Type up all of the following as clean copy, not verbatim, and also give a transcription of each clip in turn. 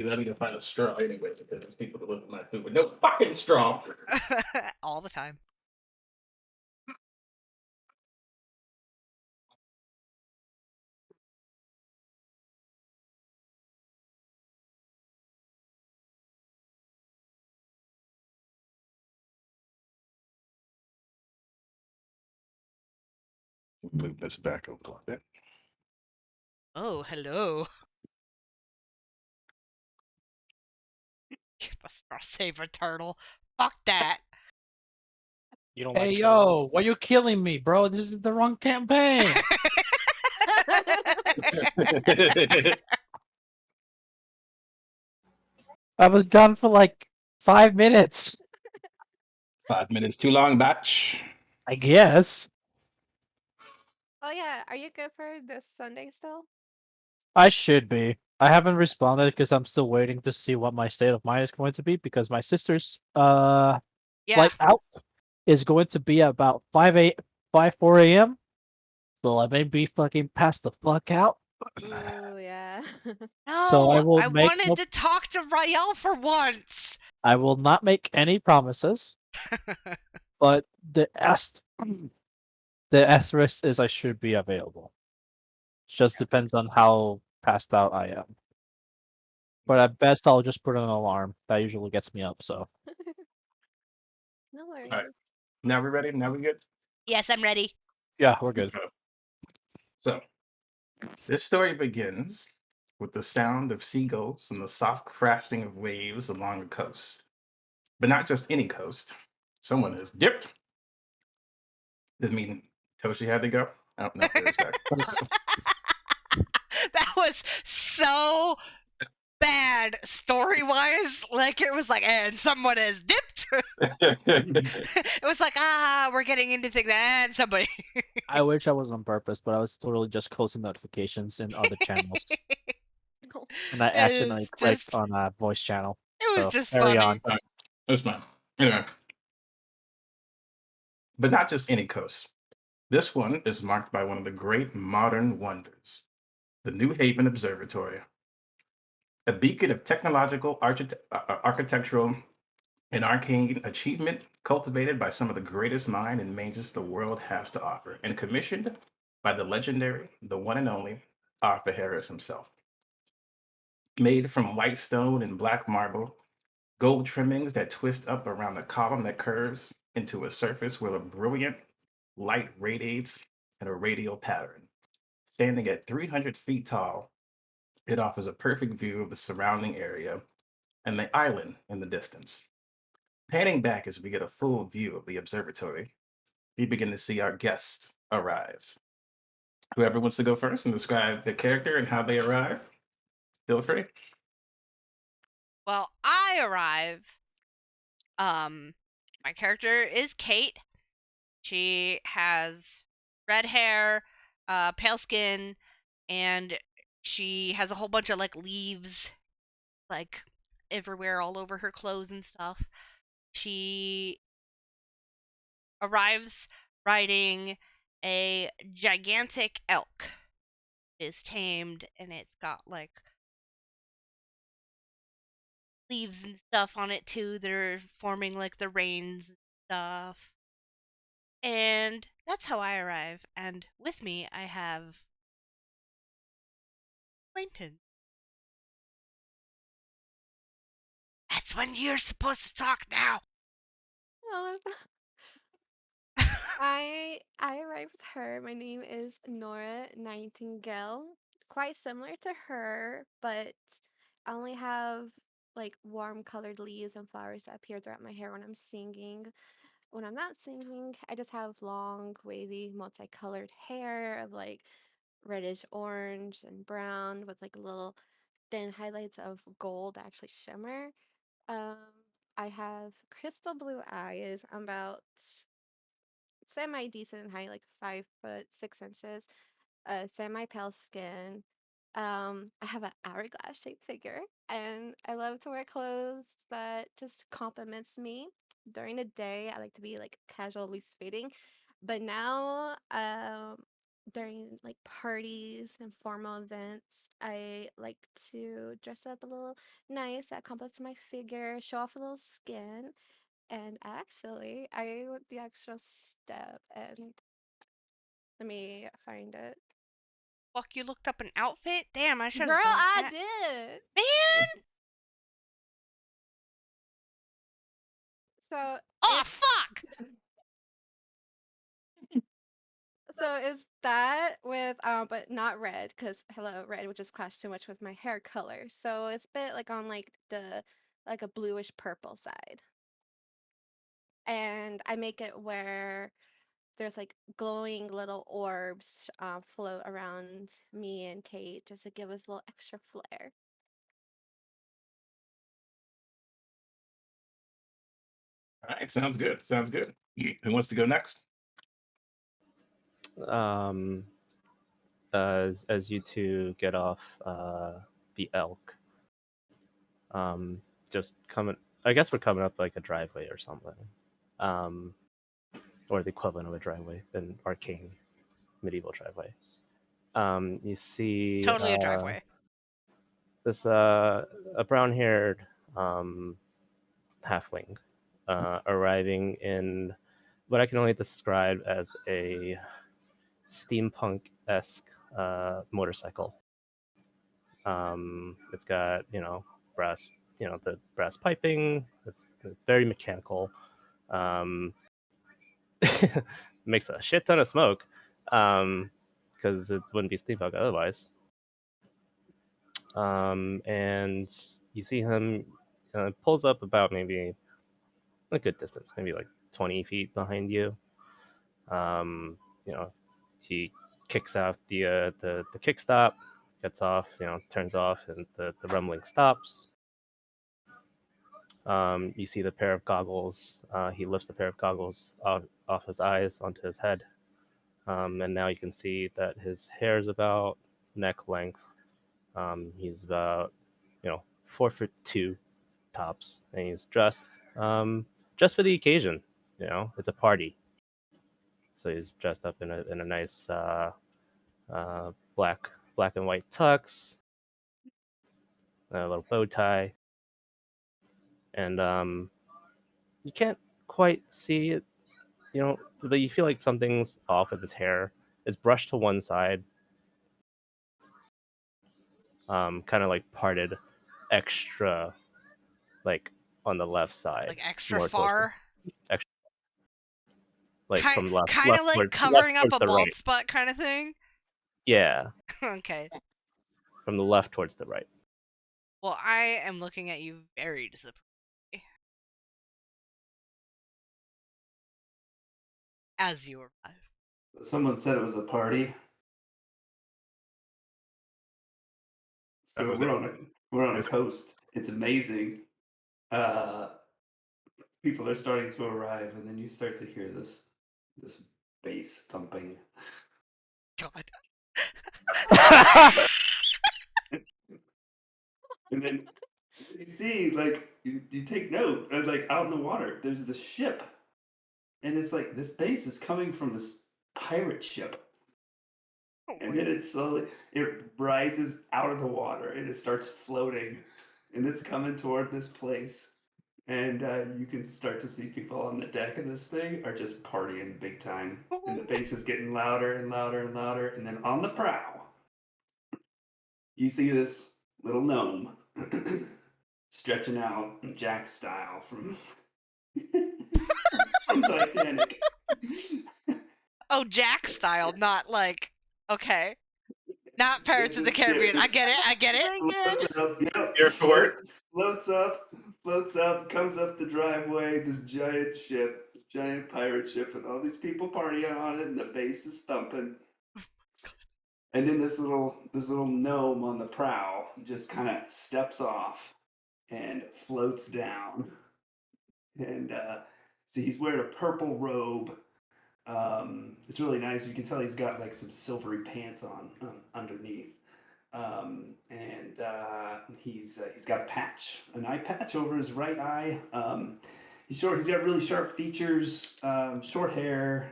'Cause I need to find a straw anyway because there's people that look at my food with no fucking straw. All the time. Move this back a little bit. Oh, hello. A straw saver turtle. Fuck that. You don't Hey like turtles? yo, why you killing me, bro? This is the wrong campaign. I was gone for like 5 minutes. 5 minutes too long, batch. I guess. Oh yeah, are you good for this Sunday still? I should be. I haven't responded because I'm still waiting to see what my state of mind is going to be because my sister's Yeah. flight out is going to be about 4 a.m. So I may be fucking passed the fuck out. Ooh, yeah. So I No, will I make wanted no, to talk to Rael for once. I will not make any promises, but the asterisk is I should be available. Just depends on how passed out I am. But at best, I'll just put an alarm. That usually gets me up. So No All right. worries. Now we ready? Now we good? Yes, I'm ready. yeah, we're good. Okay. So, this story begins with the sound of seagulls and the soft crashing of waves along the coast. But not just any coast. Someone has dipped. Does mean Toshi had to go? I don't know if there's back. That was so bad story wise. Like it was like, and someone has dipped. It was like, we're getting into things, and somebody. I wish I was on purpose, but I was totally just closing notifications in other channels, and I accidentally It's clicked just, on a voice channel. it was So just carry on. funny. That's fine. Anyway, but not just any coast. This one is marked by one of the great modern wonders, the New Haven Observatory, a beacon of technological, architectural, and arcane achievement cultivated by some of the greatest mind and mages the world has to offer, and commissioned by the legendary, the one and only Arthur Harris himself. Made from white stone and black marble, gold trimmings that twist up around the column that curves into a surface where a brilliant light radiates in a radial pattern. Standing at 300 feet tall, it offers a perfect view of the surrounding area and the island in the distance. Panning back as we get a full view of the observatory, we begin to see our guests arrive. Whoever wants to go first and describe their character and how they arrive, feel free. Well, I arrive. Um, my character is Kate. She has red hair, pale skin, and she has a whole bunch of like leaves, like everywhere, all over her clothes and stuff. She arrives riding a gigantic elk. It's tamed and it's got like leaves and stuff on it too that are forming like the reins and stuff. And that's how I arrive. And with me, I have Quentin. That's when you're supposed to talk now. Oh, I arrived with her. My name is Nora Nightingale. Quite similar to her, but I only have like warm colored leaves and flowers that appear throughout my hair when I'm singing. When I'm not singing, I just have long, wavy, multicolored hair of like reddish orange and brown with like little thin highlights of gold that actually shimmer. Um, I have crystal blue eyes. I'm about semi decent height, like 5'6" semi pale skin. I have an hourglass shaped figure, and I love to wear clothes that just compliments me. During the day, I like to be like casual, loose fitting, but now, during like parties and formal events, I like to dress up a little nice that complements my figure, show off a little skin. And actually, I went the extra step and let me find it. Fuck, you looked up an outfit? Damn, I should Girl, have done I that. did. Man! So Oh, it's fuck! it's that with but not red because hello red would just clash too much with my hair color. So it's a bit like on like the like a bluish purple side. And I make it where there's like glowing little orbs float around me and Kate just to give us a little extra flair. All right, sounds good. Sounds good. Who wants to go next? As you two get off the Elk, just coming. I guess we're coming up like a driveway or something, or the equivalent of a driveway, an arcane medieval driveway. You see Totally a driveway. this a brown-haired halfling arriving in what I can only describe as a steampunk-esque motorcycle. It's got brass, the brass piping. It's very mechanical. Makes a shit ton of smoke because it wouldn't be steampunk otherwise. And you see him pulls up about maybe a good distance, maybe like 20 feet behind you. He kicks out the kickstop, gets off, turns off, and the rumbling stops. You see the pair of goggles. He lifts the pair of goggles off his eyes onto his head. And now you can see that his hair is about neck length. He's about 4'2" tops, and he's dressed just for the occasion. It's a party, so he's dressed up in a nice black and white tux, a little bow tie, and you can't quite see it, but you feel like something's off with his hair. It's brushed to one side, kind of like parted extra, like on the left side, Like extra more closely. far. Extra, like from left Kind of like towards, covering up towards a the bald right. spot kind of thing. Yeah, Okay. from the left towards the right. Well, I am looking at you very disappointed. As you arrive. Someone said it was a party. That So was we're on a coast. It's amazing. People are starting to arrive, and then you start to hear this bass thumping. God. And then you see, like, you take note of, like, out in the water, there's this ship. And it's like, this bass is coming from this pirate ship. Oh And my- then it rises out of the water and it starts floating. And it's coming toward this place. And you can start to see people on the deck of this thing are just partying big time. And the bass is getting louder and louder and louder. And then on the prow, you see this little gnome stretching out Jack style from Titanic. Oh, Jack style, not like okay. Not Pirates of the This ship Caribbean. I just get it. I get it. floats up, yep, Here for it. floats up, comes up the driveway, this giant ship, giant pirate ship with all these people partying on it, and the bass is thumping. And then this little gnome on the prow just kind of steps off and floats down. And see, he's wearing a purple robe. It's really nice. You can tell he's got like some silvery pants on underneath. And he's got a patch, an eye patch over his right eye. He's short. He's got really sharp features, short hair.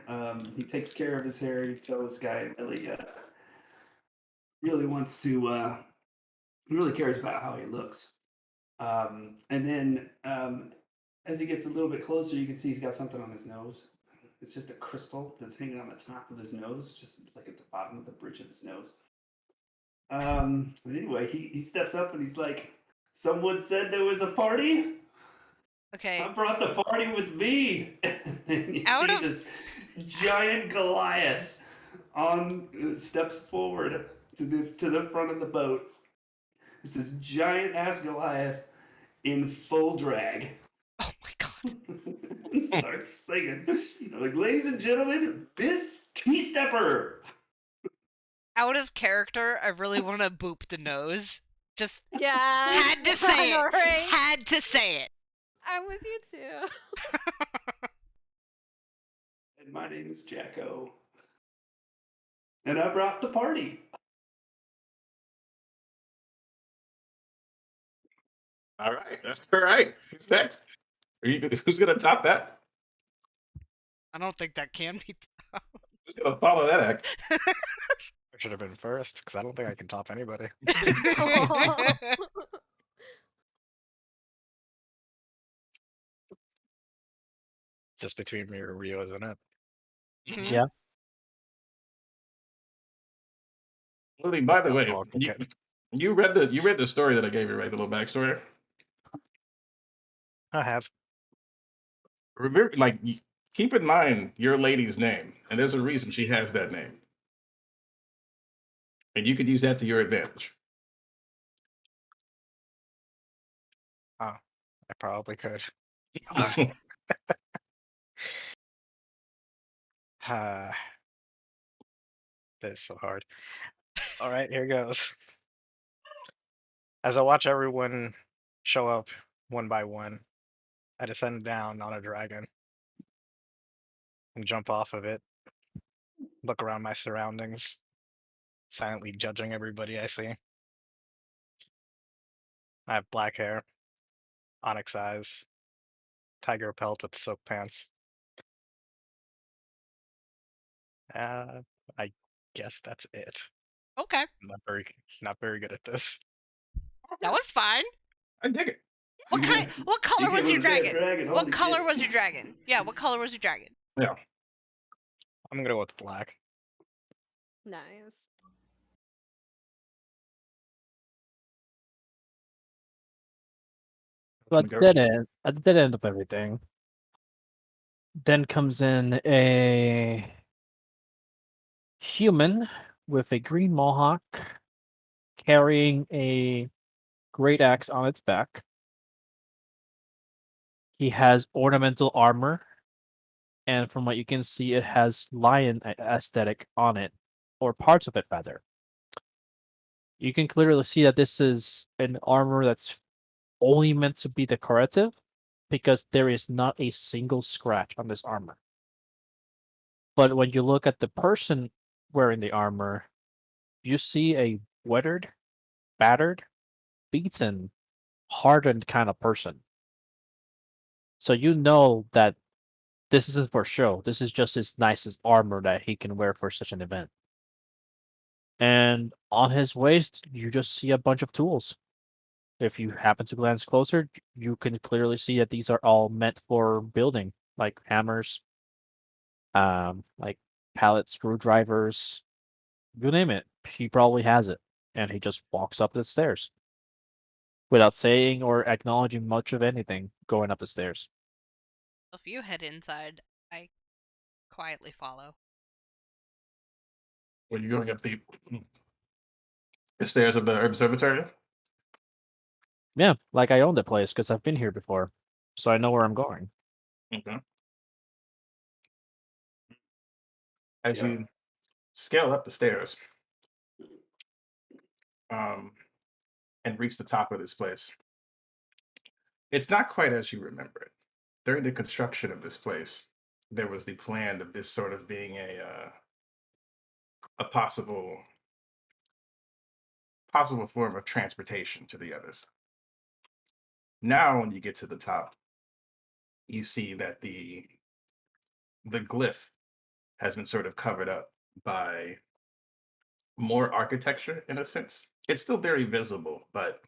He takes care of his hair. You tell this guy really wants to. He really cares about how he looks. And then as he gets a little bit closer, you can see he's got something on his nose. It's just a crystal that's hanging on the top of his nose, just like at the bottom of the bridge of his nose. But anyway, he steps up and he's like, "Someone said there was a party. Okay. I brought the party with me." And you Out see of- this giant Goliath steps forward to the front of the boat. It's this giant ass Goliath in full drag. Oh my god. And starts singing, like, "Ladies and gentlemen, Miss Tea Stepper." Out of character, I really want to boop the nose. Just Yeah. had to I say know, it. right? Had to say it. I'm with you too. And my name is Jacko. And I brought the party. All right. All right. Who's next? Who's going to top that? I don't think that can be. Who's going to follow that act? I should have been first because I don't think I can top anybody. Just between me or Rio, isn't it? Mhm. Yeah. Lily, by the way, I'll kick it. you read the story that I gave you, right? The little backstory. I have. Remember, keep in mind your lady's name, and there's a reason she has that name, and you could use that to your advantage. I probably could. Uh, this is so hard. All right, here goes. As I watch everyone show up one by one, I descend down on a dragon and jump off of it, look around my surroundings, silently judging everybody I see. I have black hair, onyx eyes, tiger pelt with silk pants. I guess that's it. Okay, Not very good at this. that was fine. I dig it. What You kind? get- What color you was give your him a dead dragon? dragon, What holy color shit. was your dragon? Yeah, what color was your dragon? Yeah. I'm gonna go with black. Nice. So at the dead end of everything, then comes in a human with a green mohawk carrying a great axe on its back. He has ornamental armor, and from what you can see, it has lion aesthetic on it, or parts of it rather. You can clearly see that this is an armor that's only meant to be decorative, because there is not a single scratch on this armor. But when you look at the person wearing the armor, you see a weathered, battered, beaten, hardened kind of person. So you know that this isn't for show. This is just his nicest armor that he can wear for such an event. And on his waist, you just see a bunch of tools. If you happen to glance closer, you can clearly see that these are all meant for building, like hammers, like pallet screwdrivers, you name it. He probably has it, and he just walks up the stairs without saying or acknowledging much of anything going up the stairs. If you head inside, I quietly follow. When you're going up the stairs of the observatory. Yeah, like I own the place because I've been here before, so I know where I'm going. Okay. As Yeah. you scale up the stairs, and reach the top of this place, it's not quite as you remember it. During the construction of this place, there was the plan of this sort of being a possible form of transportation to the others. Now, when you get to the top, you see that the glyph has been sort of covered up by more architecture in a sense. It's still very visible, but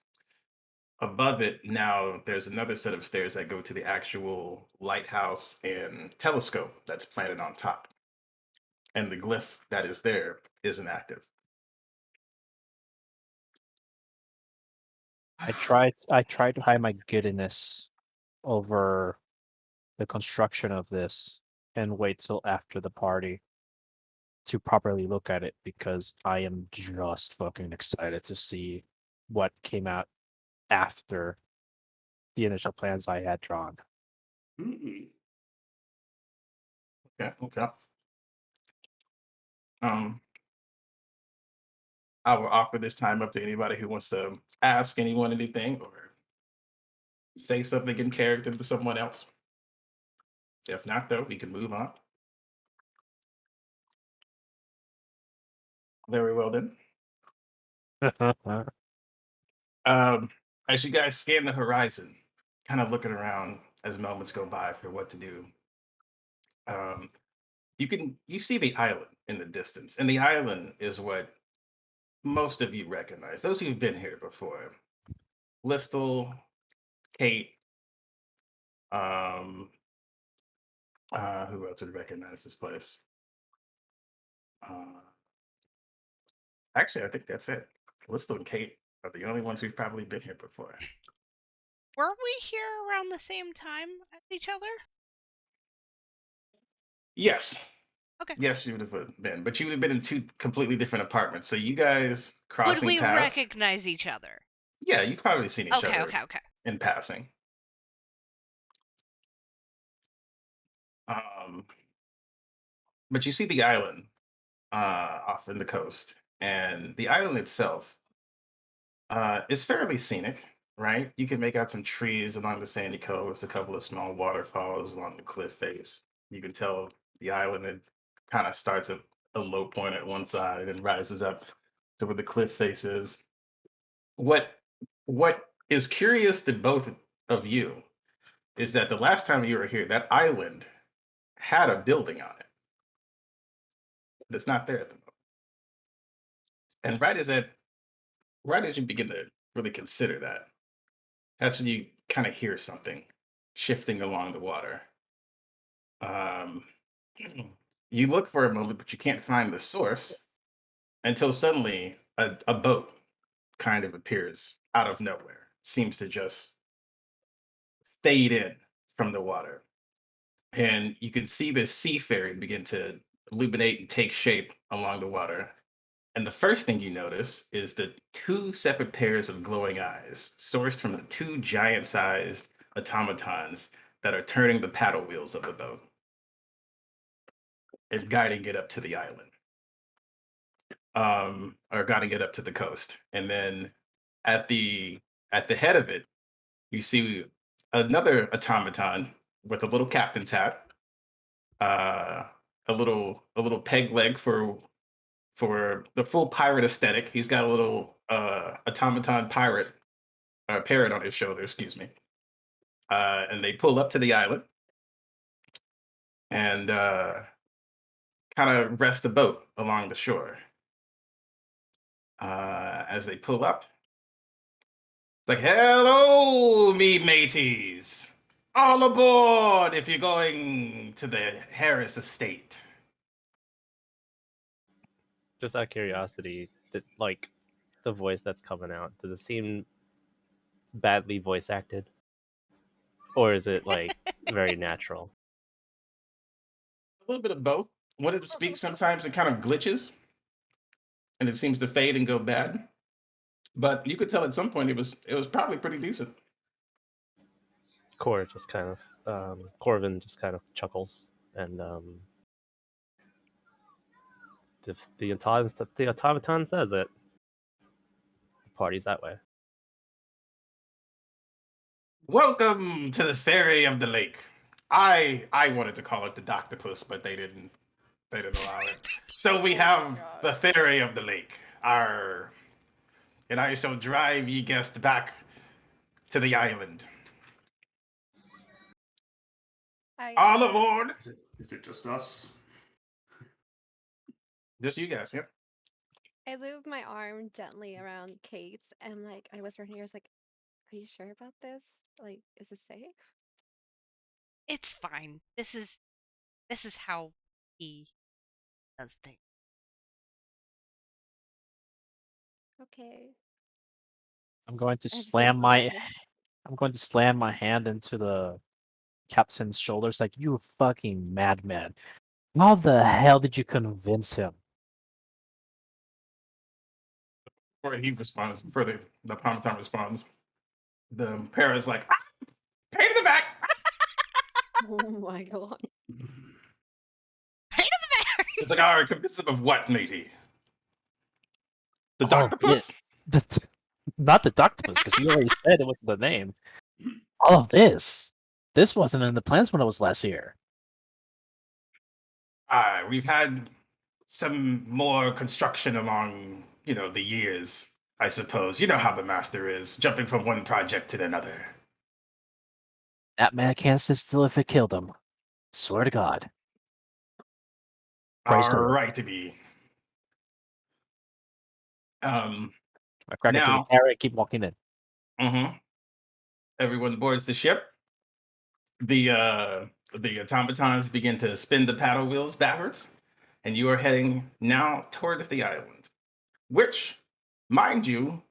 above it now there's another set of stairs that go to the actual lighthouse and telescope that's planted on top. And the glyph that is there isn't active. I tried to hide my giddiness over the construction of this and wait till after the party to properly look at it because I am just fucking excited to see what came out after the initial plans I had drawn. Mm-mm. Okay, okay. I will offer this time up to anybody who wants to ask anyone anything or say something in character to someone else. If not, though, we can move on. Very well then. Um, as you guys scan the horizon, kind of looking around as moments go by for what to do, um, you see the island in the distance, and the island is what most of you recognize. Those who've been here before, Listel, Kate, um, who else would recognize this place? Uh, actually, I think that's it. Listel and Kate are the only ones who've probably been here before. Were we here around the same time as each other? Yes. Okay. Yes, you would have been, but you would have been in two completely different apartments. So you guys Would crossing we paths. recognize each other? Yeah, you've probably seen each Okay, other okay. in passing. Um, but you see the island off in the coast, and the island itself is fairly scenic, right? You can make out some trees along the sandy coast, a couple of small waterfalls along the cliff face. You can tell the island it kind of starts at a low point at one side and rises up to where the cliff face is. What what is curious to both of you is that the last time you were here, that island had a building on it that's not there at the moment. And right as you begin to really consider that, that's when you kind of hear something shifting along the water. Um, you look for a moment, but you can't find the source until suddenly a boat kind of appears out of nowhere. Seems to just fade in from the water. And you can see this sea fairy begin to illuminate and take shape along the water. And the first thing you notice is the two separate pairs of glowing eyes, sourced from the two giant sized automatons that are turning the paddle wheels of the boat and guiding it up to the island, or guiding it up to the coast. And then at the at the head of it, you see another automaton with a little captain's hat, uh, a little peg leg for the full pirate aesthetic. He's got a little automaton parrot on his shoulder, excuse me. And they pull up to the island and kind of rest the boat along the shore. As they pull up, like, hello, me mateys. All aboard if you're going to the Harris estate. Just out of curiosity, like the voice that's coming out, does it seem badly voice acted, or is it like very natural? A little bit of both. When it speaks, sometimes it kind of glitches and it seems to fade and go bad. But you could tell at some point it was probably pretty decent. Corvin just kind of chuckles, and if the automaton says it, the party's that way. Welcome to the Fairy of the Lake. I wanted to call it the Doctopus, but they didn't allow it. So we have the Fairy of the Lake. And I shall drive ye guests back to the island. All aboard! Is it just us? Just you guys, yep. I moved my arm gently around Kate and like I whispered in her ears like, "Are you sure about this? Like, is this safe?" It's fine. This is how he does things. Okay. I'm going to I just slam looked my away. I'm going to slam my hand into the captain's shoulders like, you fucking madman. How the hell did you convince him? Before he responds, further, the Pomatum responds. The Para's like, ah, pain in the back! Oh my god. Pain in the back. It's like, all right, convince him of what, matey? The Oh, yeah. Doctopus? Not the Doctopus, because you already said it wasn't the name. All of this. This wasn't in the plans when I was last here. We've had some more construction along, the years, I suppose. You know how the master is, jumping from one project to another. That man can't sit still if it killed him. Swear to God. Praise All the Lord. right to be. I crack it to the Now, carrot and keep walking in. everyone boards the ship. The automatons begin to spin the paddle wheels backwards, and you are heading now towards the island, which, mind you,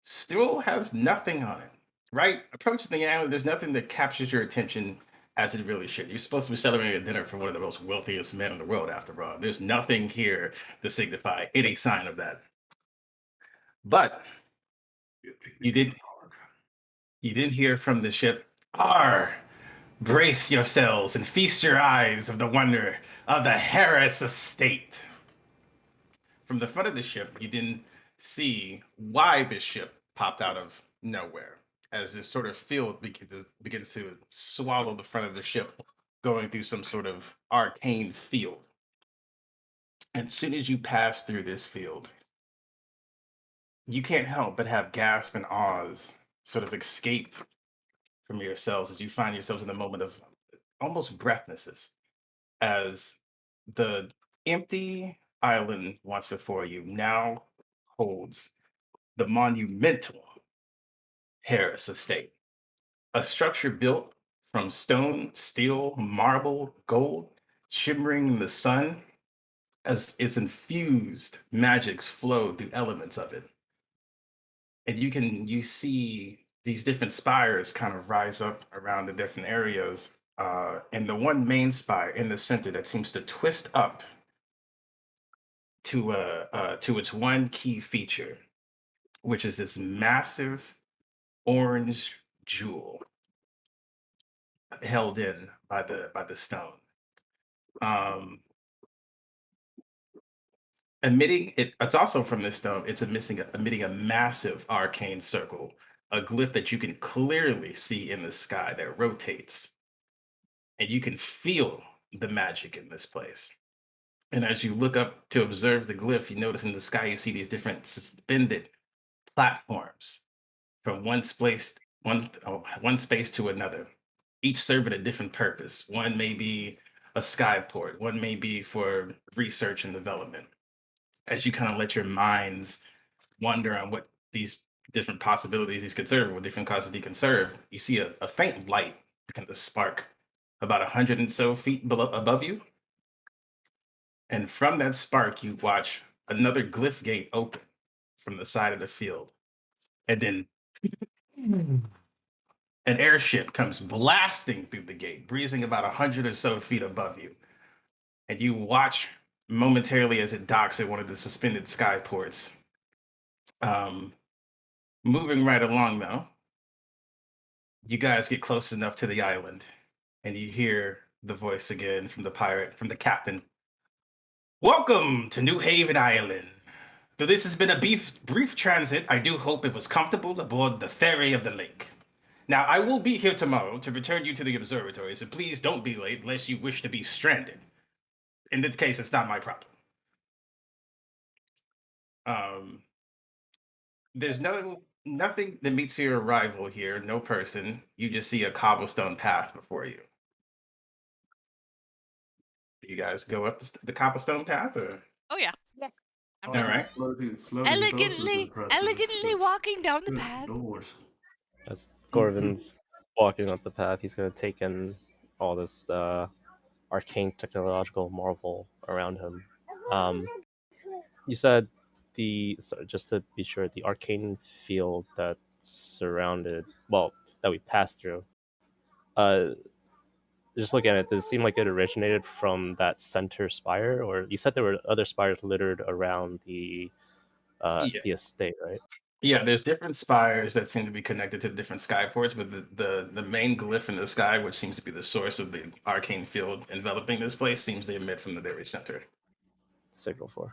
still has nothing on it. Right? Approaching the island, there's nothing that captures your attention as it really should. You're supposed to be celebrating a dinner for one of the most wealthiest men in the world, after all. There's nothing here to signify any sign of that. But you did hear from the ship, "R, brace yourselves and feast your eyes of the wonder of the Harris estate." From the front of the ship, you didn't see why this ship popped out of nowhere, as this sort of field begins to swallow the front of the ship, going through some sort of arcane field. And as soon as you pass through this field, you can't help but have gasp and awes sort of escape from yourselves as you find yourselves in a moment of almost breathlessness, as the empty island once before you now holds the monumental Harris Estate, a structure built from stone, steel, marble, gold, shimmering in the sun as its infused magics flow through elements of it. And you see these different spires kind of rise up around the different areas. And the one main spire in the center that seems to twist up to its one key feature, which is this massive orange jewel held in by the stone. Um, it's also from this stone. It's emitting a massive arcane circle, a glyph that you can clearly see in the sky that rotates, and you can feel the magic in this place. And as you look up to observe the glyph, you notice in the sky you see these different suspended platforms from one space to another, each serving a different purpose. One may be a skyport, one may be for research and development. As you kind of let your minds wonder on what these different possibilities these could serve, what different causes they can serve, you see a faint light begin to spark about 100 and so feet above you. And from that spark, you watch another glyph gate open from the side of the field. And then an airship comes blasting through the gate, breezing about 100 or so feet above you. And you watch momentarily as it docks at one of the suspended skyports. Moving right along, though, you guys get close enough to the island, and you hear the voice again from the captain. "Welcome to New Haven Island. Though this has been a brief transit, I do hope it was comfortable aboard the ferry of the lake. Now, I will be here tomorrow to return you to the observatory, so please don't be late unless you wish to be stranded. In this case, it's not my problem." Um, there's nothing that meets your arrival here, no person. You just see a cobblestone path before you. you guys go up the cobblestone path, or Oh yeah. Yeah. I'm all just right? elegantly walking down the path. As Corvin's walking up the path, he's gonna take in all this arcane technological marvel around him. You said just to be sure, the arcane field that surrounded, well, that we passed through. Just looking at it, does it seem like it originated from that center spire, or you said there were other spires littered around the Yeah. estate, right? Yeah, there's different spires that seem to be connected to different skyports, but the main glyph in the sky, which seems to be the source of the arcane field enveloping this place, seems to emit from the very center. Signal 4.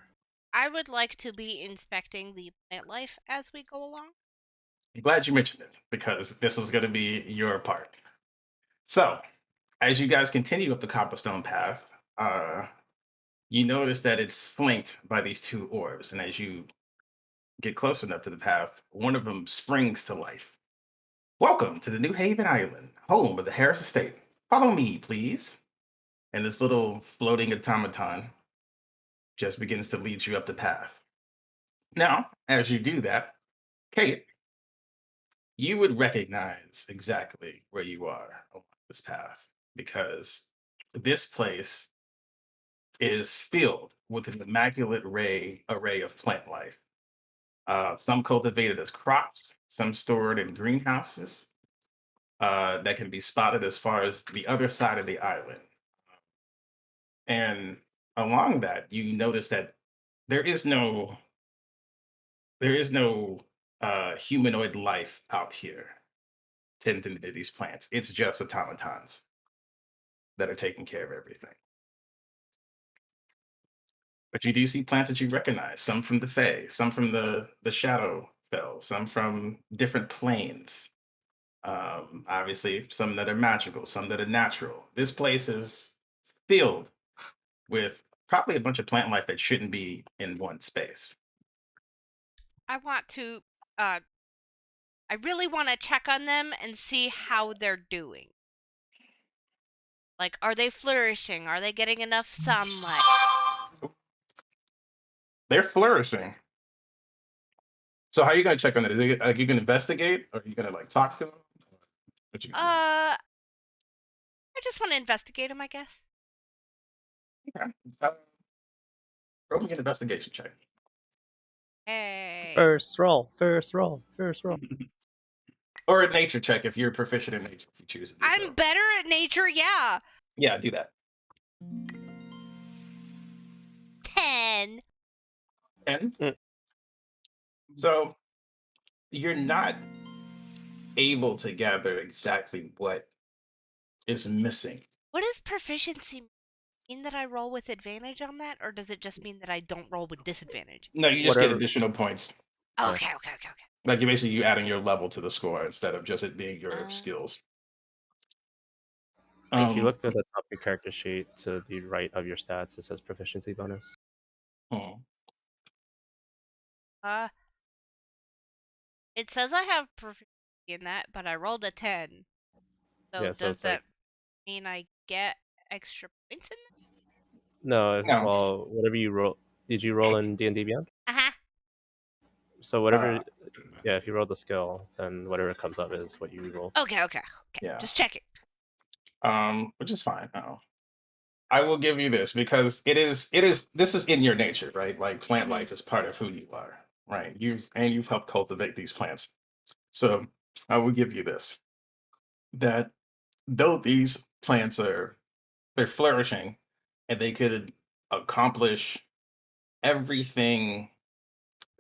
I would like to be inspecting the plant life as we go along. I'm glad you mentioned it, because this is going to be your part. So, as you guys continue up the cobblestone path, you notice that it's flanked by these two orbs, and as you get close enough to the path, one of them springs to life. Welcome to the New Haven Island, home of the Harris Estate. Follow me, please. And this little floating automaton just begins to lead you up the path. Now, as you do that, Kate, you would recognize exactly where you are along this path, because this place is filled with an immaculate array of plant life. Some cultivated as crops, some stored in greenhouses that can be spotted as far as the other side of the island. And along that, you notice that there is no humanoid life out here tending to these plants. It's just automatons that are taking care of everything. But you do see plants that you recognize, some from the Fae, some from the Shadow Fell, some from different planes. Obviously, some that are magical, some that are natural. This place is filled with probably a bunch of plant life that shouldn't be in one space. I want to I really want to check on them and see how they're doing. Like, are they flourishing? Are they getting enough sunlight? They're flourishing. So how are you gonna check on it? Is it like you can investigate, or are you gonna like talk to them? What you gonna I just want to investigate them, I guess. do? Okay. Roll me an investigation check. Hey. First roll. Or a nature check if you're proficient in nature, if you choose to do I'm so. better at nature, yeah. Yeah, do that. 10. 10. Mm. So you're not able to gather exactly what is missing. What does proficiency mean? That I roll with advantage on that, or does it just mean that I don't roll with disadvantage? No, you just get Whatever. additional points. Yeah. Okay. Like you're basically adding your level to the score instead of just it being your Uh. skills. If you look at the top of your character sheet to the right of your stats, it says proficiency bonus. It says I have proficiency in that, but I rolled a 10. So Yeah, so does it's like- that mean I get extra points in that? No, No. well, whatever you roll. Did you roll in D&D Beyond? Uh-huh. So whatever, yeah, if you roll the skill, then whatever comes up is what you roll. Okay. Yeah. Just check it. Which is fine. I will give you this because this is in your nature, right? Like plant Mhm. life is part of who you are, right? You've helped cultivate these plants. So I will give you this. That though these plants they're flourishing and they could accomplish everything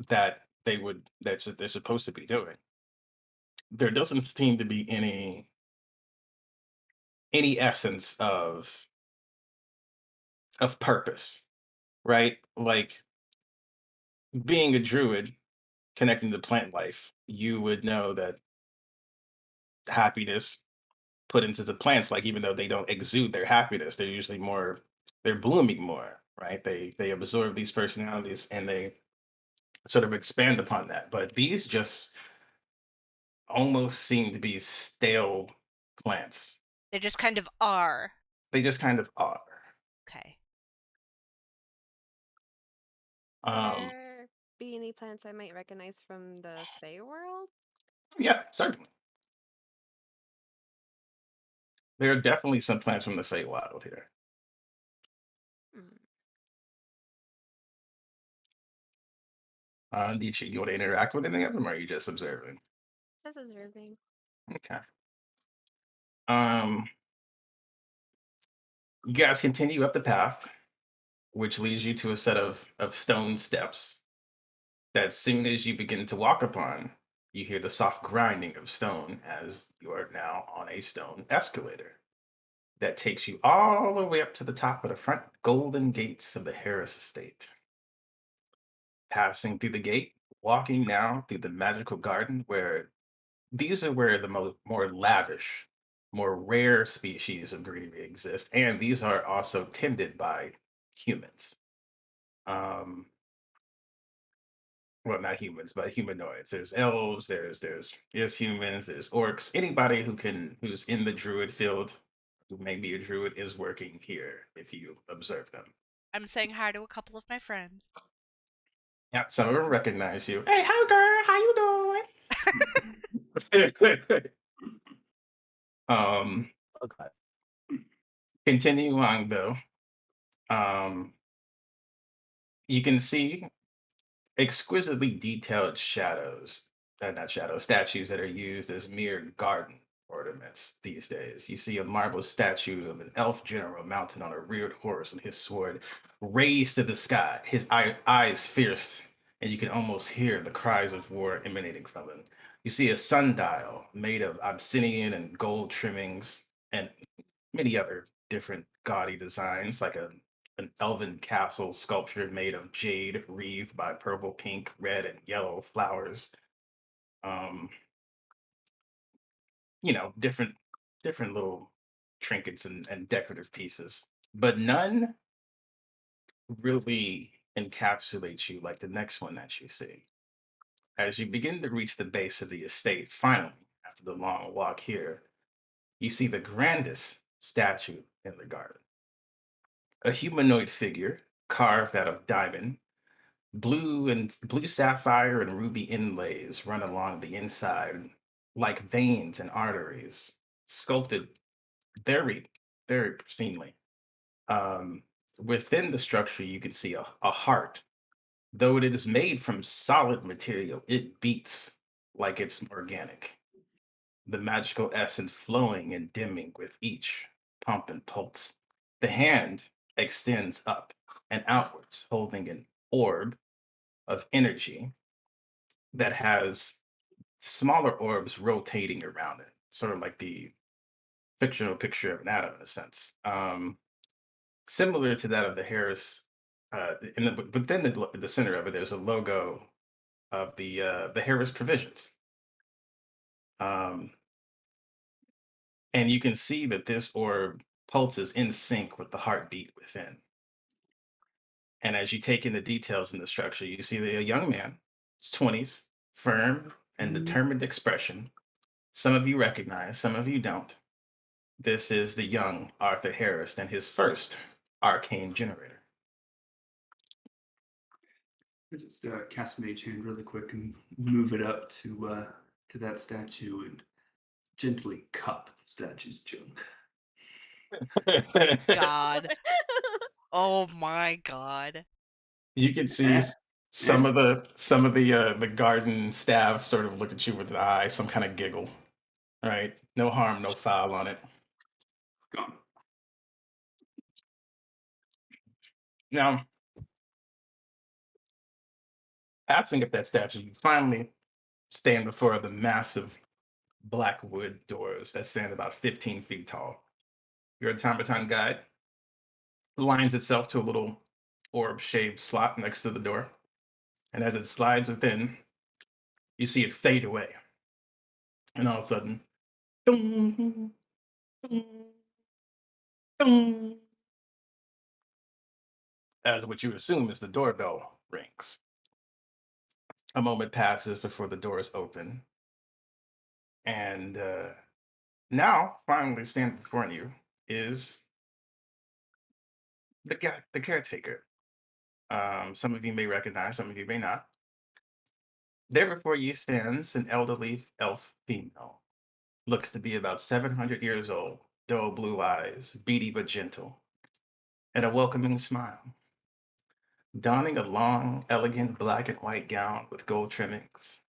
that they're supposed to be doing, there doesn't seem to be any essence of purpose, right? Like being a druid connecting to plant life, you would know that happiness put into the plants, like even though they don't exude their happiness, they're usually they're blooming more, right? They absorb these personalities and they sort of expand upon that. But these just almost seem to be stale plants. They just kind of are. They just kind of are. Okay. Will Um, there be any plants I might recognize from the Feywild? yeah, certainly. There are definitely some plants from the Feywild here. Mm, Do you want to interact with any of them, or are you just observing? just observing. Okay. Um, you guys continue up the path, which leads you to a set of stone steps that soon as you begin to walk upon, you hear the soft grinding of stone as you are now on a stone escalator that takes you all the way up to the top of the front golden gates of the Harris estate. Passing through the gate, walking now through the magical garden where these are where the more lavish, more rare species of greenery exist, and these are also tended by humans. Um, well, not humans, but humanoids. There's elves, there's humans, there's orcs. Anybody who's in the druid field, who may be a druid, is working here if you observe them. I'm saying hi to a couple of my friends. Yeah, some of them recognize you. Hey, hi girl, how you doing? um, Okay. continue on though. Um, you can see exquisitely detailed not shadows, statues that are used as mere garden ornaments these days. You see a marble statue of an elf general mounted on a reared horse and his sword raised to the sky, his eyes fierce, and you can almost hear the cries of war emanating from him. You see a sundial made of obsidian and gold trimmings and many other different gaudy designs, like an elven castle sculpture made of jade wreathed by purple, pink, red, and yellow flowers. Um, different little trinkets and decorative pieces, but none really encapsulate you like the next one that you see. As you begin to reach the base of the estate, finally, after the long walk here, you see the grandest statue in the garden. A humanoid figure carved out of diamond, blue sapphire and ruby inlays run along the inside like veins and arteries, sculpted very, very pristinely. Um, Within the structure, you can see a heart. Though it is made from solid material, it beats like it's organic. The magical essence flowing and dimming with each pump and pulse. The hand extends up and outwards, holding an orb of energy that has smaller orbs rotating around it, sort of like the fictional picture of an atom in a sense. Similar to that of the Harris, within the center of it, there's a logo of the Harris Provisions. Um, and you can see that this orb pulses in sync with the heartbeat within. And as you take in the details in the structure, you see that a young man, his 20s, firm and determined expression. Some of you recognize, some of you don't. This is the young Arthur Harris and his first arcane generator. I just cast Mage Hand really quick and move it up to that statue and gently cup the statue's junk. God. Oh my god. You can see Eh, some of the garden staff sort of look at you with an eye, some kind of giggle. Right? No harm, no foul on it. Gone. Now, passing up that statue, you finally stand before the massive black wood doors that stand about 15 feet tall. Your automaton guide lines itself to a little orb shaped slot next to the door. And as it slides within, you see it fade away. And all of a sudden, ding, ding, ding, as what you assume is the doorbell rings. A moment passes before the doors open. And now, finally, standing before you is the caretaker. Some of you may recognize, some of you may not. There before you stands an elderly elf female. Looks to be about 700 years old, dull blue eyes, beady but gentle, and a welcoming smile. Donning a long, elegant black and white gown with gold trimmings,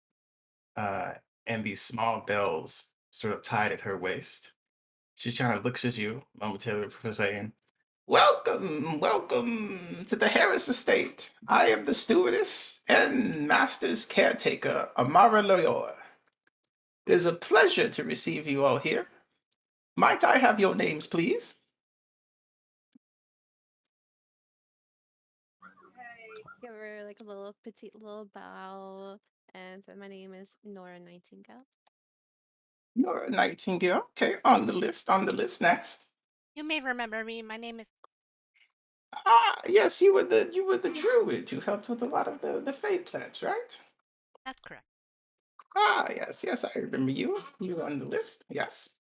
uh, and these small bells sort of tied at her waist. She kind of looks at you momentarily for saying, "Welcome, welcome to the Harris estate. I am the stewardess and master's caretaker, Amara Loyor. It is a pleasure to receive you all here. Might I have your names, please?" Give her like a little petite little bow, and so my name is Nora Nightingale. You're a Nightingale. Okay, on the list, on the list. Next. You may remember me. My name is. Ah, yes, you were the druid who helped with a lot of the fey plants, right? That's correct. Ah, yes, yes, I remember you. You were on the list. Yes.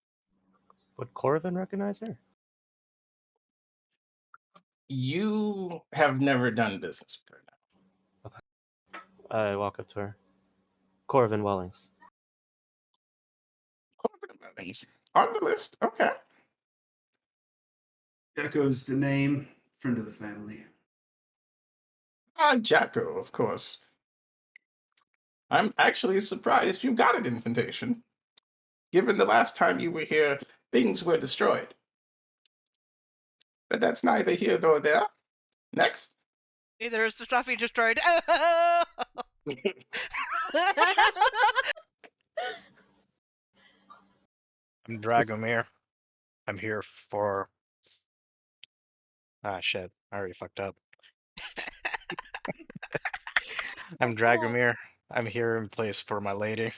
Would Corvin recognize her? You have never done business with her now. I walk up to her. Corvin Wellings. Corbin Webbings. On the list. Okay. Jacko's the name, friend of the family. Ah, Jacko, of course. I'm actually surprised you got an invitation. Given the last time you were here, things were destroyed. But that's neither here nor there. Next. Neither is the stuff you destroyed. I'm Dragomir. I'm here for. Ah, shit. I already fucked up. I'm Dragomir. I'm here in place for my lady.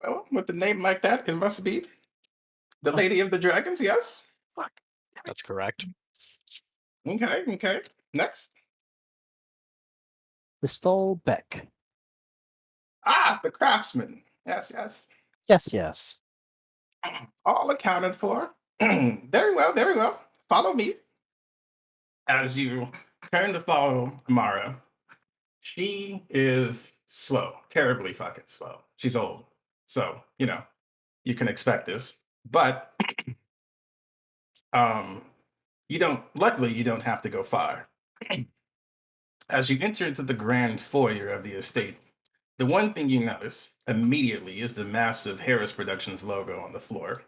Well, with a name like that, it must be the Lady of the Dragons, yes? Fuck. That's correct. Okay, okay. Next. Crystal Beck. Ah, the craftsman. Yes, yes. Yes, yes. All accounted for. Very well, very well. Follow me. As you turn to follow Amara, she is slow, terribly fucking slow. She's old. So, you can expect this. But um luckily you don't have to go far. As you enter into the grand foyer of the estate, the one thing you notice immediately is the massive Harris Productions logo on the floor.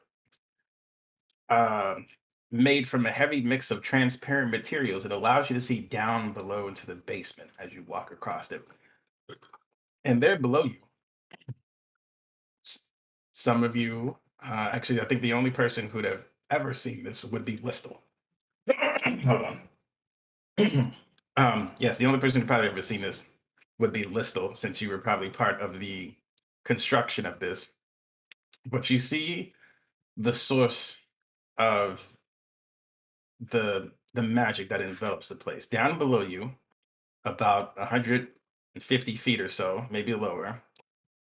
um, Made from a heavy mix of transparent materials that allows you to see down below into the basement as you walk across it. And there below you, s- some of you, actually, I think the only person who'd have ever seen this would be Listel. Hold on. Yes, the only person who probably ever seen this would be Listel, since you were probably part of the construction of this. But you see the source of the magic that envelops the place. Down below you, about 150 feet or so, maybe lower,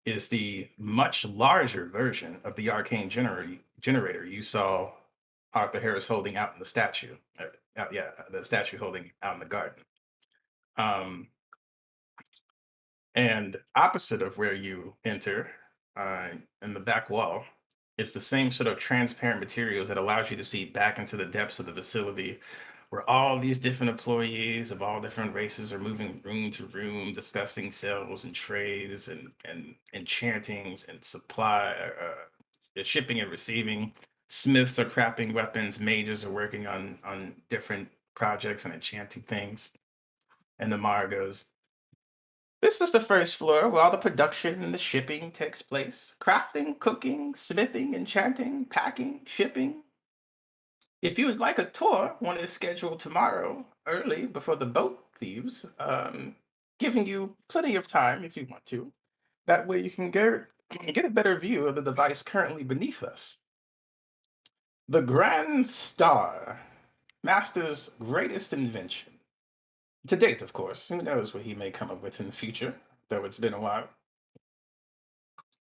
is the much larger version of the arcane generator you saw Arthur Harris holding out in the statue. The statue holding out in the garden. Um, and opposite of where you enter, in the back wall, is the same sort of transparent materials that allows you to see back into the depths of the facility, where all these different employees of all different races are moving room to room, discussing sales and trades and enchantings and supply, shipping and receiving. Smiths are crafting weapons. Mages are working on different projects and enchanting things. And the Mara goes, "This is the first floor where all the production and the shipping takes place. Crafting, cooking, smithing, enchanting, packing, shipping. If you would like a tour, one is scheduled tomorrow early before the boat leaves, giving you plenty of time if you want to. That way you can get a better view of the device currently beneath us. The Grand Star, Master's greatest invention. To date, of course. Who knows what he may come up with in the future, though it's been a while.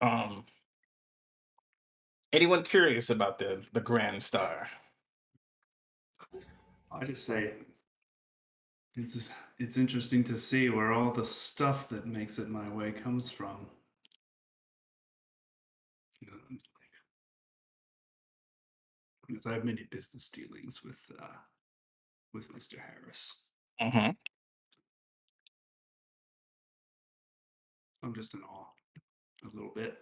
Um, Anyone curious about the Grand Star?" I just say, It's interesting to see where all the stuff that makes it my way comes from. Because I have many business dealings with Mr. Harris. Mm-hmm. I'm just in awe a little bit.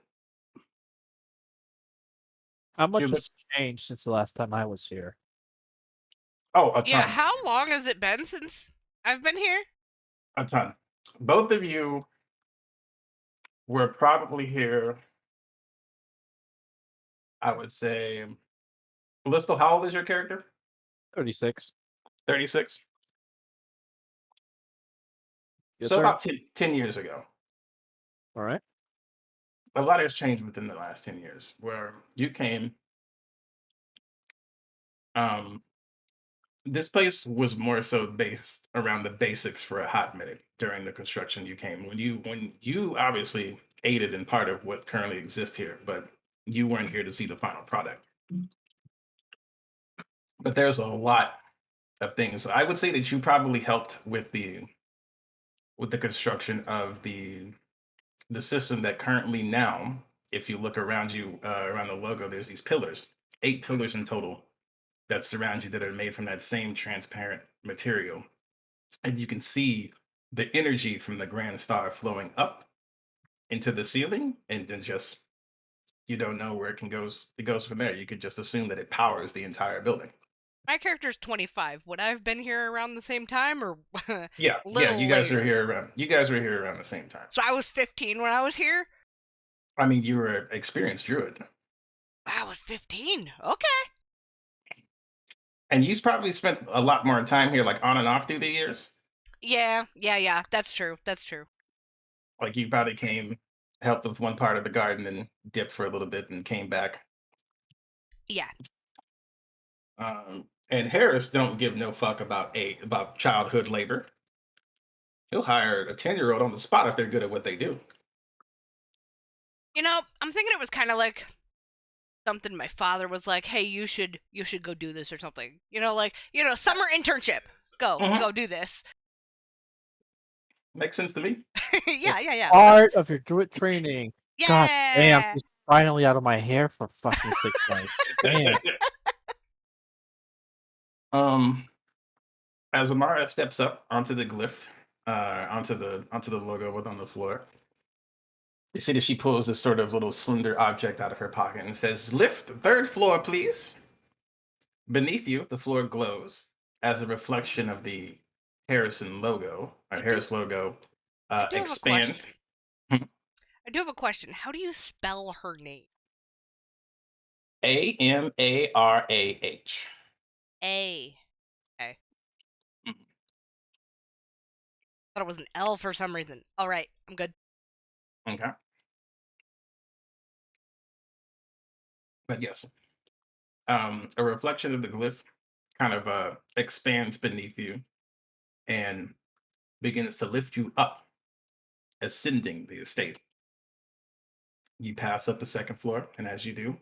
How much You look- has changed since the last time I was here? Oh, a ton. Yeah, how long has it been since I've been here? A ton. Both of you were probably here, I would say. Listo, how old is your character? 36. 36. Yes, So sir. about 10 years ago. All right. A lot has changed within the last 10 years where you came. Um, this place was more so based around the basics for a hot minute during the construction you came. When you obviously aided in part of what currently exists here, but you weren't here to see the final product. But there's a lot of things. I would say that you probably helped with the construction of the system that currently now, if you look around you around the logo, there's these pillars, 8 pillars in total that surround you that are made from that same transparent material, and you can see the energy from the grand star flowing up into the ceiling, and then just you don't know where it goes from there. You could just assume that it powers the entire building. My character's 25. Would I have been here around the same time or Yeah, little you guys later? were here around. You guys were here around the same time. So I was 15 when I was here? I mean, you were an experienced druid, I was 15. Okay. and you probably spent a lot more time here, like on and off through the years. Yeah. That's true. That's true. Like you probably came, helped with one part of the garden, and dipped for a little bit, and came back. Yeah. And Harris don't give no fuck about childhood labor. He'll hire a 10-year-old on the spot if they're good at what they do. You know, I'm thinking it was kind of like something my father was like, "Hey, you should go do this or something." You know, like, summer internship. Go do this. Makes sense to me. Yeah. Part of your druid training. God damn, Yeah. he's finally out of my hair for fucking 6 months. Damn. As Amara steps up onto the glyph, onto the logo on the floor, you see that she pulls this sort of little slender object out of her pocket and says, "Lift the 3rd floor, please." Beneath you, the floor glows as a reflection of the Harrison logo. Harris logo I do have a expands. question. I do have a question. How do you spell her name? Amarah. A. Okay. Mhm. Thought it was an L for some reason. All right, I'm good. Okay. But yes, a reflection of the glyph kind of expands beneath you and begins to lift you up, ascending the estate. You pass up the 2nd floor, and as you do,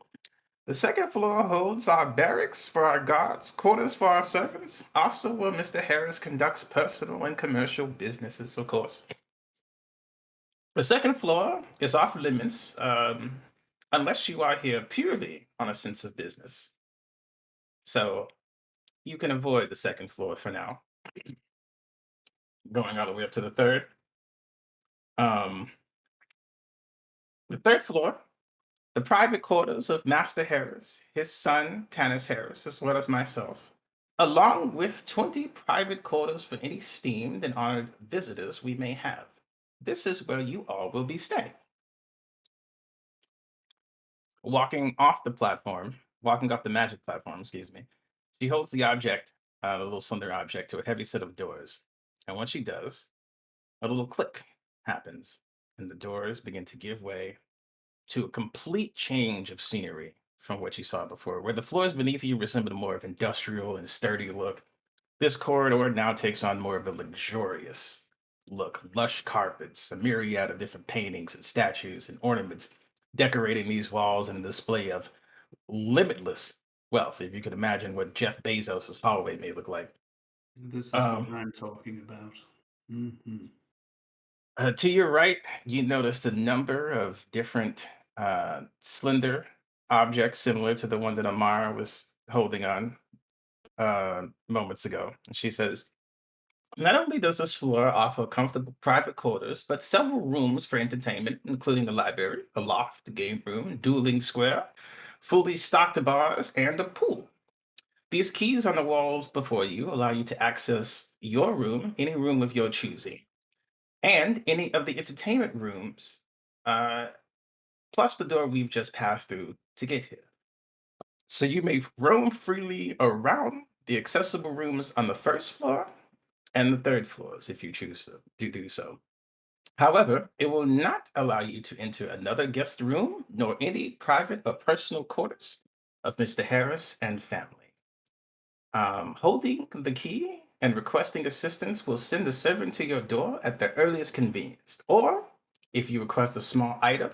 the 2nd floor holds our barracks for our guards, quarters for our servants, also where Mr. Harris conducts personal and commercial businesses, of course. The 2nd floor is off limits unless you are here purely on a sense of business. So you can avoid the 2nd floor for now. Going all the way up to the 3rd. Um, the 3rd floor, the private quarters of Master Harris, his son Tanis Harris, as well as myself, along with 20 private quarters for any esteemed and honored visitors we may have. This is where you all will be staying. Walking off the magic platform, excuse me, she holds the object, the little slender object, to a heavy set of doors. And when she does, a little click happens, and the doors begin to give way to a complete change of scenery from what you saw before. Where the floors beneath you resembled more of industrial and sturdy look, this corridor now takes on more of a luxurious look. Lush carpets, a myriad of different paintings and statues and ornaments decorating these walls, and a display of limitless wealth. If you could imagine what Jeff Bezos' hallway may look like, This is Um, what I'm talking about. Mm-hmm. To your right, you notice the number of different slender objects similar to the one that Amara was holding on moments ago. And she says, not only does this floor offer comfortable private quarters, but several rooms for entertainment, including the library, a loft, game room, dueling square, fully stocked bars, and a pool. These keys on the walls before you allow you to access your room, any room of your choosing, and any of the entertainment rooms, uh, plus the door we've just passed through to get here. So you may roam freely around the accessible rooms on the first floor and the third floors if you choose to do so. However, it will not allow you to enter another guest room nor any private or personal quarters of Mr. Harris and family. Holding the key and requesting assistance will send the servant to your door at the earliest convenience. Or, if you request a small item,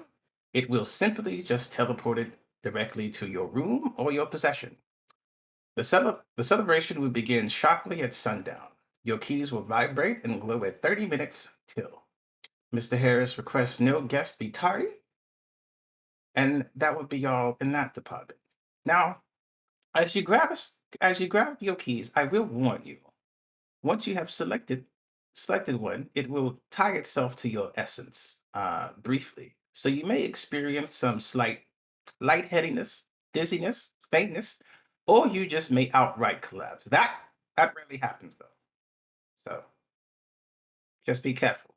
it will simply just teleport it directly to your room or your possession. The celebration will begin sharply at sundown. Your keys will vibrate and glow at 30 minutes till. Mr. Harris requests no guest be tardy, and that would be all in that department. Now, as you grab your keys, I will warn you. Once you have selected one, it will tie itself to your essence briefly. So you may experience some slight lightheadedness, dizziness, faintness, or you just may outright collapse. That rarely happens though. So just be careful.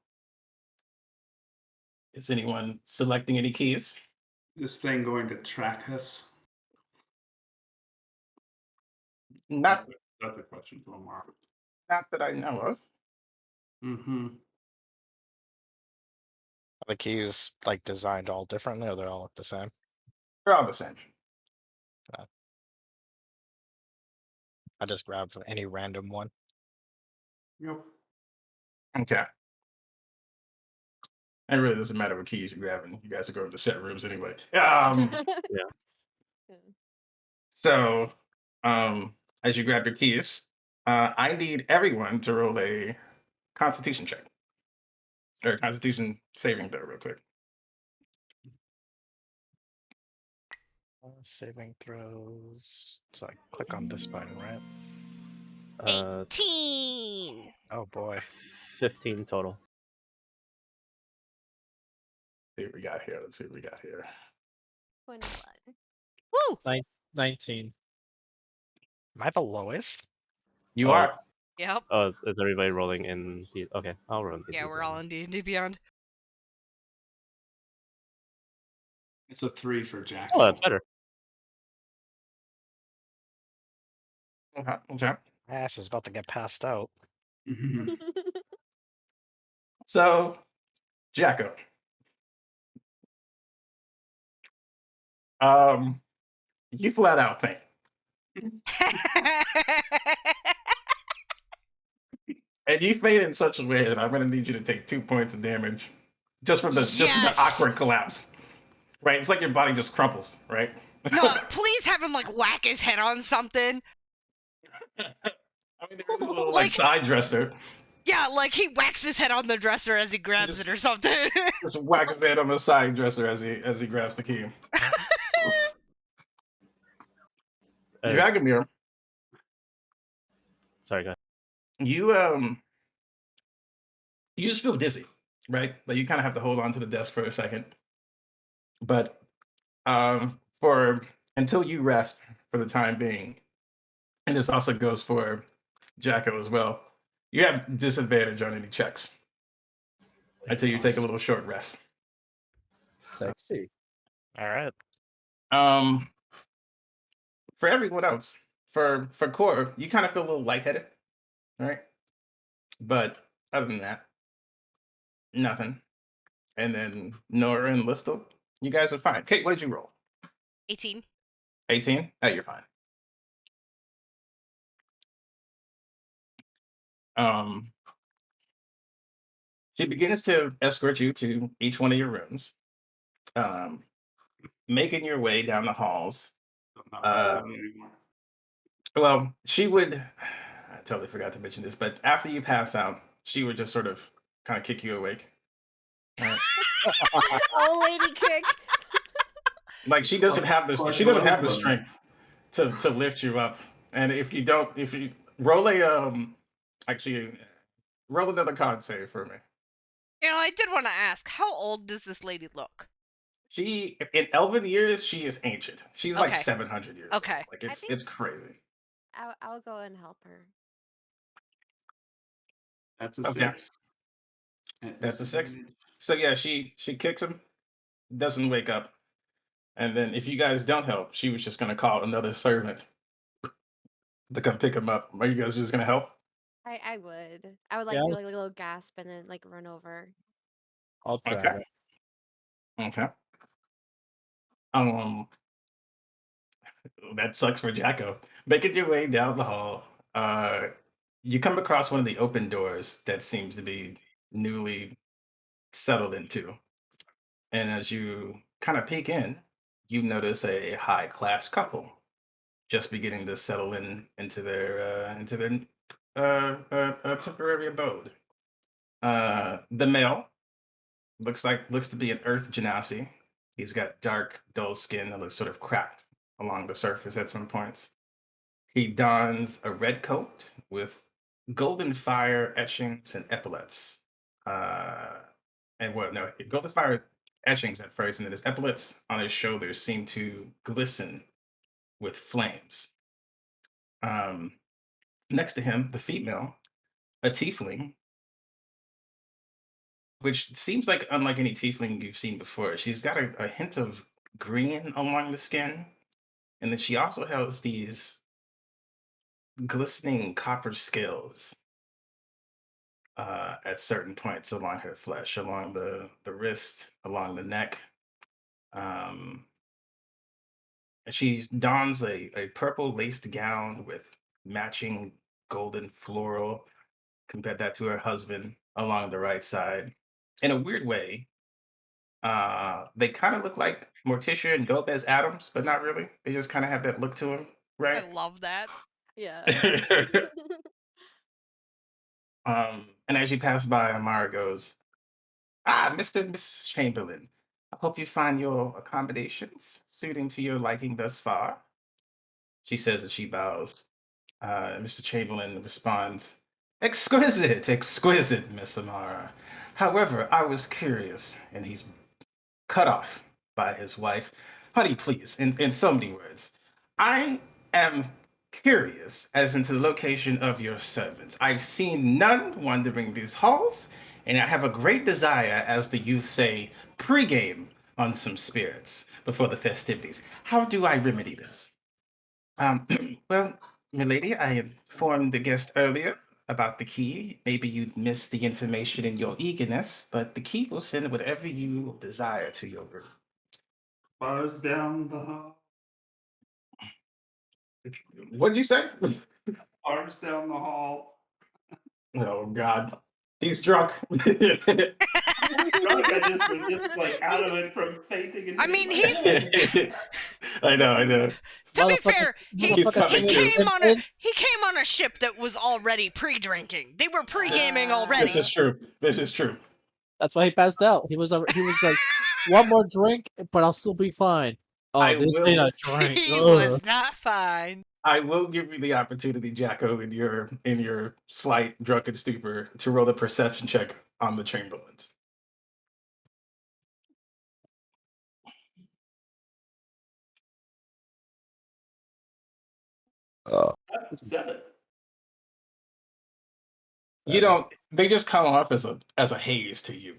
Is anyone selecting any keys? This thing going to track us? Not That's a question for Omar. not that I know of. Mm-hmm. Are the keys like designed all differently, or they're all look the same? They're all the same. I just grab any random one. Yep. Okay. It really doesn't matter what keys you're grabbing. You guys are going to set rooms anyway. So, as you grab your keys, I need everyone to roll a Constitution check or a Constitution saving throw, real quick. Saving throws. So I click on this button, right? 18. Oh boy. 15 total. See what we got here. Let's see what we got here. 21. Woo! 19. Am I the lowest? You Oh, are. Yep. Oh, is everybody rolling in? Okay, I'll roll in. Yeah, we're all in D&D Beyond. It's a 3 for Jack. Oh, that's better. Okay. My ass is about to get passed out. Mhm. So, Jacko. You flat out faint. And you faint in such a way that I'm gonna need you to take 2 points of damage just from the Yes! awkward collapse. Right? It's like your body just crumples, right? No, please have him like whack his head on something. I mean, there is a little Like- side dresser. Yeah, like he whacks his head on the dresser as he grabs it or something. Just whack his head on the side dresser as he grabs the key. Dragomir, Sorry, go ahead. you just feel dizzy, right? Like you kind of have to hold on to the desk for a second. But for until you rest for the time being, and this also goes for Jacko as well, you have disadvantage on any checks until you take a little short rest. Sexy. All right. For everyone else, for Core, you kind of feel a little lightheaded, right? But other than that, nothing. And then Nora and Listel, you guys are fine. Kate, what did you roll? 18. 18? Oh, you're fine. She begins to escort you to each one of your rooms, making your way down the halls. I'm not anymore. Well, she would totally forgot to mention this, but after you pass out, she would just sort of kind of kick you awake. Right? Old lady kick. Like she doesn't have this. Like She doesn't have the Logan. strength to lift you up. And if you roll a actually roll another con save for me. You know, I did want to ask, how old does this lady look? She in elven years, she is ancient. She's like Okay. 700 years Okay. old. Like I it's think- it's crazy. I'll go and help her. That's a Okay. 6. That's a 6. So yeah, she kicks him, doesn't wake up, and then if you guys don't help, she was just gonna call another servant to come pick him up. Are you guys just gonna help? I would. I would like Yeah. do like a little gasp and then like run over. I'll drag Okay. it. Okay. Um, that sucks for Jacko. Making your way down the hall, you come across one of the open doors that seems to be newly settled into. And as you kind of peek in, you notice a high class couple just beginning to settle into their temporary abode. The male looks to be an Earth Genasi. He's got dark, dull skin that looks sort of cracked along the surface at some points. He dons a red coat with golden fire etchings and epaulets. Uh, and what? No, golden fire etchings at first, and then his epaulets on his shoulders seem to glisten with flames. Um, Next to him, the female, a tiefling, which seems like unlike any tiefling you've seen before. She's got a hint of green along the skin, and then she also has these glistening copper scales at certain points along her flesh, along the wrist, along the neck. Um, and she dons a purple laced gown with matching golden floral. Compare that to her husband along the right side. In a weird way, they kind of look like Morticia and Gomez Adams, but not really. They just kind of have that look to them, I right? love that. Yeah. And as you pass by, Amara goes, "Ah, Mr. and Mrs. Chamberlain, I hope you find your accommodations suiting to your liking thus far." She says as she bows. Mr. Chamberlain responds, "Exquisite, exquisite, Miss Amara. However, I was curious," and he's cut off by his wife. "Honey, please, in so many words. I am curious as into the location of your servants. I've seen none wandering these halls, and I have a great desire, as the youth say, pregame on some spirits before the festivities. How do I remedy this?" Um, well, milady, I informed the guest earlier about the key. Maybe you missed the information in your eagerness, but the key will send whatever you desire to your room. Bars down the hall. What did you say? Bars down the hall. Oh God, he's drunk. Drunk, I just was just like out of it from fainting and I hitting mean, my he's- head. I know. To be Motherfucker- fair, He's coming too. he came on a ship that was already pre-drinking. They were pre-gaming already. This is true. This is true. That's why he passed out. He was like, one more drink, but I'll still be fine. Oh, I this will- ain't a drink. He Ugh. was not fine. I will give you the opportunity, Jacko, in your slight drunken stupor, to roll a perception check on the Chamberlains. Seven. You don't. They just come off as a haze to you.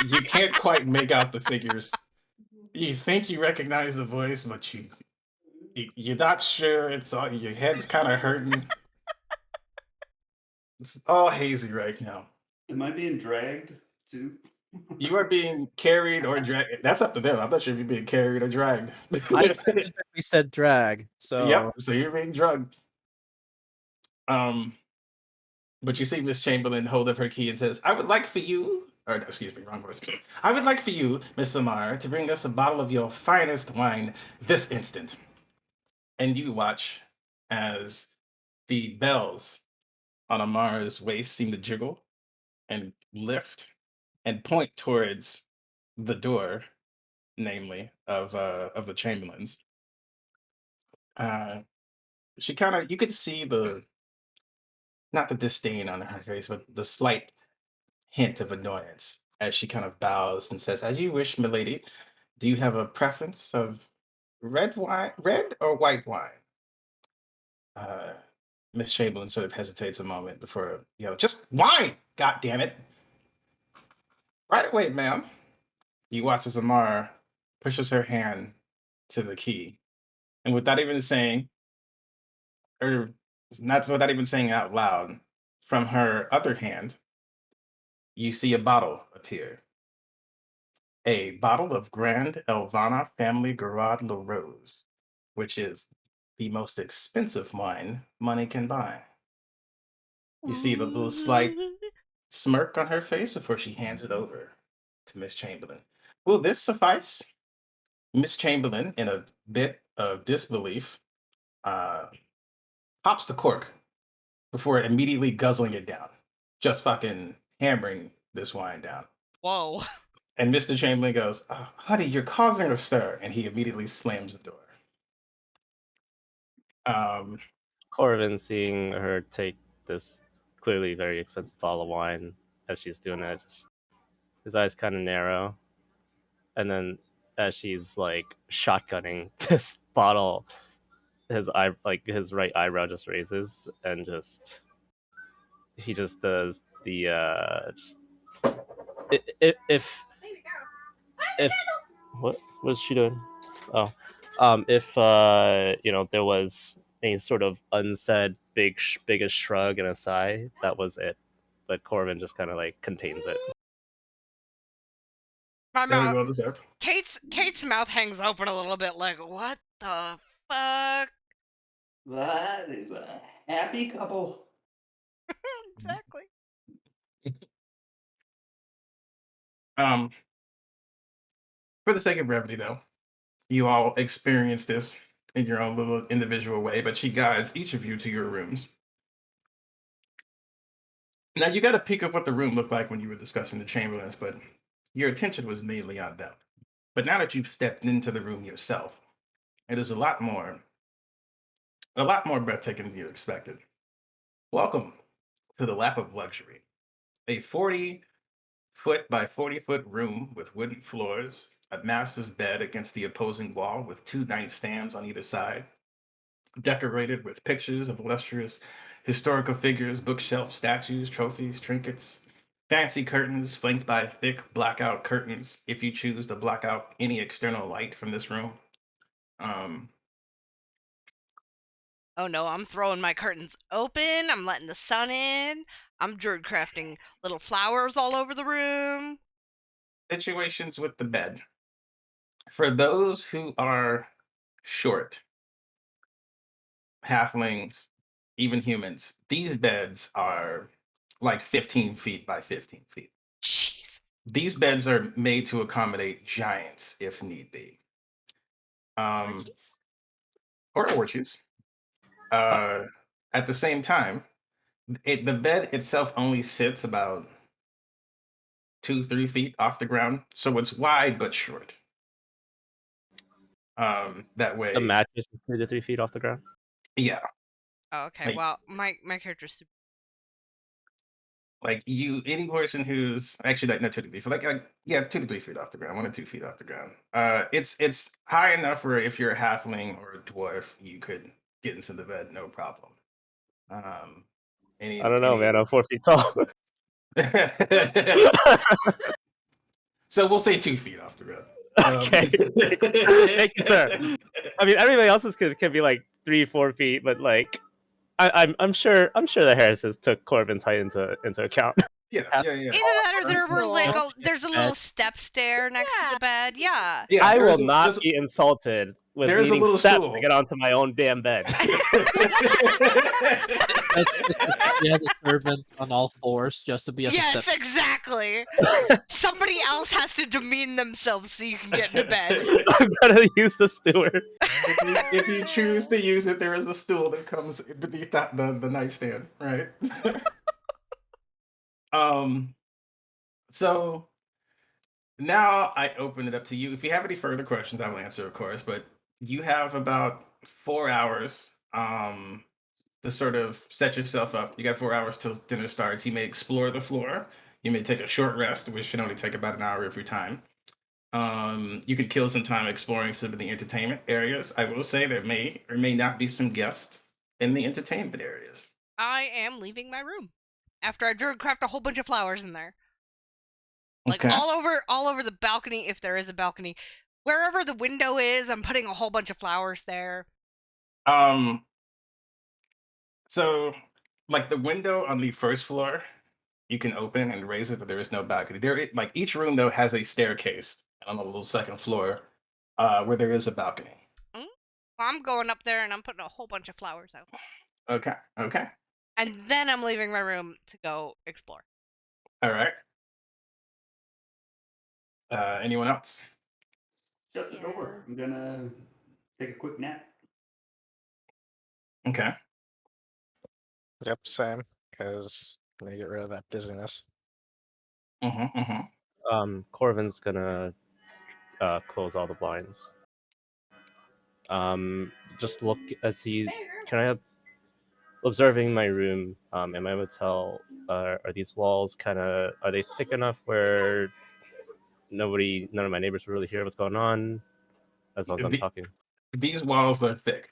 You can't quite make out the figures. You think you recognize the voice, but you're not sure. It's all your head's kind of hurting. It's all hazy right now. Am I being dragged too? You are being carried or dragged. That's up to them. I'm not sure if you're being carried or dragged. I specifically said drag, so Yep. So you're being drugged. But you see Miss Chamberlain hold up her key and says, "I would like for you," or excuse me, wrong voice. "I would like for you, Miss Samar, to bring us a bottle of your finest wine this instant." And you watch as The bells on Amara's waist seem to jiggle and lift and point towards the door, namely of the Chamberlains. Uh, she kind of, you could see the, not the disdain on her face, but the slight hint of annoyance as she kind of bows and says, "As you wish, milady. Do you have a preference of red or white wine?" Uh, Miss Chamberlain sort of hesitates a moment before, "Just wine! God damn it! Right away, ma'am." You watch as Amara pushes her hand to the key, and without even saying, or not without even saying out loud, from her other hand, you see a bottle appear. A bottle of Grand Elvana Family Garage La Rose, which is the most expensive wine money can buy. You see the little slight smirk on her face before she hands it over to Miss Chamberlain. Will this suffice? Miss Chamberlain, in a bit of disbelief, uh, pops the cork before immediately guzzling it down, just fucking hammering this wine down. Whoa. And Mr. Chamberlain goes, "Honey, you're causing a stir," and he immediately slams the door. Um, Corvin, seeing her take this clearly very expensive bottle of wine as she's doing that, just his eyes kind of narrow, and then as she's like shotgunning this bottle, his right eyebrow just raises, and he just does the just if what was she doing? Oh, if there was any sort of unsaid biggest shrug and a sigh, that was it. But Corvin just kind of like contains it. My very mouth. well deserved. Kate's mouth hangs open a little bit, like, what the fuck? That is a happy couple. Exactly. For the sake of brevity, though, you all experience this in your own little individual way, but she guides each of you to your rooms. Now, you got a peek of what the room looked like when you were discussing the Chamberlains, but your attention was mainly on them. But now that you've stepped into the room yourself, it is a lot more breathtaking than you expected. Welcome to the lap of luxury, a 40-foot by 40-foot room with wooden floors, a massive bed against the opposing wall with two nightstands on either side, decorated with pictures of illustrious historical figures, bookshelves, statues, trophies, trinkets, fancy curtains flanked by thick blackout curtains if you choose to block out any external light from this room. Um, Oh no, I'm throwing my curtains open. I'm letting the sun in. I'm druid crafting little flowers all over the room. Situations with the bed. For those who are short, halflings, even humans, these beds are like 15 feet by 15 feet. Jeez. These beds are made to accommodate giants if need be. Orchies? Or orchies. At the same time, the bed itself only sits about 2-3 feet off the ground, so it's wide but short. That way, The mattress is 2 to 3 feet off the ground. yeah, Oh, okay. like Well, my character's super. like you, any person who's actually not 2 to 3 feet, yeah, 2 to 3 feet off the ground, 1 to 2 feet off the ground. It's high enough where if you're a halfling or a dwarf, you could get into the bed no problem. I don't know, man. I'm 4 feet tall. So we'll say 2 feet off the ground. Okay. Thank you, sir. I mean, everybody else's can be like 3-4 feet, but like, I'm sure the Harrises took Corvin's height into account. Yeah, Has- yeah, yeah. Either that or there were like Cool. there's a little step stair next to Yeah. the bed. Yeah. Yeah, I will there's a- not there's a- be insulted with there's a needing little steps stool. to get onto my own damn bed. He has a servant on all fours just to be as a Yes, step. exactly. Somebody else has to demean themselves so you can get into bed. I'm gonna use the steward. If you choose to use it, there is a stool that comes beneath the nightstand, right? So now I open it up to you. If you have any further questions, I will answer, of course. But you have about 4 hours to sort of set yourself up. You got 4 hours till dinner starts. You may explore the floor. You may take a short rest, which should only take about an hour of your time. You could kill some time exploring some of the entertainment areas. I will say there may or may not be some guests in the entertainment areas. I am leaving my room after I drew and craft a whole bunch of flowers in there. Like Okay. all over the balcony, if there is a balcony. Wherever the window is, I'm putting a whole bunch of flowers there. Um, so like the window on the first floor, you can open and raise it, but there is no balcony. Like each room though has a staircase on the little second floor, where there is a balcony. Well, I'm going up there and I'm putting a whole bunch of flowers out. Okay. Okay. And then I'm leaving my room to go explore. All right. Anyone else? Shut the door. I'm gonna take a quick nap. Okay. Yep, same. Because I'm gonna get rid of that dizziness. Mm-hmm. Mm-hmm. Corvin's gonna close all the blinds. Just look as he kind of observing my room. Am I able to tell? Are these walls are they thick enough where none of my neighbors will really hear what's going on as long as I'm The- talking? These walls are thick.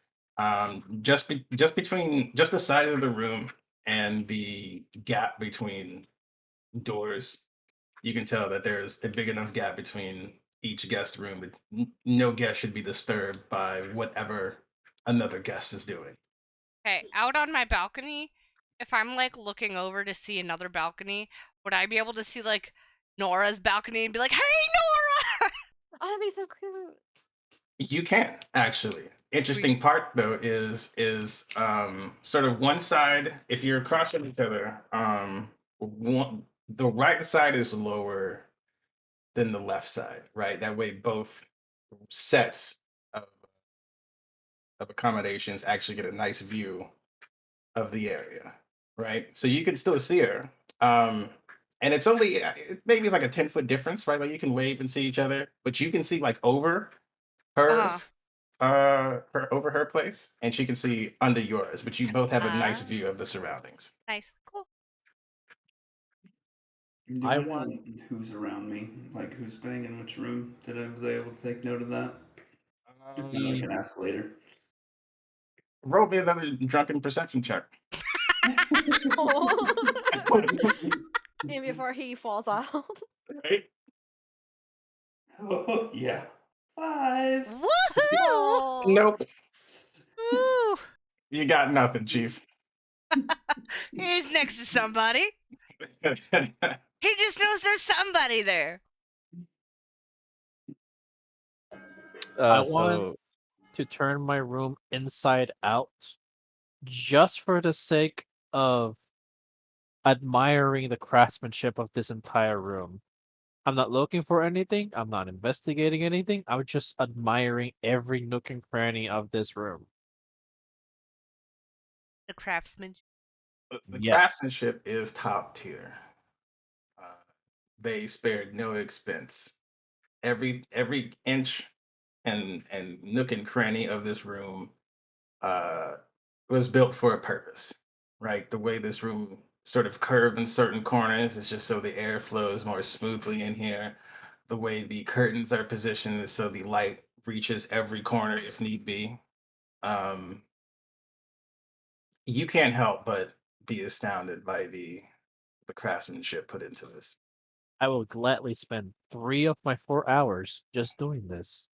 Just between just the size of the room and the gap between doors, you can tell that there's a big enough gap between each guest room that no guest should be disturbed by whatever another guest is doing. Okay, out on my balcony, if I'm like looking over to see another balcony, would I be able to see like Nora's balcony and be like, "Hey, Nora!" Oh, that'd be so cute. You can actually. Interesting part though is sort of one side. If you're across from each other, the right side is lower than the left side, right? That way, both sets of, of accommodations actually get a nice view of the area, right? So you can still see her. And it's only maybe it's like a 10-foot difference, right? Like you can wave and see each other, but you can see like over hers, over her place, and she can see under yours, but you both have a nice Ah. view of the surroundings. Nice, cool. Do I I know want- who's around me? Like who's staying in which room? Did I was able to take note of that? Um, I can ask later. roll me another drunken perception check. And before he falls out. Right? Oh yeah. 5. Woohoo! Oh. Nope. Woo! You got nothing, Chief. He's next to somebody. He just knows there's somebody there. I So want to turn my room inside out just for the sake of admiring the craftsmanship of this entire room. I'm not looking for anything, I'm not investigating anything, I'm just admiring every nook and cranny of this room. The craftsman. The Yes. craftsmanship is top tier. They spared no expense. Every inch and nook and cranny of this room uh, was built for a purpose, right? The way this room sort of curved in certain corners is just so the air flows more smoothly in here. The way the curtains are positioned is so the light reaches every corner if need be. Um, you can't help but be astounded by the craftsmanship put into this. I will gladly spend 3 of my 4 hours just doing this.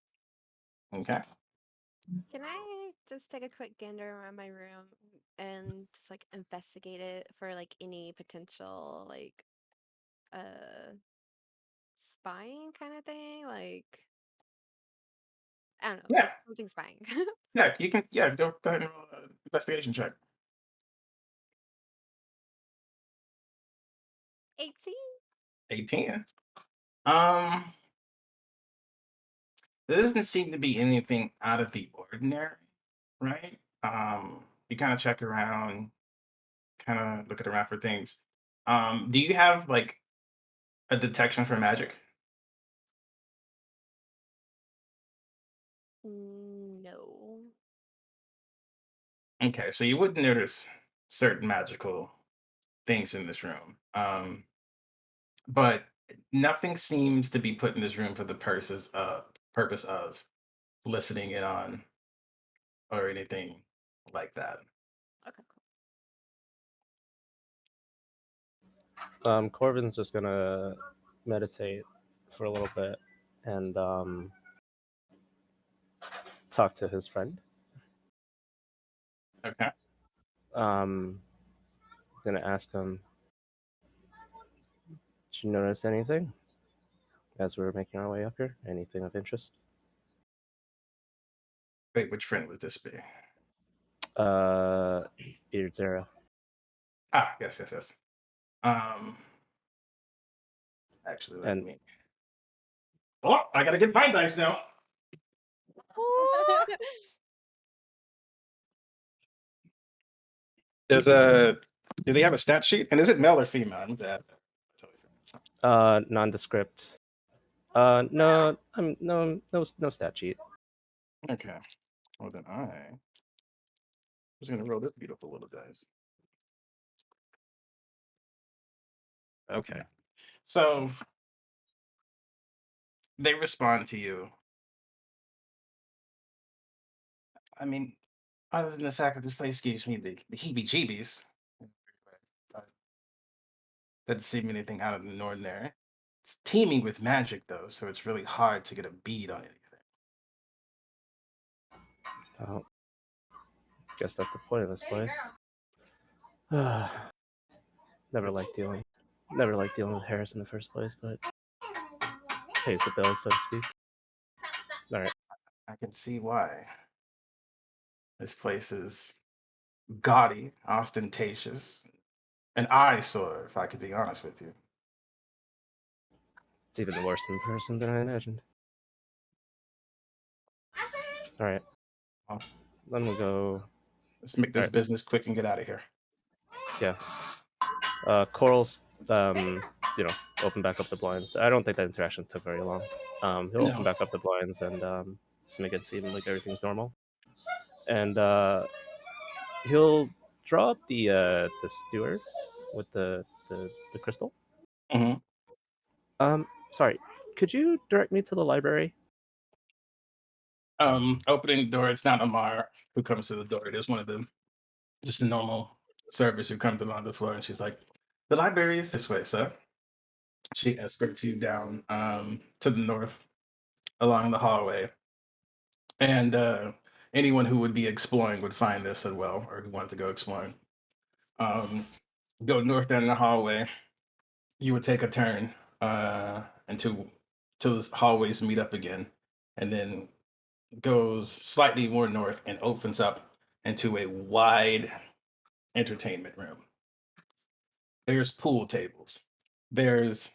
Okay. Can I just take a quick gander around my room and just like investigate it for like any potential like spying kind of thing. Like, I don't know, Yeah, like something spying. yeah, you can. Yeah, go ahead and roll an investigation check. 18? 18. Um, there doesn't seem to be anything out of the ordinary, right? You kind of check around, kind of looking around for things. Do you have like a detection for magic? No. Okay, so you wouldn't notice certain magical things in this room. But nothing seems to be put in this room for the purpose of listening in on or anything like that. Okay, Corbin's just gonna meditate for a little bit and talk to his friend. Okay. Um, gonna ask him, did you notice anything as we were making our way up here? Anything of interest? Wait, which friend would this be? Zero. Ah, yes, yes, yes. Um, actually, let And me. Oh, I gotta get my dice now. cool. There's a. Do they have a stat sheet? And is it male or female? I'm gonna add that. nondescript. No, no stat sheet. Okay. Well, then I was gonna roll this beautiful little dice. Okay. So they respond to you. I mean, other than the fact that this place gives me the heebie-jeebies, uh, doesn't seem anything out of the ordinary. It's teeming with magic, though, so it's really hard to get a bead on anything. Oh, guess that's the point of this place. Never liked dealing with Harris in the first place, but pays the bills, so to speak. All right. I can see why. This place is gaudy, ostentatious, an eyesore, if I could be honest with you. It's even worse in person than I imagined. All right. Well, Then we'll go. let's make this Alright. business quick and get out of here. Yeah. Coral's, open back up the blinds. I don't think that interaction took very long. He'll No. open back up the blinds and just make it seem like everything's normal. And he'll draw up the steward with the crystal. Mhm. Sorry. Could you direct me to the library? Opening the door, it's not Amar who comes to the door. There's one of them, just a normal servers who comes along the floor, and she's like, "The library is this way, sir." She escorts you down to the north along the hallway, and anyone who would be exploring would find this as well, or who wanted to go exploring. Um, go north down the hallway. You would take a turn until the hallways meet up again, and then goes slightly more north and opens up into a wide entertainment room. There's pool tables. There's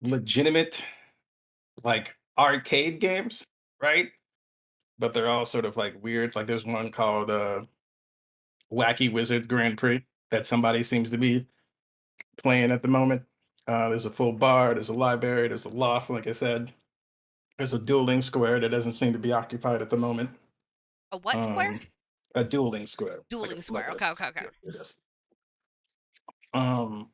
legitimate like arcade games, right? But they're all sort of like weird. Like there's one called Wacky Wizard Grand Prix that somebody seems to be playing at the moment. There's a full bar, there's a library, there's a loft, like I said. There's a dueling square that doesn't seem to be occupied at the moment. A what square? A dueling square. Dueling square. Okay, okay, okay. Yes. Um,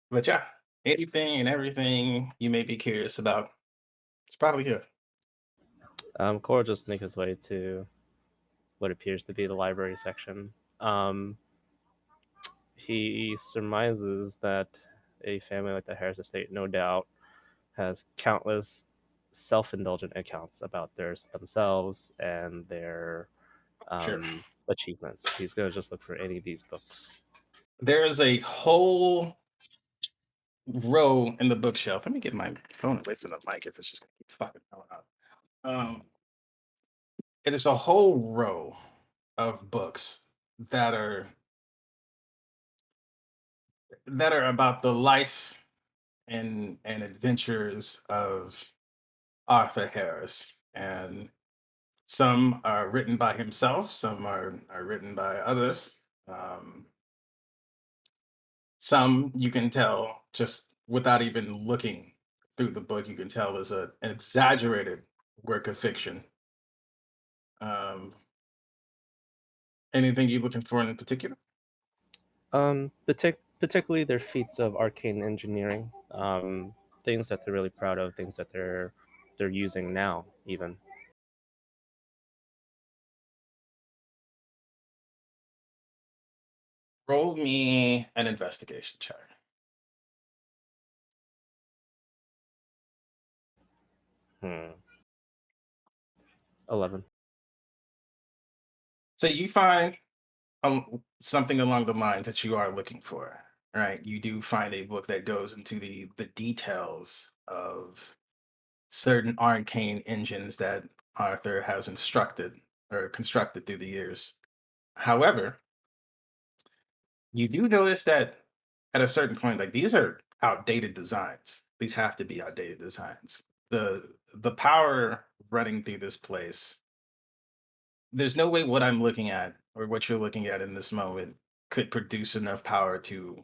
but yeah, anything and everything you may be curious about, it's probably here. Coral just make his way to what appears to be the library section. He surmises that a family like the Harris estate, no doubt, has countless self-indulgent accounts about themselves and their Sure. achievements. He's gonna just look for any of these books. There is a whole row in the bookshelf. Let me get my phone away from the mic if it's just gonna keep fucking going out. Um, it is a whole row of books that are about the life and adventures of Arthur Harris, and some are written by himself, some are written by others. Um, some you can tell just without even looking through the book, you can tell is an exaggerated work of fiction. Um, anything you looking for in particular? Particularly their feats of arcane engineering, things that they're really proud of, things that they're using now, even. Roll me an investigation check. Hmm. 11. So you find something along the lines that you are looking for, right? You do find a book that goes into the details of certain arcane engines that Arthur has instructed or constructed through the years. However, you do notice that at a certain point, like these are outdated designs. These have to be outdated designs. The power running through this place, there's no way what I'm looking at or what you're looking at in this moment could produce enough power to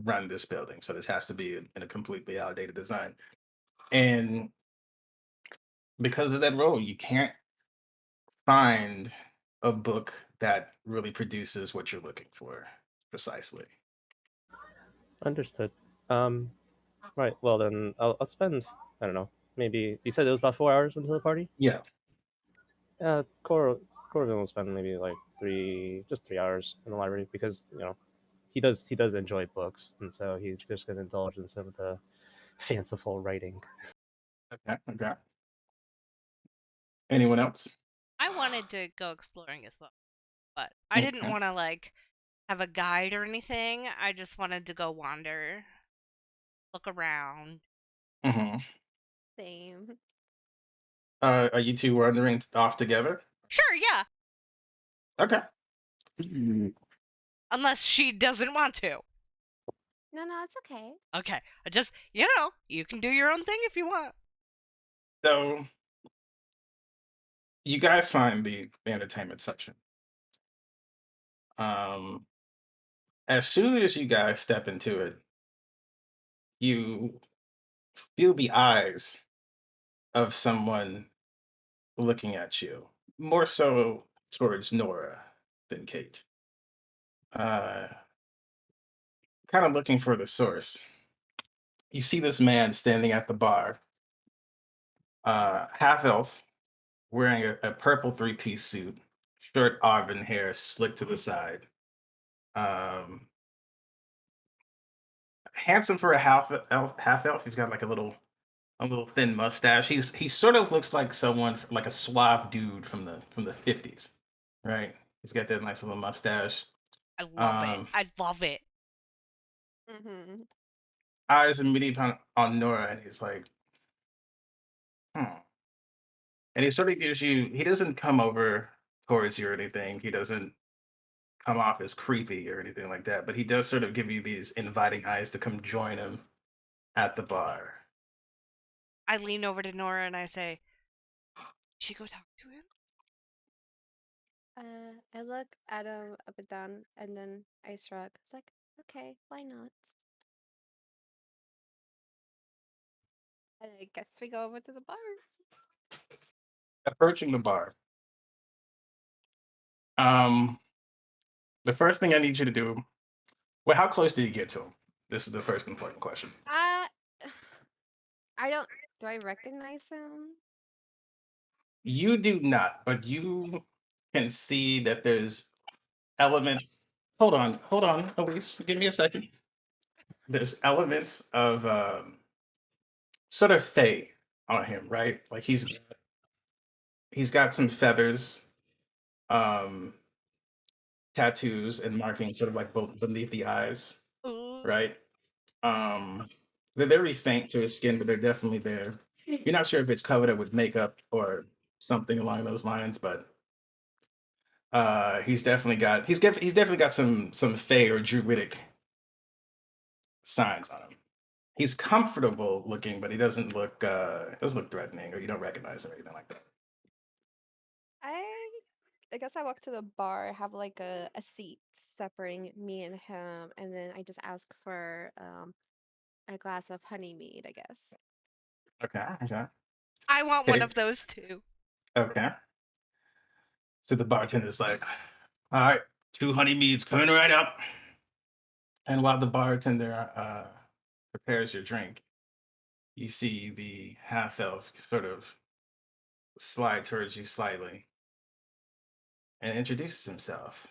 run this building. So this has to be in a completely outdated design. And because of that role, you can't find a book that really produces what you're looking for precisely. Understood. Um, right. Well, then I'll spend, I don't know, maybe you said it was about 4 hours until the party. Yeah. Corbin will spend maybe like just 3 hours in the library because he does enjoy books, and so he's just gonna indulge in some of the fanciful writing. Okay. Okay. Anyone else? I wanted to go exploring as well, but I didn't Okay. want to like have a guide or anything. I just wanted to go wander, look around. Hmm. Same. Are you two wandering off together? Sure, yeah, Okay. unless she doesn't want to. No, no, it's okay. Okay, I just you can do your own thing if you want. So you guys find the entertainment section. Um, as soon as you guys step into it, you feel the eyes of someone looking at you, more so towards Nora than Kate. Uh, kind of looking for the source. You see this man standing at the bar, half elf, wearing a purple three-piece suit, short auburn hair slicked to the side. Um, handsome for a half elf. Half elf. He's got like a little thin mustache. He sort of looks like someone like a suave dude from the 50s, right? He's got that nice little mustache. I love it. Um, I love it. Mm-hmm. eyes immediately on Nora, and he's like, hmm. And he sort of gives you. He doesn't come over towards you or anything. He doesn't come off as creepy or anything like that. But he does sort of give you these inviting eyes to come join him at the bar. I lean over to Nora and I say, "Should you go talk to him?" I look at him up and down, and then I shrug. It's like, okay, why not? And I guess we go over to the bar. Approaching the bar. Um, the first thing I need you to do. Well, how close did you get to him? This is the first important question. Uh, I don't. Do I recognize him? You do not, but you can see that there's elements. Hold on, Elise. Give me a second. There's elements of sort of fey on him, right? Like he's got some feathers, um, tattoos, and markings, sort of like both beneath the eyes, Ooh. right? Um, They're very faint to his skin, but they're definitely there. You're not sure if it's covered up with makeup or something along those lines, but he's definitely got some fey or druidic signs on him. He's comfortable looking, but he doesn't look threatening, or you don't recognize him or anything like that. I I guess I walk to the bar, have like a seat separating me and him, and then I just ask for a glass of honey mead, I guess. Okay, okay, I want one okay, of those too. okay. So the bartender's like, "All right, 2 honeymeads coming right up." And while the bartender prepares your drink, you see the half elf sort of slide towards you slightly and introduces himself.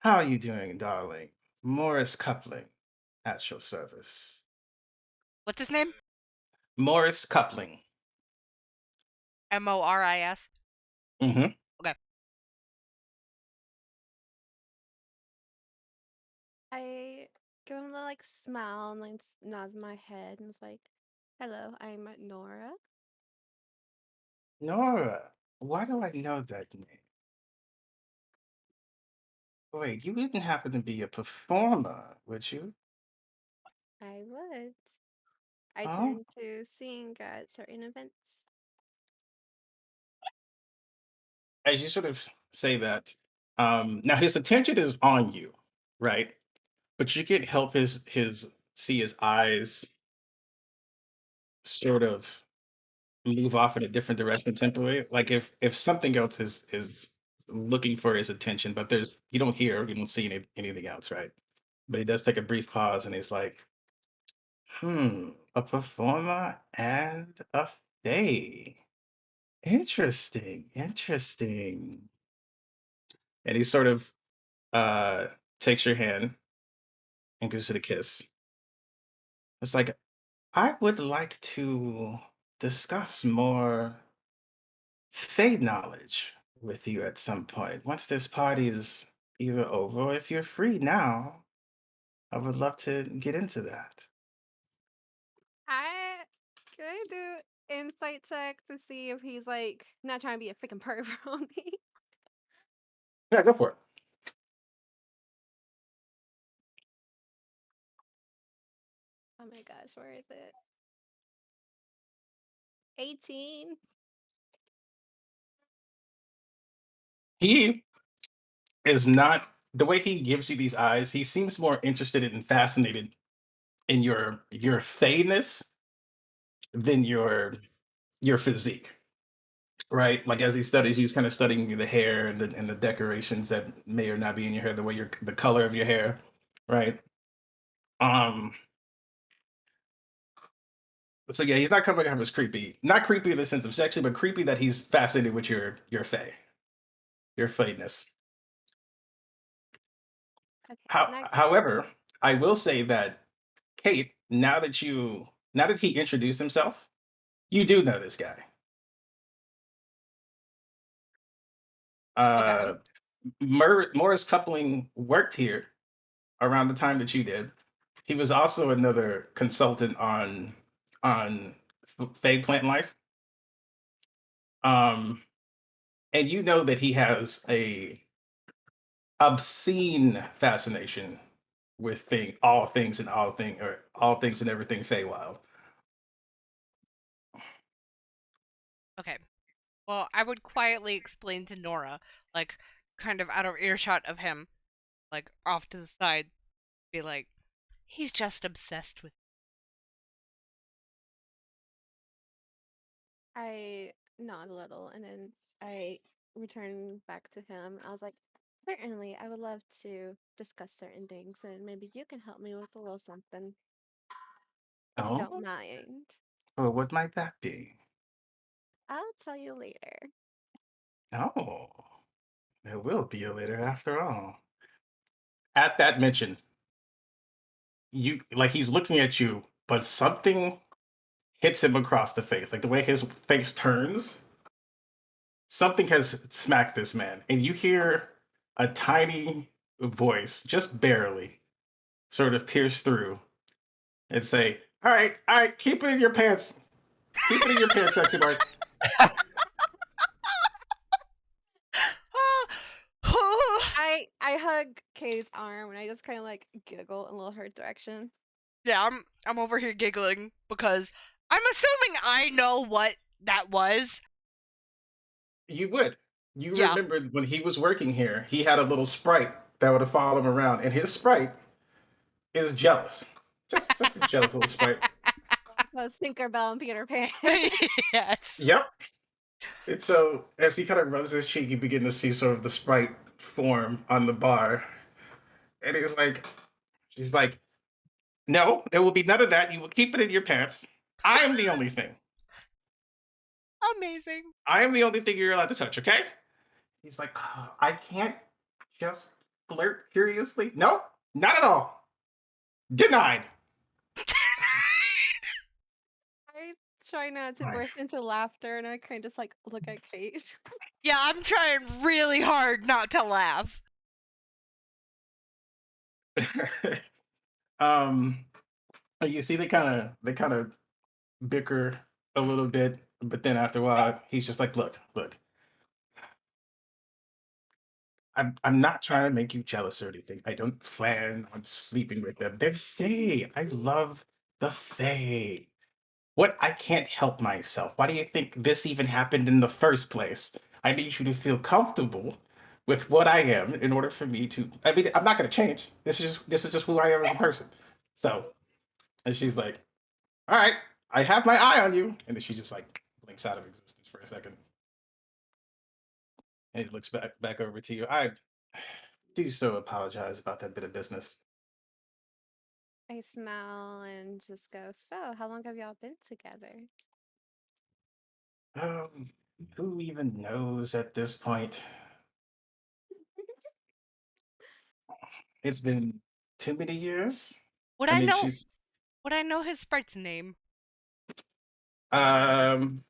"How are you doing, darling? Morris Coupling at your service." What's his name? Morris Coupling. Moris. Mm-hmm. Okay. I give him the like smile and like just nods my head and it's like, "Hello, I'm Nora." Nora. Why do I know that name? Wait, you wouldn't happen to be a performer, would you? I would. I Oh, turn to sing at certain events. as you sort of say that, now his attention is on you, right? But you can help his see his eyes sort of move off in a different direction temporarily. Like if something else is looking for his attention, but there's you don't see anything else, right? But he does take a brief pause and he's like, a performer and a fae. Interesting, interesting. And he sort of uh takes your hand and gives it a kiss. It's like, I would like to discuss more fade knowledge with you at some point. Once this party is either over, or if you're free now, I would love to get into that. I can I do insight check to see if he's like not trying to be a freaking pervert on me? Yeah, go for it. Oh my gosh, where is it? 18. He is not the way he gives you these eyes. He seems more interested and fascinated in your fadeness than your physique, right? Like as he studies, he's kind of studying the hair and the decorations that may or not be in your hair, the way the color of your hair, right? Um, so yeah, he's not coming off as creepy. Not creepy in the sense of sexually, but creepy that he's fascinated with your fae, your fadeness. Okay, next. However, I will say that Kate, now that he introduced himself, you do know this guy. Okay. Uh, Morris Coupling worked here around the time that you did. He was also another consultant on Fey Plant Life. Um, and you know that he has a obscene fascination with all things and all things and everything Feywild. Okay. Well, I would quietly explain to Nora, like, kind of out of earshot of him, like, off to the side, be like, he's just obsessed with. I nod a little and then I return back to him. I was like, certainly, I would love to discuss certain things and maybe you can help me with a little something if you don't Oh, mind. well, what might that be? I'll tell you later. Oh, there will be a later after all. At that mention, you like he's looking at you, but something hits him across the face. Like the way his face turns, something has smacked this man. And you hear a tiny voice, just barely, sort of pierce through and say, All right. Keep it in your pants. Keep it in your pants, sexy boy. I hug Kate's arm and I just kind of like giggle in a little her direction. Yeah, I'm over here giggling because I'm assuming I know what that was. You would. You Yeah. remembered when he was working here, he had a little sprite that would have followed him around, and his sprite is jealous. Just a jealous little sprite. So it's Tinkerbell and Peter Pan. Yes. Yep. And so as he kind of rubs his cheek, you begin to see sort of the sprite form on the bar. And she's like, no, there will be none of that. You will keep it in your pants. I am the only thing. Amazing. I am the only thing you're allowed to touch, okay? He's like, "Oh, I can't just flirt curiously. No, not at all. Denied. I try not to Right. burst into laughter and I kind of just like look at Kate. Yeah, I'm trying really hard not to laugh. um, you see, they kind of bicker a little bit, but then after a while, he's just like, look. I'm not trying to make you jealous or anything. I don't plan on sleeping with them. They're Fae. I love the Fae. What? I can't help myself. Why do you think this even happened in the first place? I need you to feel comfortable with what I am in order for me to. I mean, I'm not going to change. This is just who I am as a person. So, and she's like, "All right, I have my eye on you," and then she just like blinks out of existence for a second, and he looks back over to you. I do so apologize about that bit of business. I smile and just go, so how long have y'all been together? Um, who even knows at this point? It's been too many years. Would And I then know she's would I know his sprite's name? um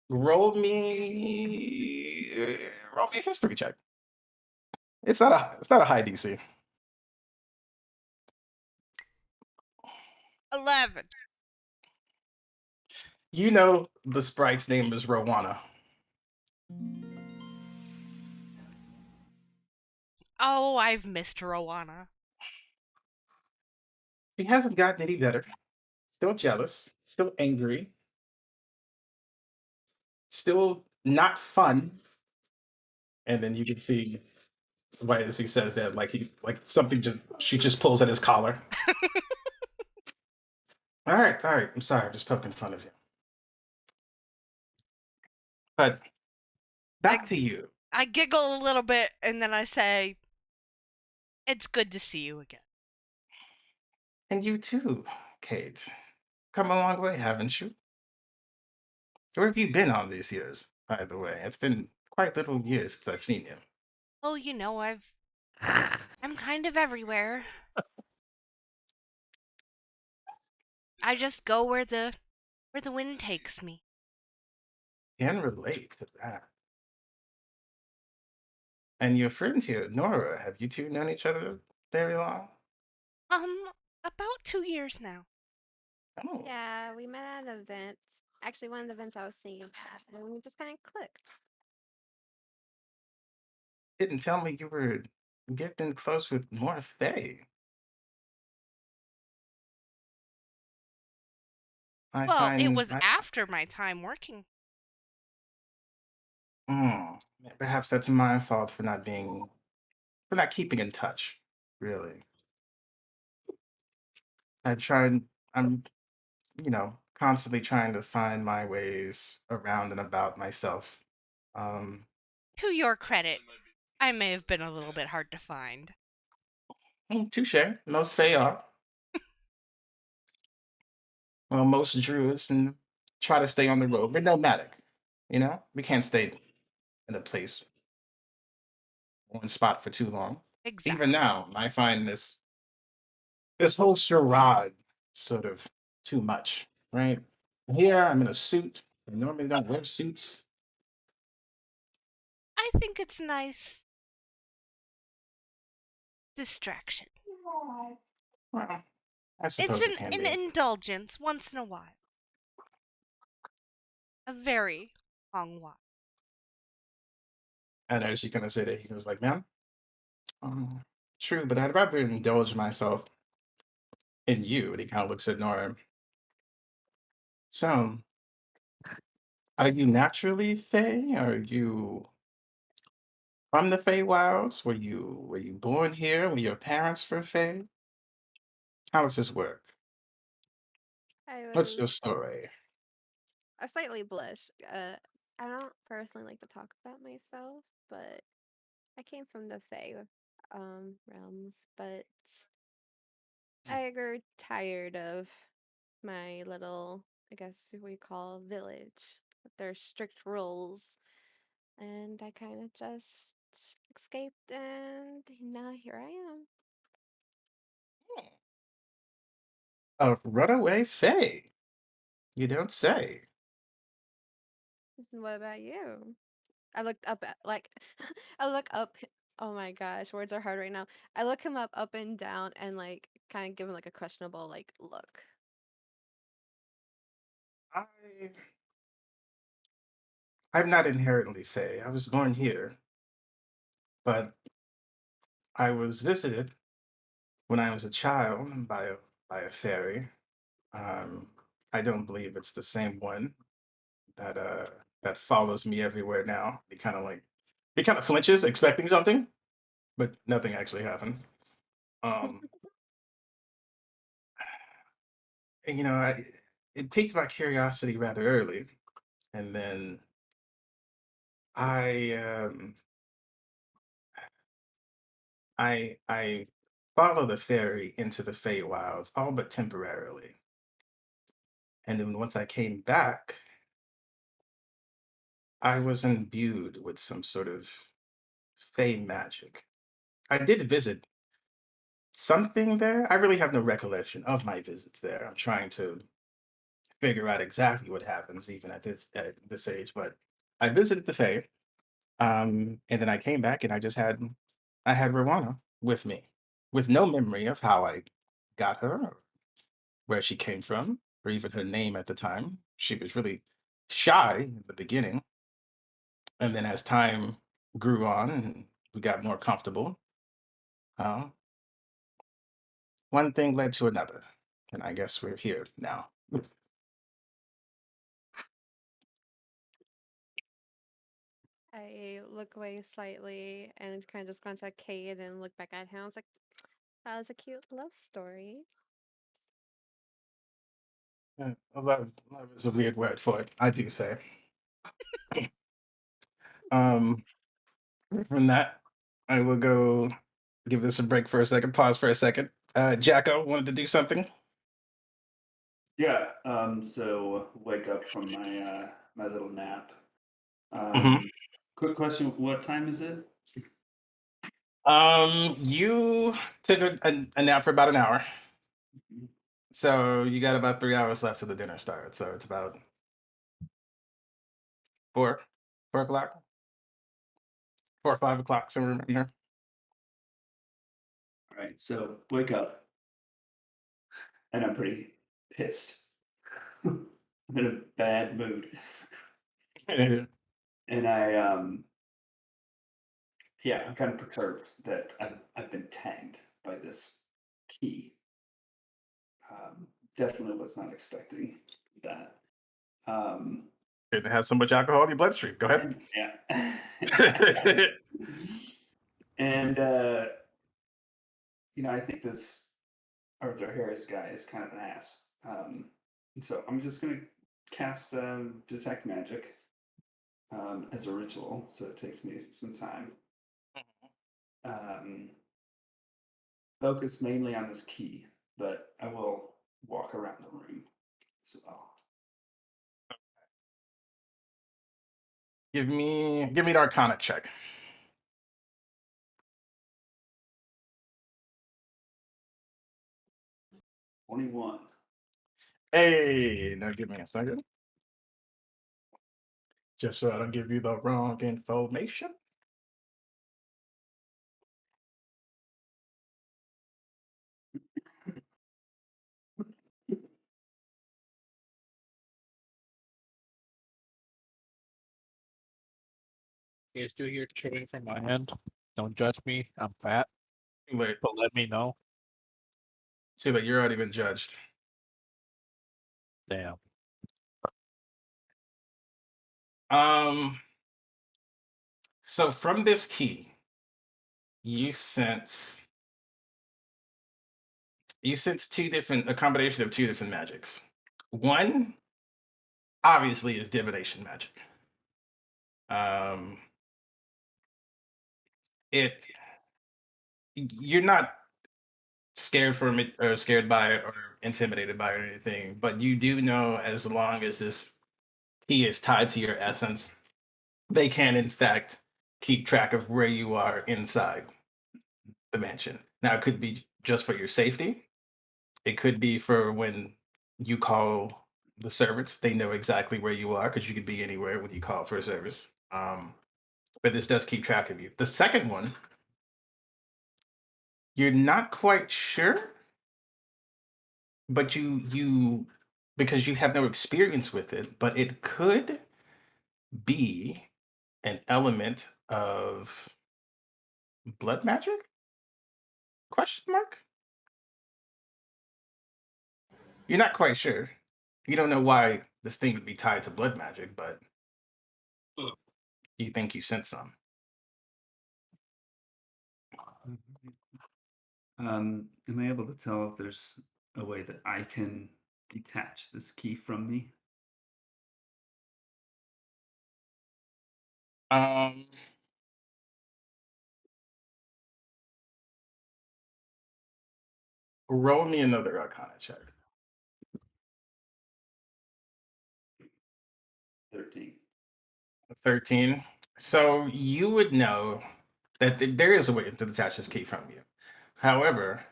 roll me roll me a history check. It's not a high DC. 11. You know the sprite's name is Rowana. Oh, I've missed Rowana. She hasn't gotten any better. Still jealous, still angry, still not fun. And then you can see why as he says that, like something just she just pulls at his collar. All right. I'm sorry, I'm just poking fun of you. But back to you. I giggle a little bit and then I say, "It's good to see you again." And you too, Kate. Come a long way, haven't you? Where have you been all these years, by the way? It's been quite little years since I've seen you. Oh, I'm kind of everywhere. I just go where the wind takes me. Can relate to that. And your friend here, Nora, have you two known each other very long? About 2 years now. Oh, Yeah, we met at an event. Actually, one of the events I was singing at, and we just kind of clicked. didn't tell me you were getting close with more Faye. I Well, it find, was after my time working. hmm, perhaps that's my fault for not keeping in touch. Really, I tried. I'm constantly trying to find my ways around and about myself. Um, To your credit, I may have been a little bit hard to find. touche. Most Fae are. Well, most druids and try to stay on the road. We're nomadic. We can't stay in a place, one spot for too long. Exactly. Even now, I find this whole charade sort of too much, right? Here, I'm in a suit. I normally don't wear suits. I think it's nice distraction. Well, I It's suppose it can an be. indulgence once in a while. A very long while. And as you kind of said it, he was like, "Ma'am, true, but I'd rather indulge myself in you." And he kind of looks at Nora. So, are you naturally Fey? Are you from the Feywilds? Were you born here? Were your parents for Fey? How does this work? I What's was your story? I slightly blush. I don't personally like to talk about myself, but I came from the Fae realms, but I grew tired of my little, I guess we call village with their strict rules, and I kind of just escaped, and now here I am. A runaway Fey? You don't say. What about you? I looked up at like I look up oh my gosh, words are hard right now. I look him up and down and like kind of give him like a questionable like look. I I'm not inherently Fey. I was born here, but I was visited when I was a child by a fairy. Um, I don't believe it's the same one that that follows me everywhere now. He kind of flinches, expecting something, but nothing actually happens. Um, and it piqued my curiosity rather early, and then I I follow the fairy into the Feywilds, all but temporarily. And then once I came back, I was imbued with some sort of Fey magic. I did visit something there. I really have no recollection of my visits there. I'm trying to figure out exactly what happens even at this age, but I visited the Fae, and then I came back and I had Rowana with me, with no memory of how I got her, or where she came from, or even her name at the time. She was really shy in the beginning, and then as time grew on and we got more comfortable, uh, one thing led to another, and I guess we're here now. I look away slightly and kind of just glance at Cade and look back at him. I was like, that was a cute love story. Love is a weird word for it, I do say. Um, from that, I will go give this a break for a second, pause for a second. Jacko wanted to do something. Yeah. So wake up from my little nap. Mhm. Quick question: what time is it? You took a nap for about an hour, so you got about 3 hours left till the dinner starts. So it's about 4 o'clock, 4 or 5 o'clock, somewhere in there. All right. So wake up, and I'm pretty pissed. I'm in a bad mood, and yeah, I'm kind of perturbed that I've been tagged by this key. Definitely was not expecting that. Didn't have so much alcohol in your bloodstream. Go ahead. Yeah. And I think this Arthur Harris guy is kind of an ass. So I'm just gonna cast detect magic as a ritual. So it takes me some time. Um, focus mainly on this key, but I will walk around the room as well. Give me an Arcana check. 21. Hey, now give me a second, just so I don't give you the wrong information. You still hear chewing from my hand? Don't judge me. I'm fat, Wait, but let me know. see that you're already been judged. Damn. Um, so from this key, you sense a combination of two different magics. One obviously is divination magic. Um, it you're not scared from it or scared by it or intimidated by it or anything, but you do know as long as this key is tied to your essence, they can in fact keep track of where you are inside the mansion. Now it could be just for your safety. It could be for when you call the servants, they know exactly where you are because you could be anywhere when you call for a service. But this does keep track of you. The second one, you're not quite sure, but you because you have no experience with it, but it could be an element of blood magic? Question mark? You're not quite sure. You don't know why this thing would be tied to blood magic, but you think you sense some. Am I able to tell if there's a way that I can detach this key from me? Um, roll me another Arcana check. 13. 13. So you would know that there is a way to detach this key from you. However,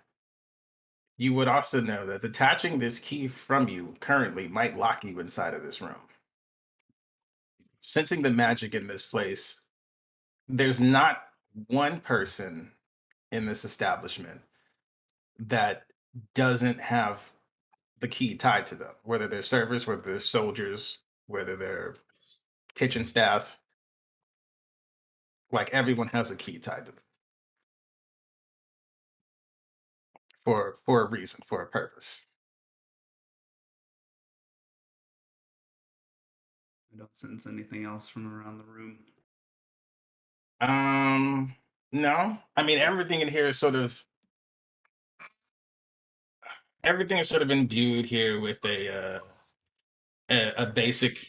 you would also know that detaching this key from you currently might lock you inside of this room. Sensing the magic in this place, there's not one person in this establishment that doesn't have the key tied to them, whether they're servers, whether they're soldiers, whether they're kitchen staff. Like everyone has a key tied to them for a reason, for a purpose. I don't sense anything else from around the room. No, I mean everything in here is sort of everything is sort of imbued here with a basic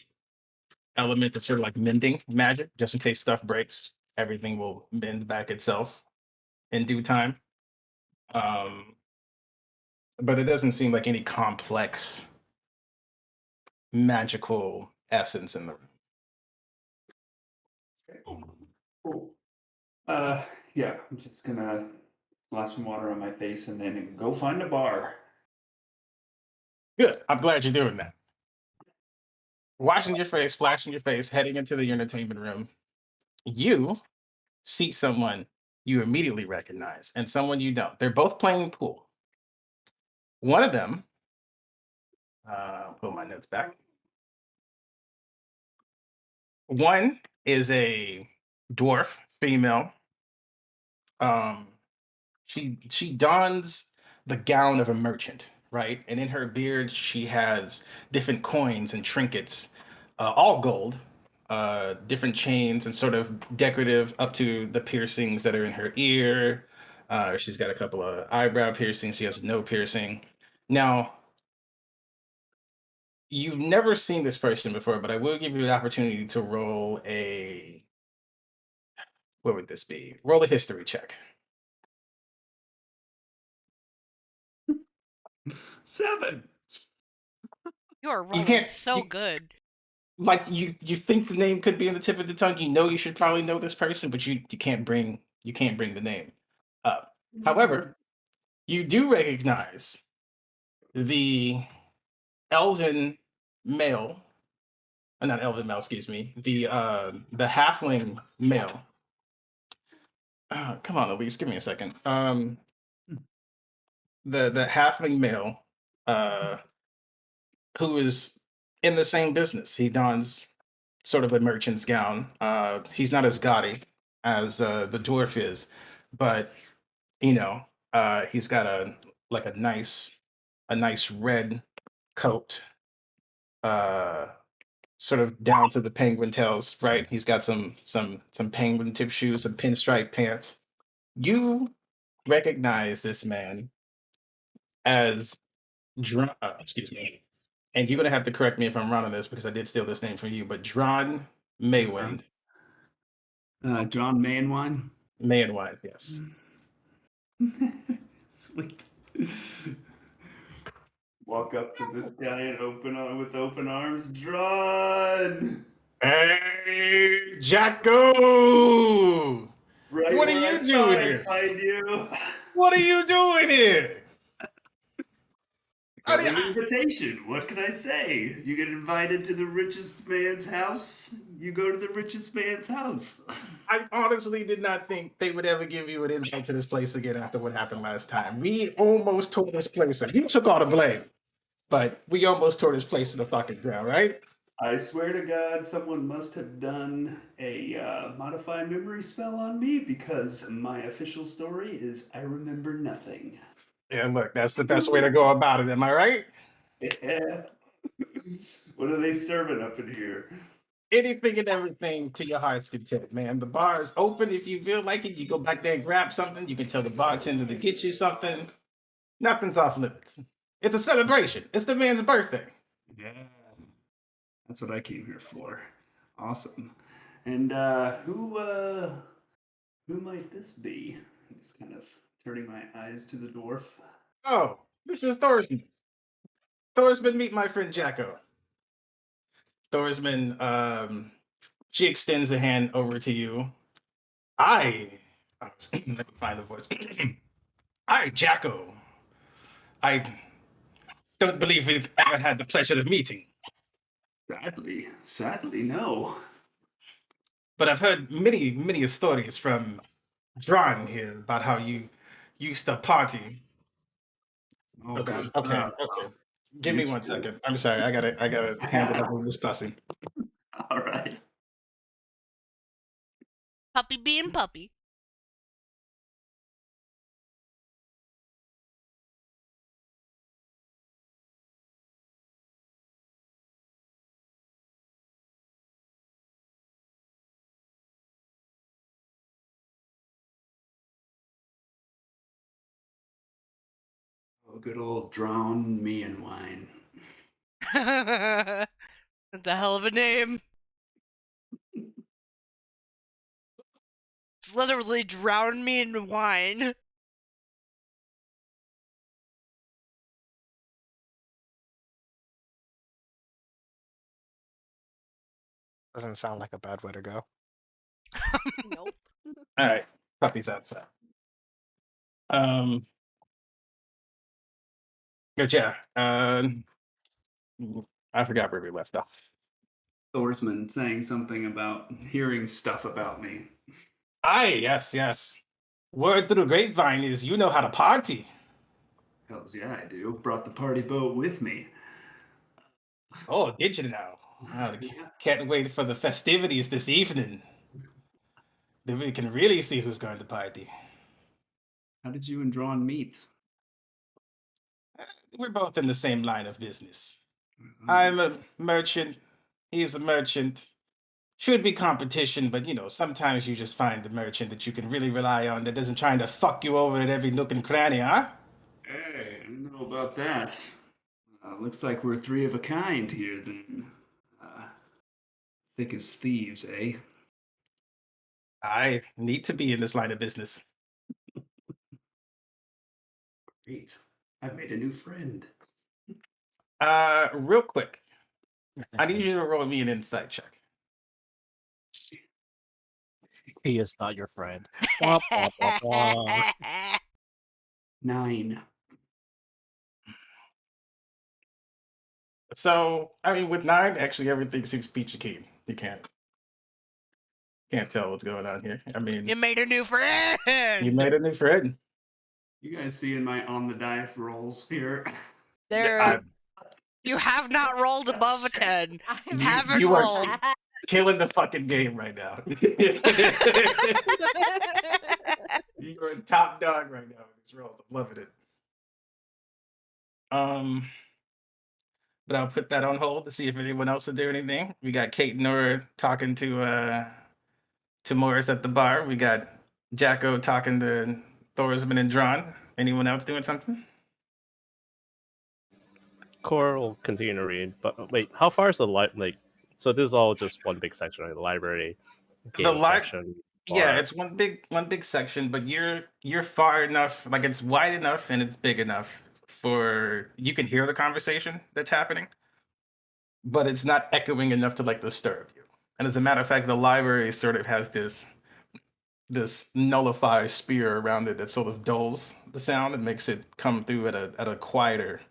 element of sort of like mending magic, just in case stuff breaks. Everything will mend back itself in due time. Um, but it doesn't seem like any complex magical essence in the room. Cool. Yeah, I'm just gonna splash some water on my face and then go find a bar. Good. I'm glad you're doing that. Washing your face, splashing your face, heading into the entertainment room. You see someone you immediately recognize and someone you don't. They're both playing pool. One of them, pull my notes back. One is a dwarf female. Um, she dons the gown of a merchant, right? And in her beard, she has different coins and trinkets, all gold, different chains and sort of decorative up to the piercings that are in her ear. She's got a couple of eyebrow piercings. She has no piercing. Now, you've never seen this person before, but I will give you the opportunity to roll a what would this be? Roll a history check. 7. You are You rolling can't so you good. like you think the name could be on the tip of the tongue. You know you should probably know this person, but you can't bring the name up. However, you do recognize the elven male, not elven male, excuse me, the halfling male. Come on, Elise, give me a second. The halfling male, uh, who is in the same business. He dons sort of a merchant's gown. He's not as gaudy as the dwarf is, but he's got a nice red coat, uh, sort of down to the penguin tails. Right, he's got some penguin tip shoes, some pinstripe pants. You recognize this man as excuse me, and you're gonna have to correct me if I'm wrong on this because I did steal this name from you, but Dron Maywind. John Mayenwine. Mayenwine, yes. Sweet. Walk up to this guy and with open arms. Dron! Hey, Jacko! Right What are where you I doing thought I'd here? find you. What are you doing here? Got an invitation. What can I say? You get invited to the richest man's house. You go to the richest man's house. I honestly did not think they would ever give you an invite to this place again after what happened last time. We almost tore this place up. You took all the blame, but we almost tore this place to the fucking ground, right? I swear to God, someone must have done a modified memory spell on me because my official story is I remember nothing. Yeah, look, that's the best way to go about it. Am I right? Yeah. What are they serving up in here? Anything and everything to your heart's content, man. The bar is open if you feel like it. You go back there and grab something. You can tell the bartender to get you something. Nothing's off limits. It's a celebration. It's the man's birthday. Yeah. That's what I came here for. Awesome. And who might this be? I'm just kind of turning my eyes to the dwarf. Oh, this is Thorsman. Thorsman, meet my friend Jacko. Thorsman, she extends a hand over to you. Let me find the voice. Hi, Jacko. I don't believe we've ever had the pleasure of meeting. Sadly, no. But I've heard many stories from Dron here about how you used to party. Oh, Okay. God. Give me Used one to. second. I'm sorry. I gotta hand it over to this pussy. All right. Puppy being puppy. Oh, good old Drown Me and Wine. That's a hell of a name. It's literally drown me in wine. Doesn't sound like a bad way to go. Nope. All right, puppy's outside. Good yeah. I forgot where we left off. Thorsman saying something about hearing stuff about me. Aye, yes. Word through the grapevine is you know how to party. Hells yeah, I do. Brought the party boat with me. Oh, did you now? Can't wait for the festivities this evening. Then we can really see who's going to party. How did you and Drawn meet? We're both in the same line of business. I'm a merchant. He's a merchant. Should be competition, but sometimes you just find the merchant that you can really rely on that isn't trying to fuck you over at every nook and cranny, huh? Hey, I don't know about that. Looks like we're three of a kind here, then. Thick as thieves, eh? I need to be in this line of business. Great. I've made a new friend. Real quick, I need you to roll me an insight check. He is not your friend. Womp, womp, womp, womp. 9. So, I mean, with 9, actually everything seems peachy keen. You can't tell what's going on here. I mean, You made a new friend. you made a new friend. You guys seeing my on the dice rolls here? There, I- you have not rolled above a 10. I'm Haven't you are- rolled. killing the fucking game right now. You're a top dog right now in these roles. I'm loving it. But I'll put that on hold to see if anyone else will do anything. We got Kate and Nora talking to Morris at the bar. We got Jacko talking to Thorsman and Drawn. Anyone else doing something? Core will continue to read, but wait, how far is the like? So this is all just one big section, right? The library, The game li- section. Yeah, bar. it's one big section, but you're far enough, like it's wide enough and it's big enough for you can hear the conversation that's happening, but it's not echoing enough to like disturb you. And as a matter of fact, the library sort of has this nullified spear around it that sort of dulls the sound and makes it come through at a quieter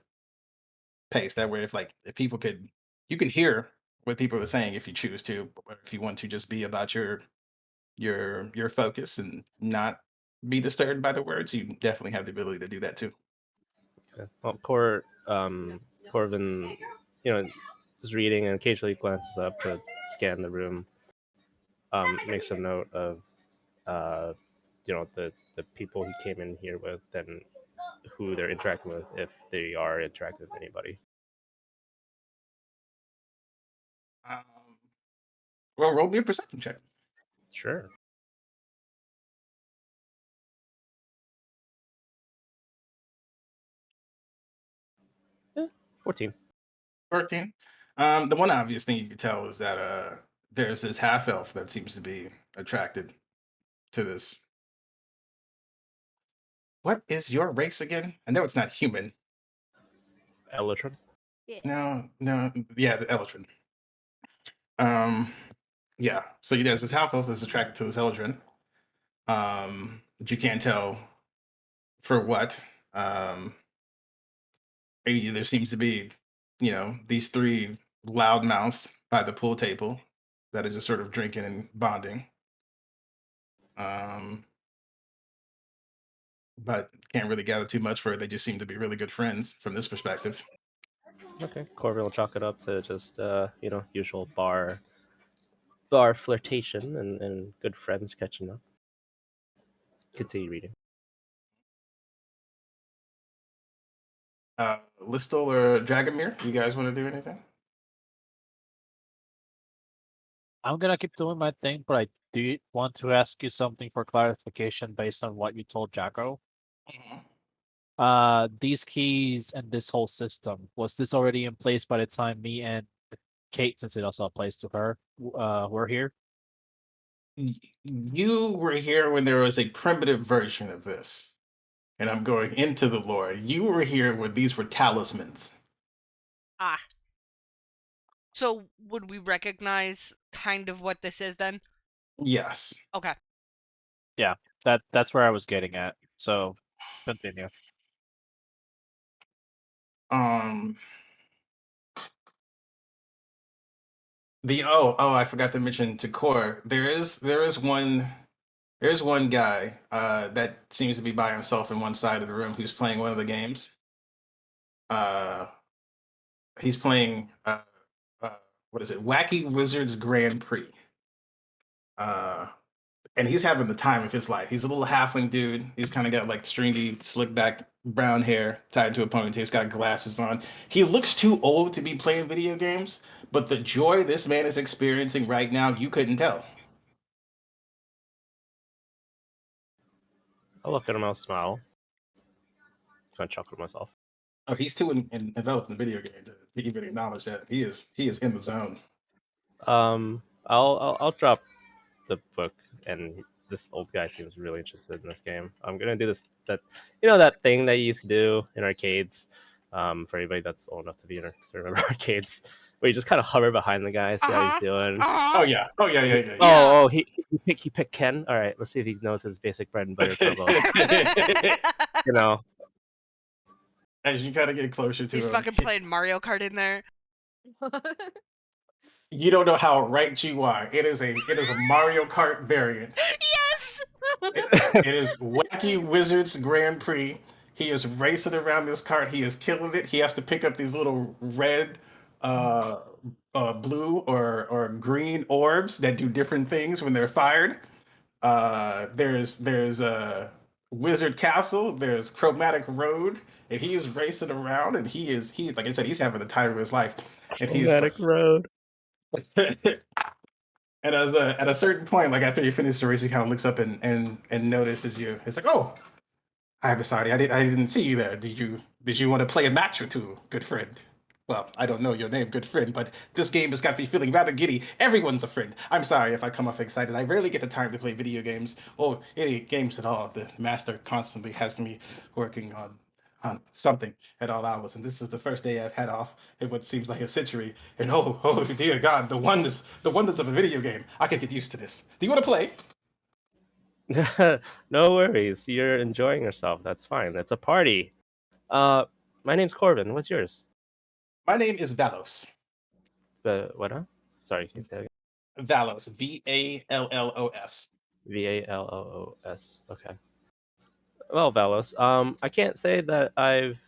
pace. That way, if people could, you can hear what people are saying if you choose to, or if you want to just be about your focus and not be disturbed by the words, you definitely have the ability to do that too. Okay. Well, Core, Corvin, is reading and occasionally glances up to scan the room. Makes a note of, the people he came in here with and who they're interacting with, if they are interacting with anybody. Well, roll me a perception check. Sure. Yeah, 14. 13. The one obvious thing you could tell is that there's this half elf that seems to be attracted to this. What is your race again? I know it's not human. Elytron. Yeah. No, yeah, the Eldrin. Yeah. So there's this half elf that's attracted to this Eldrin. But you can't tell for what. There seems to be, these three loudmouths by the pool table that are just sort of drinking and bonding. But can't really gather too much for it. They just seem to be really good friends from this perspective. Okay. Corvin will chalk it up to just usual bar flirtation and good friends catching up. Continue reading. Listel or Dragomir, you guys want to do anything? I'm gonna keep doing my thing, but I do want to ask you something for clarification based on what you told Jacko. These keys and this whole system, was this already in place by the time me and Kate, since it also applies to her, were here? You were here when there was a primitive version of this, and I'm going into the lore. You were here when these were talismans. Ah. So would we recognize kind of what this is then? Yes. Okay. That's where I was getting at. So continue. I forgot to mention to Core. There's one guy that seems to be by himself in one side of the room who's playing one of the games. He's playing what is it? Wacky Wizards Grand Prix. And he's having the time of his life. He's a little halfling dude. He's kind of got like stringy, slick back brown hair tied to a ponytail. He's got glasses on. He looks too old to be playing video games, but the joy this man is experiencing right now, you couldn't tell. I'll look at him, I'll smile. Kind of chuckle to myself. Oh, he's too enveloped in the video game to even acknowledge that he is in the zone. I'll drop the book, and this old guy seems really interested in this game. I'm gonna do that thing that you used to do in arcades. For anybody that's old enough to remember arcades, where you just kind of hover behind the guy, see how he's doing. Oh yeah. Oh, he picked Ken. All right, let's see if he knows his basic bread and butter combos. As you kind of get closer to He's him, fucking playing Mario Kart in there. you don't know how right you are. It is a Mario Kart variant. Yes. It is Wacky Wizards Grand Prix. He is racing around this cart. He is killing it. He has to pick up these little red blue or green orbs that do different things when they're fired. There's Wizard Castle. There's Chromatic Road, and he is racing around, and he's like I said, he's having the time of his life, and he's Chromatic Road. and at a certain point, like after you finish the race, he kind of looks up and notices you. It's like, oh, I'm sorry, I didn't see you there. Did you want to play a match or two, good friend? Well, I don't know your name, good friend, but this game has got me feeling rather giddy. Everyone's a friend. I'm sorry if I come off excited. I rarely get the time to play video games or any games at all. The master constantly has me working on something at all hours, and this is the first day I've had off in what seems like a century. And oh dear God, the wonders of a video game. I could get used to this. Do you want to play? No worries. You're enjoying yourself. That's fine. It's a party. My name's Corbin. What's yours? My name is Valos. What? Huh? Sorry, can you say that again? Valos. Vallos. Vallos. Okay. Well, Valos. I can't say that I've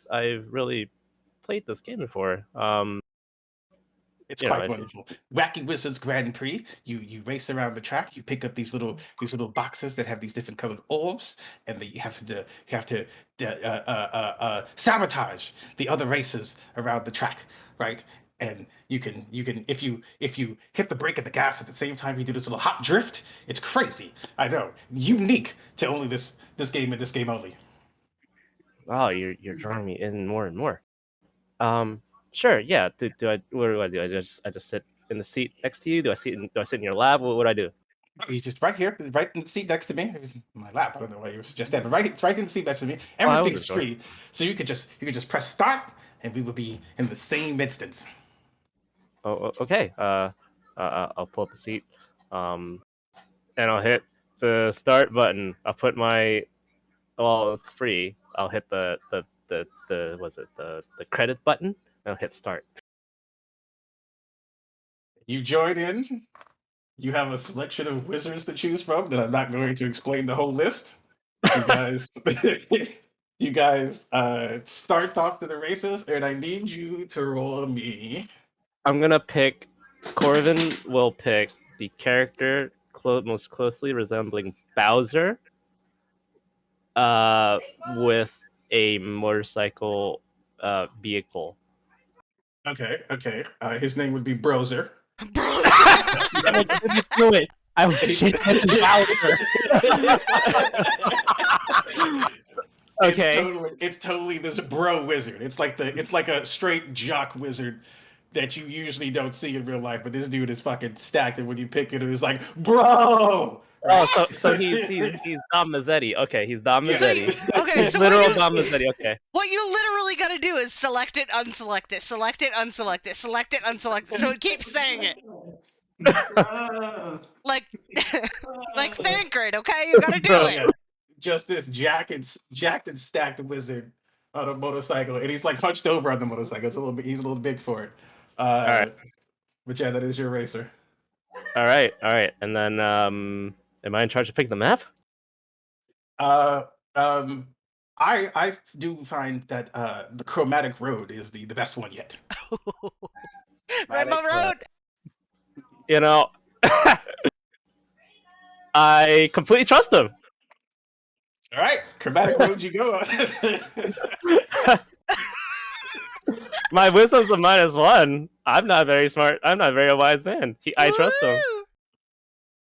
really played this game before. It's You know, quite it- wonderful. Wacky Wizards Grand Prix. You race around the track. You pick up these little boxes that have these different colored orbs, and you have to sabotage the other races around the track, right? And you can if you hit the brake and the gas at the same time, you do this little hop drift. It's crazy. I know, unique to only this game and this game only. Oh, you're drawing me in more and more. Sure, yeah. What do I do? I just sit in the seat next to you. Do I sit in your lab? What would I do? He's just right here, right in the seat next to me. It was my lap. I don't know why you would suggest that, but it's right in the seat next to me. I wasn't Everything's sure. free, so you could just press start, and we would be in the same instance. Oh, okay. I'll pull up the seat, and I'll hit the start button. I'll put my it's free. I'll hit the credit button, and I'll hit start. You join in. You have a selection of wizards to choose from that I'm not going to explain the whole list. You guys, you guys start off to the races, and I need you to roll me. I'm gonna pick. Corvin will pick the character most closely resembling Bowser, with a motorcycle vehicle. Okay. His name would be Broser. Bro. Let me do it. I will change that to Bowser. Okay. It's totally this bro wizard. It's like a straight jock wizard that you usually don't see in real life, but this dude is fucking stacked, and when you pick it, it's like, bro. Oh, so he's Dom Mazzetti. Okay, he's Dom Yeah. Mazzetti. Okay, He's so literal Dom Mazzetti. Okay. what you literally gotta do is select it, unselect it, select it, unselect it, select it, unselect it. So it keeps saying it. Like like Thancred, okay? You gotta do Bro, it. Yeah. Just this jacked and stacked wizard on a motorcycle, and he's like hunched over on the motorcycle. He's a little big for it. right. But yeah, that is your racer. All right. And then, am I in charge of picking the map? I do find that the Chromatic Road is the best one yet. Rainbow Road. You know, I completely trust him. All right, Chromatic Road, you go. My wisdom's a -1. I'm not very smart. I'm not a very wise man. I trust him. Woo!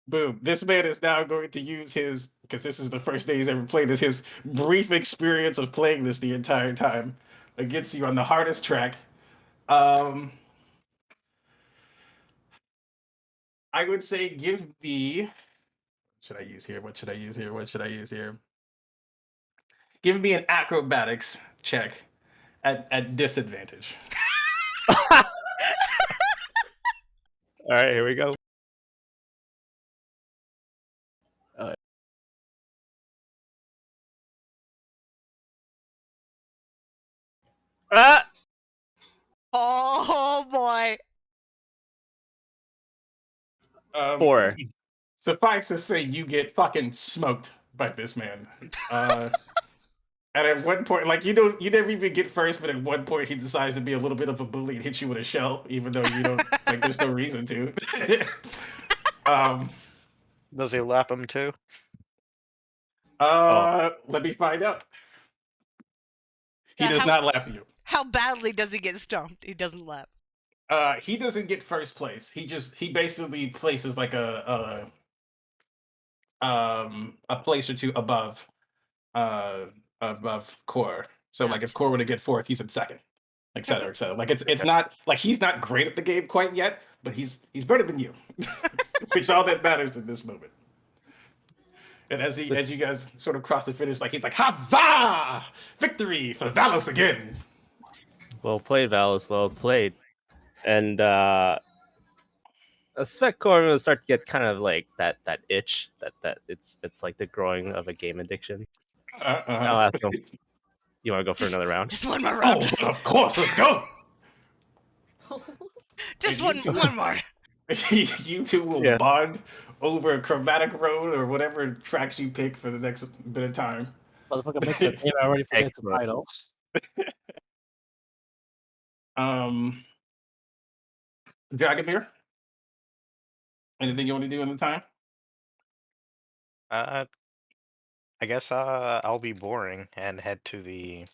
Boom. This man is now going to use his, because this is the first day he's ever played this, his brief experience of playing this the entire time against you on the hardest track. I would say give me, what should I use here? Give me an acrobatics check at disadvantage. All right, here we go. Ah! Oh boy. 4. Suffice to say, you get fucking smoked by this man. And at one point, like you never even get first, but at one point he decides to be a little bit of a bully and hit you with a shell, even though you don't like. There's no reason to. um. Does he lap him too? Let me find out. He Yeah, does not lap you. How badly does he get stomped? He doesn't lap. He doesn't get first place. He basically places like a place or two uh above core. So like if Gotcha. core were to get fourth, he's in second, et cetera, et cetera. Like it's not like he's not great at the game quite yet, but he's better than you, which all that matters in this moment. And as you guys sort of cross the finish, like he's like, "Huzzah! Victory for Valos again!" Well played, Valis. Well played. And I suspect Corin will start to get kind of like that itch that it's like the growing of a game addiction. I'll ask him. You want to go for another round? Just one more round. Oh, but of course, let's go. Just and you one more. You two will Yeah. bond over Chromatic Road or whatever tracks you pick for the next bit of time. Motherfucker makes a name. I already forget the Excellent. title. Dragomir, anything you want to do in the time? I guess I'll be boring and head to the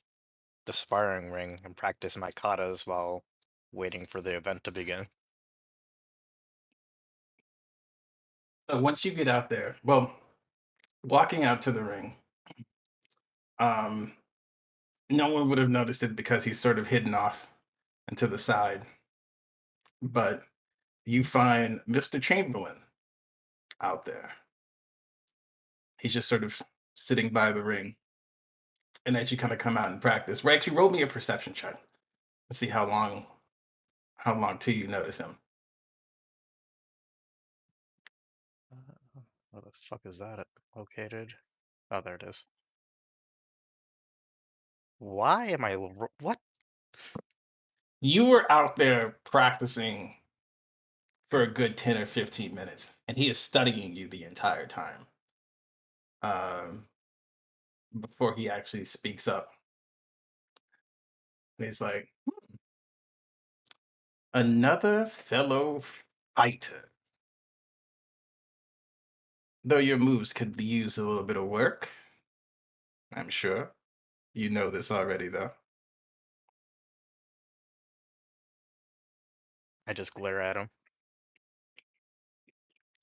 sparring ring and practice my katas while waiting for the event to begin. So once you get out there, well, walking out to the ring, um, no one would have noticed it because he's sort of hidden off and to the side. But you find Mr. Chamberlain out there. He's just sort of sitting by the ring. And as you kind of come out and practice, Rex, you roll me a perception check. Let's see how long till you notice him. Where the fuck is that located? Oh, there it is. Why am I? What? You were out there practicing for a good 10 or 15 minutes, and he is studying you the entire time. Before he actually speaks up. And he's like, another fellow fighter. Though your moves could use a little bit of work, I'm sure. You know this already, though. I just glare at him.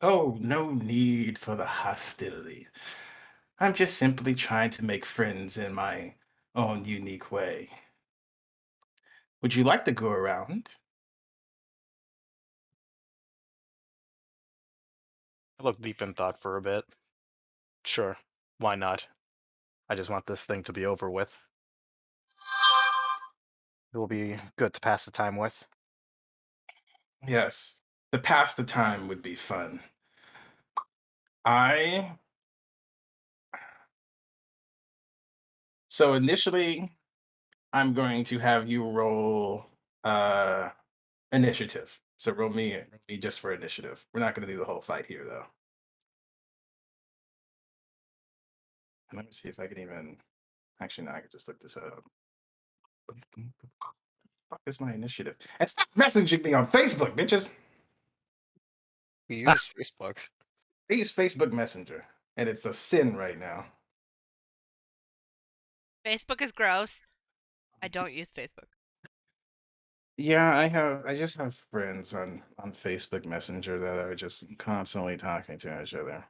Oh, no need for the hostility. I'm just simply trying to make friends in my own unique way. Would you like to go around? I look deep in thought for a bit. Sure, why not? I just want this thing to be over with. It will be good to pass the time with. Yes. To pass the time would be fun. I So initially, I'm going to have you roll initiative. So roll me just for initiative. We're not going to do the whole fight here, though. And let me see if I can even. Actually, no, I can just look this up. Fuck is my initiative? And stop messaging me on Facebook, bitches. We use Facebook. I use Facebook Messenger, and it's a sin right now. Facebook is gross. I don't use Facebook. Yeah, I just have friends on Facebook Messenger that are just constantly talking to each other.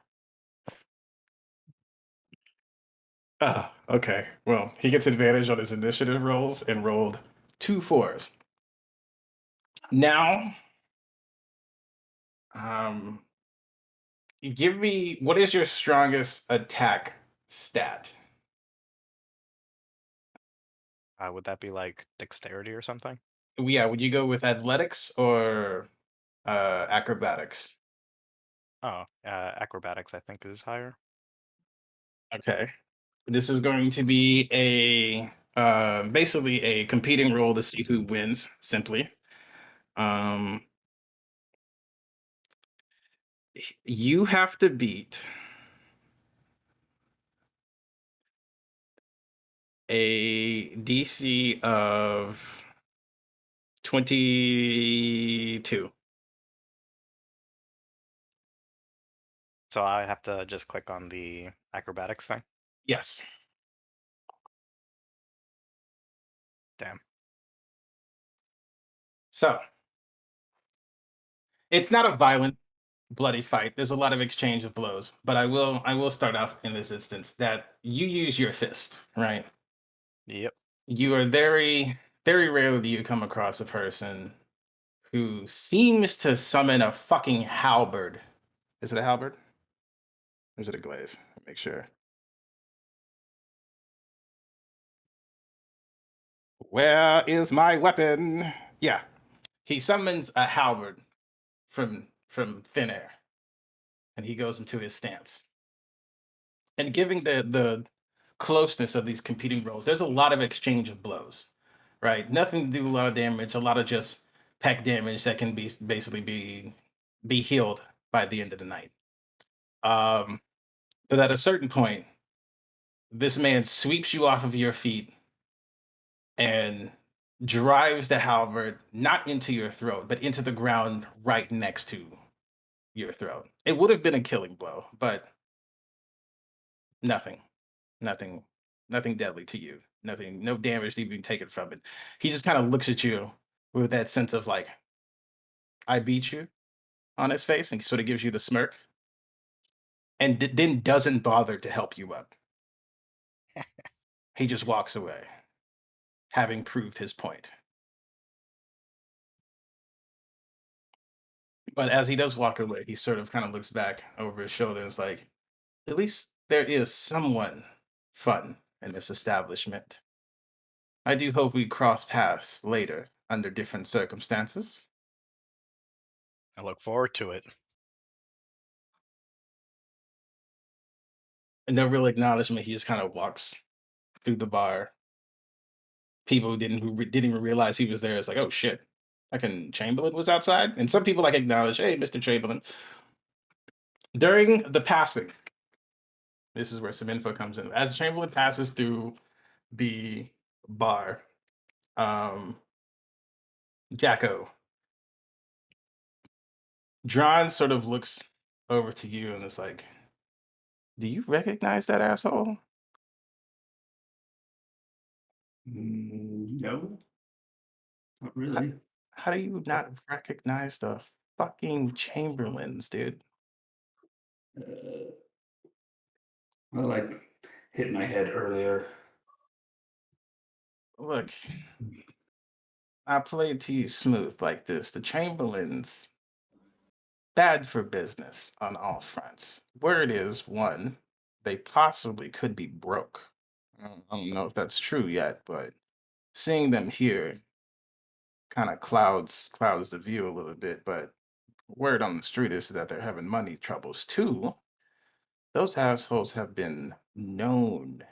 Ah, okay. Well, he gets advantage on his initiative rolls and rolled 2 4s. Now, um, give me what is your strongest attack stat? Would that be like dexterity or something? Yeah, would you go with athletics or acrobatics? Oh, acrobatics I think is higher. Okay. This is going to be a basically a competing role to see who wins, simply. Um, you have to beat a DC of 22. So I have to just click on the acrobatics thing. Yes. Damn. So it's not a violent, bloody fight. There's a lot of exchange of blows, but I will start off in this instance that you use your fist, right? Yep. You are very rarely do you come across a person who seems to summon a fucking halberd. Is it a halberd? Or is it a glaive? Make sure. Where is my weapon? Yeah. He summons a halberd from thin air. And he goes into his stance. And giving the closeness of these competing roles, there's a lot of exchange of blows. Right? Nothing to do a lot of damage, a lot of just peck damage that can be basically be healed by the end of the night. But at a certain point, this man sweeps you off of your feet and drives the halberd not into your throat, but into the ground right next to your throat. It would have been a killing blow, but nothing, nothing, nothing deadly to you. Nothing, no damage to be taken from it. He just kind of looks at you with that sense of like, I beat you on his face and sort of gives you the smirk and then doesn't bother to help you up. He just walks away, having proved his point. But as he does walk away, he sort of kind of looks back over his shoulder and is like, at least there is someone fun in this establishment. I do hope we cross paths later under different circumstances. I look forward to it. And no real acknowledgement. He just kind of walks through the bar. People who didn't even realize he was there. It's like, oh shit, fucking Chamberlain was outside. And some people like acknowledge, hey, Mr. Chamberlain. During the passing, this is where some info comes in. As Chamberlain passes through the bar, Jacko, Dron sort of looks over to you and is like, do you recognize that asshole? No, not really. How do you not recognize the fucking Chamberlains, dude? Uh, I like hit my head earlier. Look, I play it to you smooth like this. The Chamberlains, bad for business on all fronts. Word is, one, they possibly could be broke. I don't know if that's true yet, but seeing them here kind of clouds the view a little bit. But word on the street is that they're having money troubles too. Those assholes have been known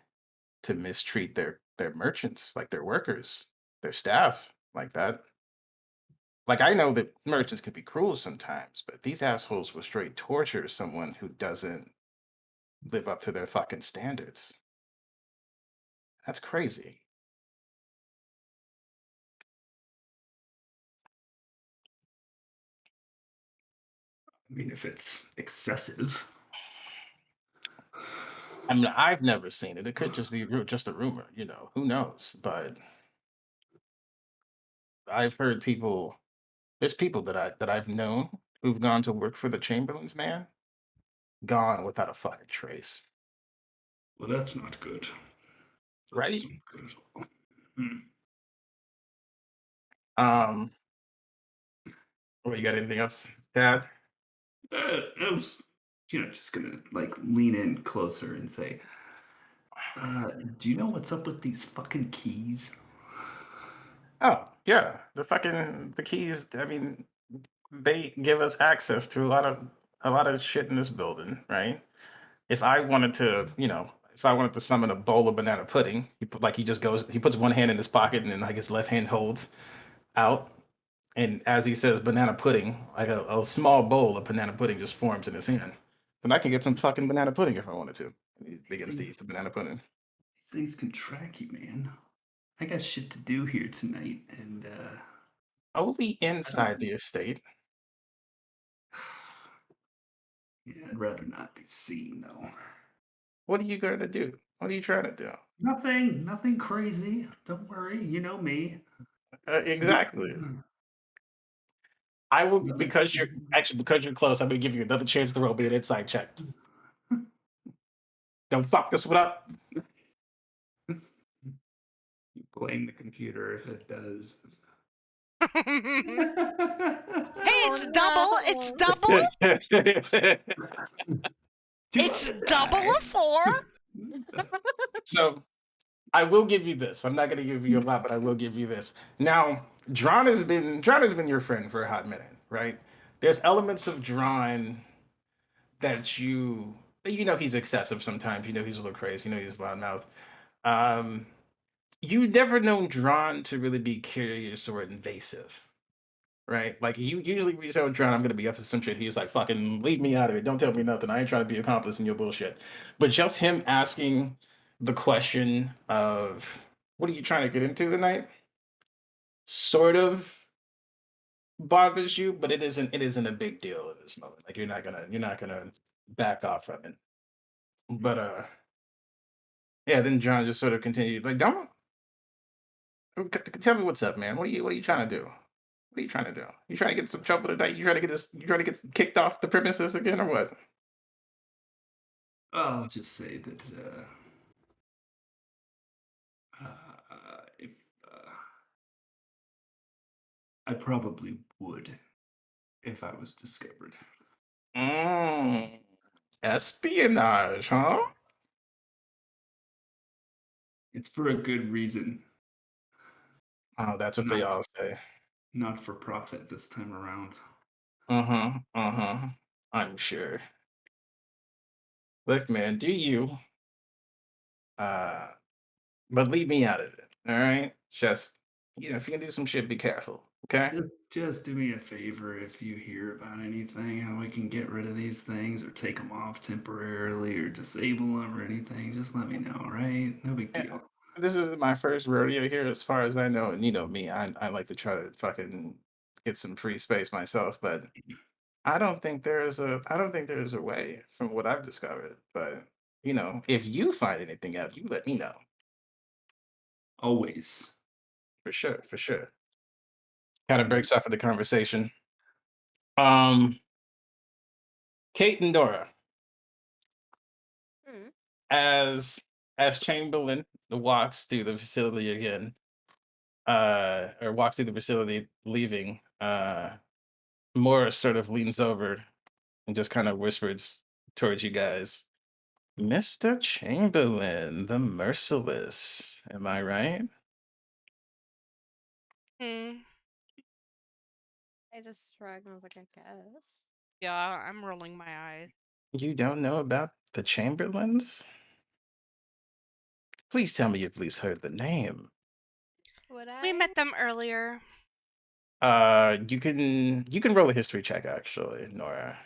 to mistreat their merchants, like their workers, their staff, like that. Like I know that merchants can be cruel sometimes, but these assholes will straight torture someone who doesn't live up to their fucking standards. That's crazy. I mean, if it's excessive. I mean, I've never seen it. It could just be just a rumor, who knows? But I've heard people. There's people that I've known who've gone to work for the Chamberlains, man, gone without a fucking trace. Well, that's not good. Right? That's not good at all. Hmm. Um, what you got anything else, Dad? I was, just gonna like lean in closer and say, do you know what's up with these fucking keys? Oh, yeah. The keys, I mean, they give us access to a lot of shit in this building, right? If I wanted to, if I wanted to summon a bowl of banana pudding, he puts one hand in his pocket and then like his left hand holds out. And as he says banana pudding, like a small bowl of banana pudding just forms in his hand. Then I can get some fucking banana pudding if I wanted to. And he begins to eat the banana pudding. These things can track you, man. I got shit to do here tonight, and Only I inside don't. the estate. Yeah, I'd rather not be seen, though. What are you going to do? What are you trying to do? Nothing crazy. Don't worry, you know me. Exactly. I will Nothing. because you're close. I'm gonna give you another chance to roll me an insight check. Don't fuck this one up. You blame the computer if it does. Hey, Oh it's double. It's no. double. Two It's on the double die. a 4. So I will give you this. I'm not gonna give you a lot, but I will give you this. Now, Drawn has been your friend for a hot minute, right? There's elements of Drawn that you know he's excessive sometimes. You know he's a little crazy. You know he's loudmouth. Um, you never known Drawn to really be curious or invasive, right? Like you usually we tell Drawn, I'm gonna be up to some shit. He's like, fucking leave me out of it. Don't tell me nothing. I ain't trying to be accomplice in your bullshit. But just him asking the question of what are you trying to get into tonight? Sort of bothers you, but it isn't a big deal in this moment. Like you're not gonna back off from it. But yeah, then John just sort of continued, like, don't tell me what's up, man. What are you trying to do? What are you trying to do? You trying to get some trouble tonight? You trying to get kicked off the premises again or what? I'll just say that if, I probably would if I was discovered. Mm, espionage, huh? It's for a good reason, Oh, that's what they not all say. not for profit this time around. Uh-huh. Uh-huh. I'm sure. Look, man, do you uh but leave me out of it. All right? Just if you can do some shit, be careful. Okay? Just do me a favor if you hear about anything, how we can get rid of these things or take them off temporarily or disable them or anything. Just let me know, right? No big Yeah, deal. this is my first rodeo here, as far as I know, and you know me, I like to try to fucking get some free space myself, but I don't think there's a way from what I've discovered. But if you find anything out, you let me know. Always. For sure, for sure. Kind of breaks off of the conversation. Um, Kate and Dora, Hmm. as as Chamberlain walks through the facility again, or walks through the facility leaving, Morris sort of leans over and just kind of whispers towards you guys, Mr. Chamberlain, the merciless. Am I right? Hmm. I just shrugged and was like, I guess. Yeah, I'm rolling my eyes. You don't know about the Chamberlains? Please tell me you've at least heard the name. Would We I? met them earlier. You can roll a history check actually, Nora.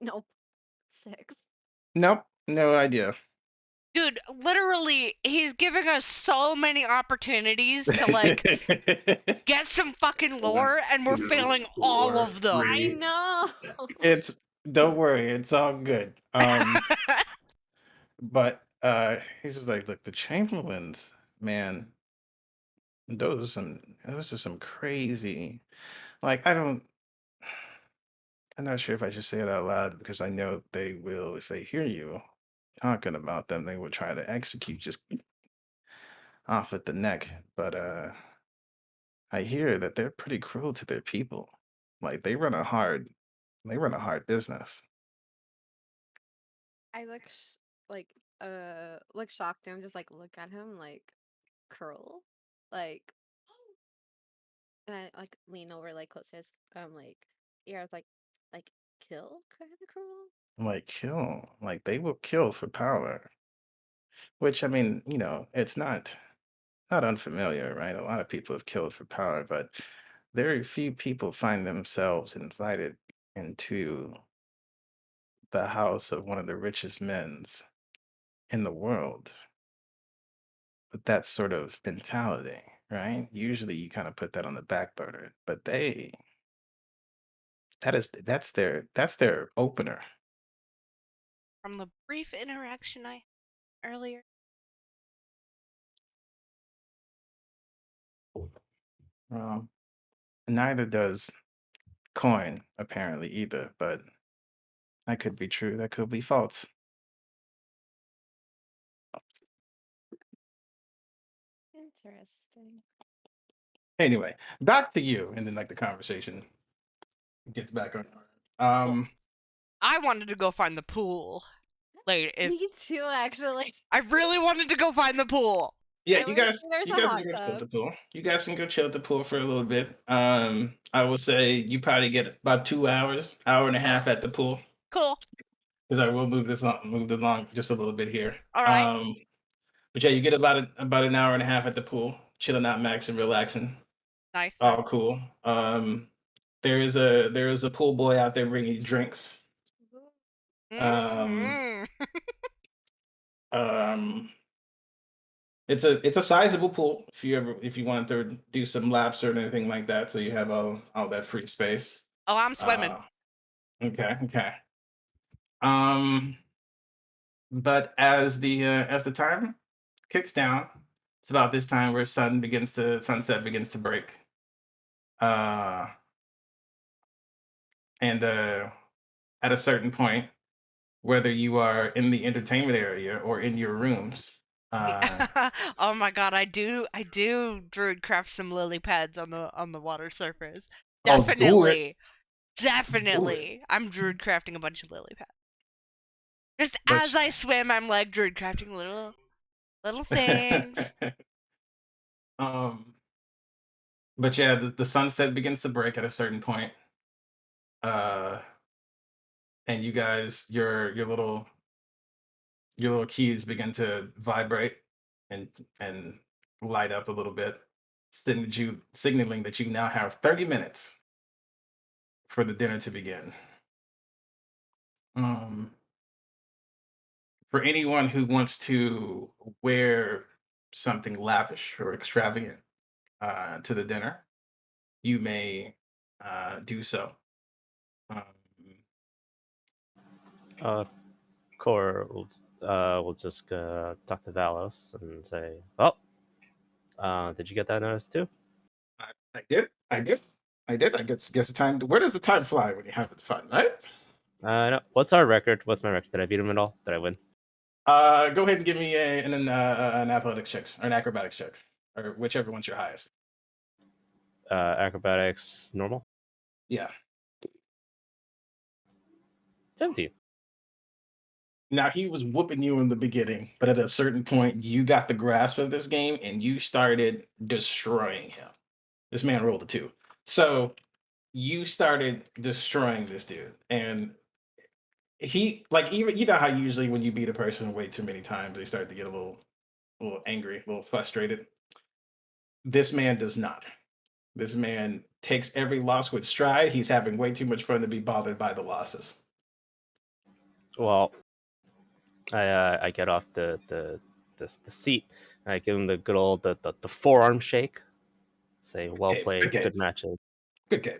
Nope. 6. Nope, no idea. Dude, literally, he's giving us so many opportunities to like get some fucking lore, and we're failing all of them. I know. It's don't worry, it's all good. But he's just like, look, the Chamberlains, man, those are some crazy. Like, I'm not sure if I should say it out loud because I know they will, if they hear you talking about them, they will try to execute just off at the neck. But I hear that they're pretty cruel to their people. Like they run a hard business. I like look shocked and just like look at him like curl. Like and I like lean over like close to his like ear. I was like kill kind of cruel. Like kill, like they will kill for power. Which I mean, it's not unfamiliar, right? A lot of people have killed for power, but very few people find themselves invited into the house of one of the richest men's in the world with that sort of mentality, right? Usually you kind of put that on the back burner, but that's their opener. From the brief interaction I earlier. Um, Neither does coin apparently either, but that could be true. That could be false. Interesting. Anyway, back to you, and then like the conversation gets back on. Well, Um, I wanted to go find the pool. Like, Me too, actually. I really wanted to go find the pool. yeah, There you was- guys, there's you a guys hot can go chill at the tub. pool. You guys can go chill at the pool for a little bit. I will say you probably get about 2 hours, hour and a half at the pool, Cool. because I will move it along just a little bit here. All right. But yeah, you get about an hour and a half at the pool, chilling out, maxing, relaxing. Nice. All cool. There is a pool boy out there bringing you drinks. Mhm. Um, it's a sizable pool if you wanted to do some laps or anything like that, so you have all that free space. Oh, I'm swimming. Okay. Um, but as the time kicks down, it's about this time where sunset begins to break. Uh, and at a certain point, whether you are in the entertainment area or in your rooms, Oh my god, I do druid craft some lily pads on the water surface. oh, do it. Definitely. Definitely. I'm druid crafting a bunch of lily pads. Just But as I swim, I'm like druid crafting little things. um, but yeah, the sunset begins to break at a certain point. And you guys, your little keys begin to vibrate and light up a little bit, signaling that you now have 30 minutes for the dinner to begin. Um, for anyone who wants to wear something lavish or extravagant to the dinner, you may do so. Um, Core will just talk to Valos and say, "Well, did you get that notice too?" I did. I guess the time. Where does the time fly when you're having fun, right? No. What's our record? What's my record? Did I beat him at all? Did I win? Go ahead and give me an athletics check or an acrobatics check, or whichever one's your highest. Acrobatics normal. Yeah. 17. Now he was whooping you in the beginning, but at a certain point, you got the grasp of this game and you started destroying him. This man rolled a 2, so you started destroying this dude, and he like even how usually when you beat a person way too many times, they start to get a little angry, a little frustrated. This man does not. This man takes every loss with stride. He's having way too much fun to be bothered by the losses. Well, I get off the seat and I give him the good old the forearm shake. Say, well Okay, played, okay. good matches. Good game.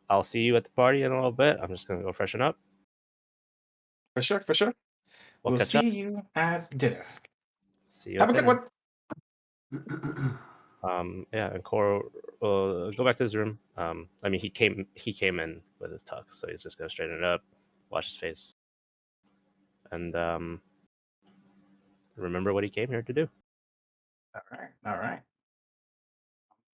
I'll see you at the party in a little bit. I'm just gonna go freshen up. For sure. We'll catch see up. you at dinner. See you. Have a at good dinner. one. Yeah, and Cora will go back to his room. I mean, he came in with his tux, so he's just gonna straighten it up, wash his face, and remember what he came here to do. All right.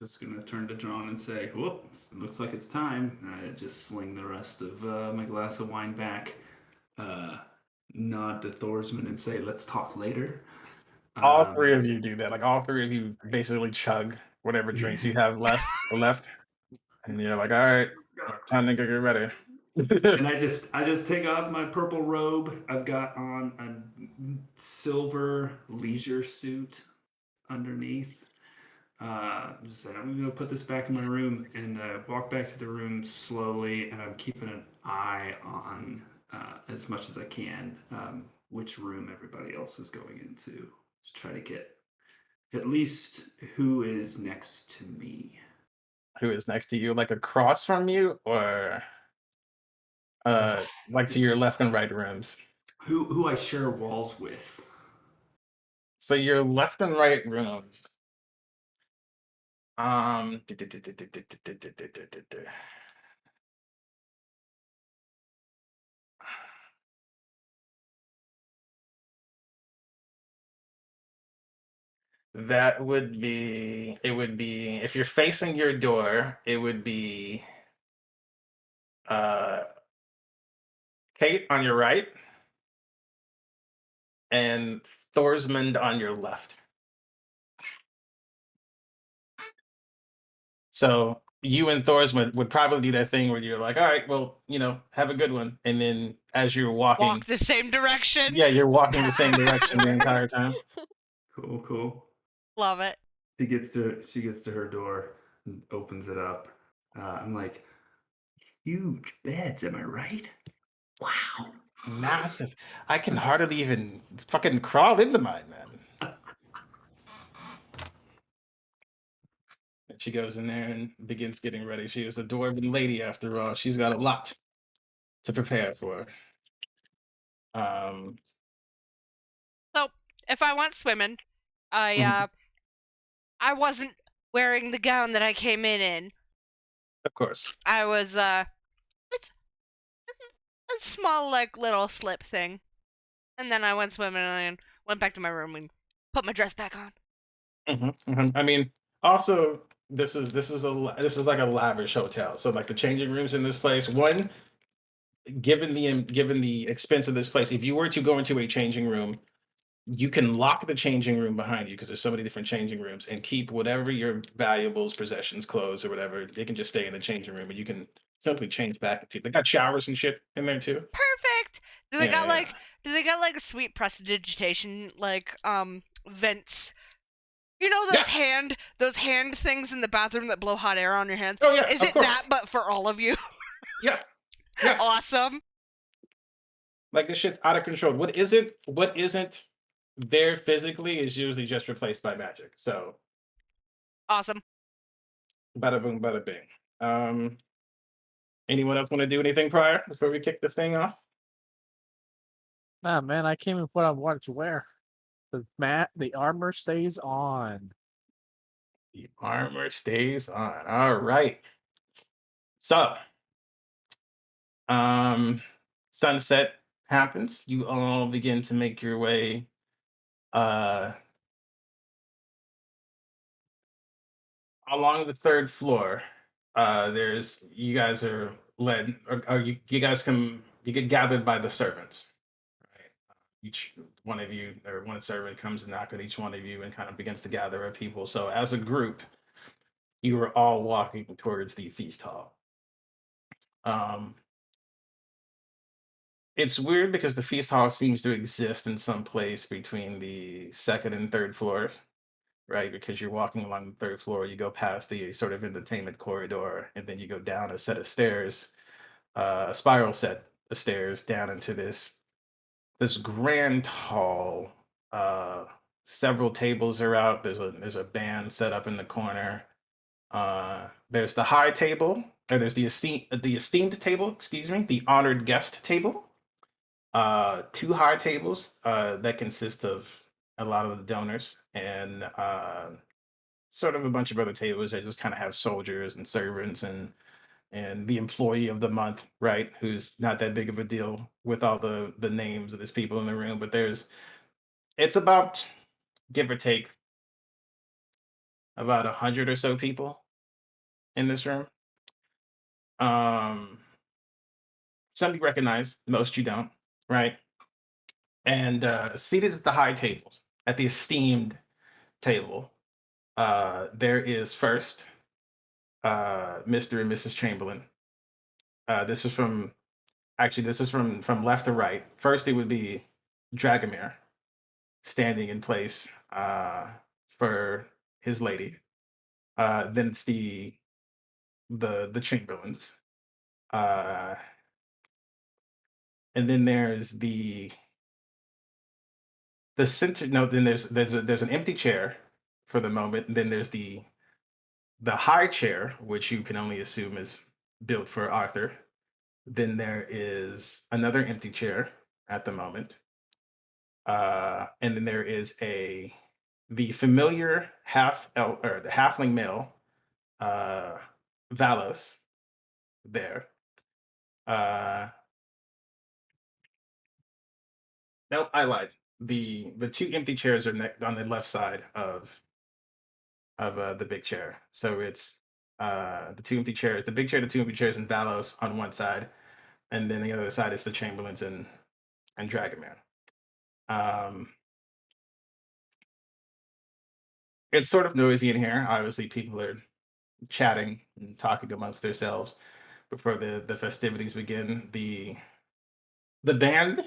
Just gonna turn to John and say, "Whoop! Looks like it's time." I just sling the rest of my glass of wine back. Nod to Thorsman and say, "Let's talk later." All three of you do that. Like all three of you basically chug whatever drinks you have left, and you're like, all right, time to get ready. And I just take off my purple robe. I've got on a silver leisure suit underneath. Just say, I'm gonna put this back in my room and walk back to the room slowly, and I'm keeping an eye on as much as I can which room everybody else is going into to try to get at least who is next to me. Who is next to you? Like across from you, or like to your left and right rooms? Who I share walls with. So your left and right rooms. That would be, it would be, if you're facing your door, it would be uh Kate on your right and Thorsmond on your left. So you and Thorsmond would probably do that thing where you're like, all right, well, have a good one. And then as you're walking, Walk the same direction. yeah, you're walking the same direction the entire time. Cool. Love it. She gets to her door and opens it up. I'm like, huge beds, am I right? Wow. Massive. I can hardly even fucking crawl into mine, man. And she goes in there and begins getting ready. She is a dwarven lady after all. She's got a lot to prepare for. So if I went swimming, I wasn't wearing the gown that I came in. Of course. I was it's a small like little slip thing, and then I went swimming and went back to my room and put my dress back on. I mean, also this is like a lavish hotel. So like the changing rooms in this place, one, given the expense of this place, if you were to go into a changing room, you can lock the changing room behind you because there's so many different changing rooms, and keep whatever your valuables, possessions, clothes, or whatever. They can just stay in the changing room, and you can simply change back into. They got showers and shit in there too. Perfect. Do they Yeah, got yeah. like sweet prestidigitation like vents? You know those hand things in the bathroom that blow hot air on your hands? Oh yeah, Is of it course. that but for all of you? Yeah, yeah. Awesome. Like this shit's out of control. What isn't there physically is usually just replaced by magic. So Awesome. bada boom, bada bing. Anyone else want to do anything prior before we kick this thing off? Nah, man, I came with what I wanted to wear. The armor stays on. The armor stays on. All right. So, sunset happens. You all begin to make your way uh along the third floor. There's you guys are led, or you guys you get gathered by the servants. Right? Each one of you, or one servant, comes and knock on each one of you and kind of begins to gather up people. So as a group, you are all walking towards the feast hall. Um, it's weird because the feast hall seems to exist in some place between the second and third floors, right? Because you're walking along the third floor, you go past the sort of entertainment corridor, and then you go down a set of stairs, a spiral set of stairs down into this grand hall. Uh, Several tables are out. There's a band set up in the corner. There's the high table, or there's the esteemed table, excuse me, the honored guest table. Two high tables that consist of a lot of the donors, and sort of a bunch of other tables that just kind of have soldiers and servants and the employee of the month, right? Who's not that big of a deal with all the names of these people in the room, but it's about, give or take, about 100 or so people in this room. Um, some you recognize, most you don't, right? And seated at the high tables, at the esteemed table, there is first Mr. and Mrs. Chamberlain. This is from Actually, this is from left to right. First, it would be Dragomir standing in place for his lady. Then it's the Chamberlains. Uh, and then there's the center. No, then there's an empty chair for the moment. And then there's the high chair, which you can only assume is built for Arthur. Then there is another empty chair at the moment. And then there is the familiar half elf or the halfling male, uh, Valos there. Uh, nope, I lied. The two empty chairs are on the left side of the big chair. So it's the two empty chairs, the big chair, the two empty chairs, and Valos on one side, and then the other side is the Chamberlains and Dragon Man. Um, it's sort of noisy in here. Obviously, people are chatting and talking amongst themselves before the festivities begin. The band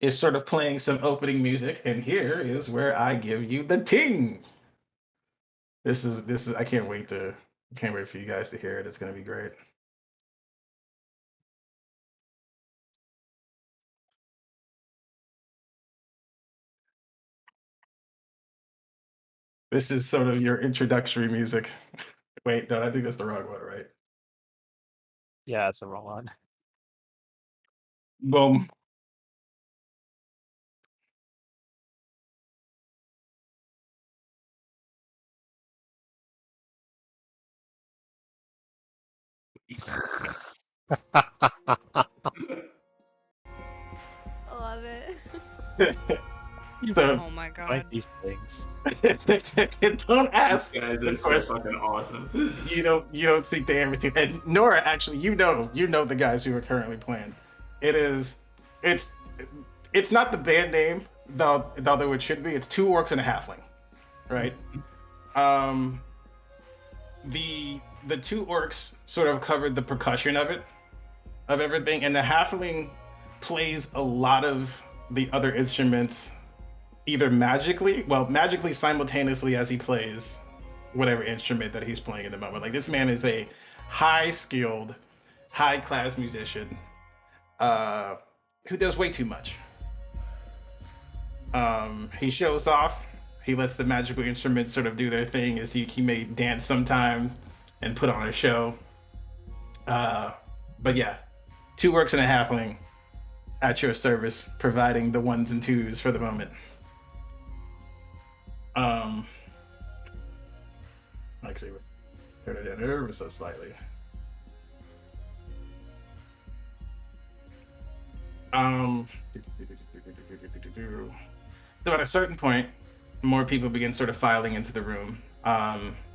is sort of playing some opening music, and here is where I give you the ting. This is I can't wait for you guys to hear it. It's gonna be great. This is sort of your introductory music. Wait, no, I think that's the wrong one, right? Yeah, that's the wrong one. Boom. Love it. So Oh my Like god. these things. don't ask These guys the are so question. fucking awesome. You don't see the everything. And Nora, actually, you know the guys who are currently playing. It's it's not the band name, though it should be. It's two orcs and a halfling, right? Um, the two orcs sort of covered the percussion of everything, and the halfling plays a lot of the other instruments either magically simultaneously as he plays whatever instrument that he's playing in the moment. Like this man is a high skilled, high class musician uh, who does way too much. He shows off. He lets the magical instruments sort of do their thing. As he may dance sometime and put on a show. But yeah, two orcs and a halfling at your service, providing the ones and twos for the moment. Actually, turn it down ever so slightly. Um, so at a certain point, more people begin sort of filing into the room.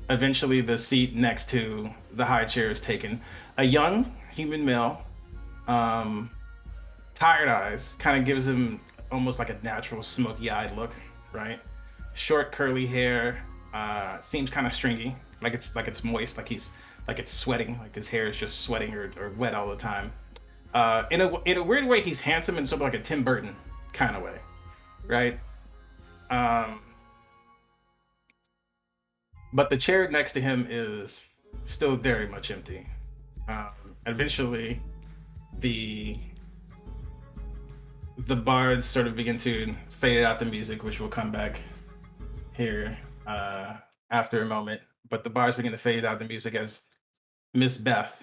Eventually, the seat next to the high chair is taken. A young human male, um, tired eyes, kind of gives him almost like a natural smoky-eyed look, right? Short curly hair, seems kind of stringy, like it's moist, like it's sweating, like his hair is just sweating or wet all the time. In a weird way, he's handsome in sort of like a Tim Burton kind of way, right? Um, but the chair next to him is still very much empty. Um, Eventually, the the bards sort of begin to fade out the music, which will come back here after a moment. But the bards begin to fade out the music as Miss Beth,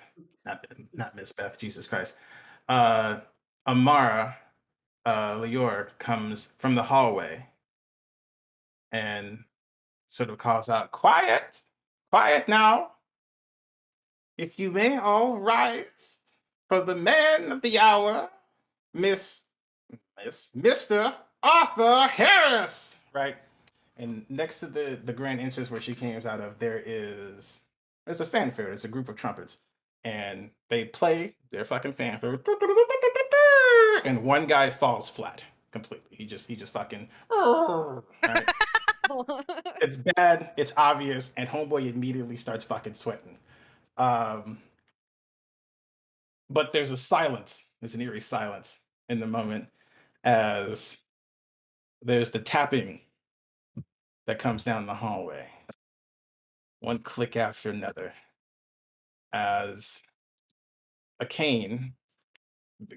not Miss Beth, Jesus Christ, uh, Amara Lior comes from the hallway and sort of calls out, "Quiet, quiet now. If you may all rise for the man of the hour, Miss Mr. Arthur Harris." Right. And next to the grand entrance where she came out of, there's a fanfare. There's a group of trumpets, and they play their fucking fanfare, and one guy falls flat completely. He just fucking. Right? It's bad. It's obvious, and homeboy immediately starts fucking sweating. Um, but there's a silence. There's an eerie silence in the moment as there's the tapping that comes down the hallway. one click after another as a cane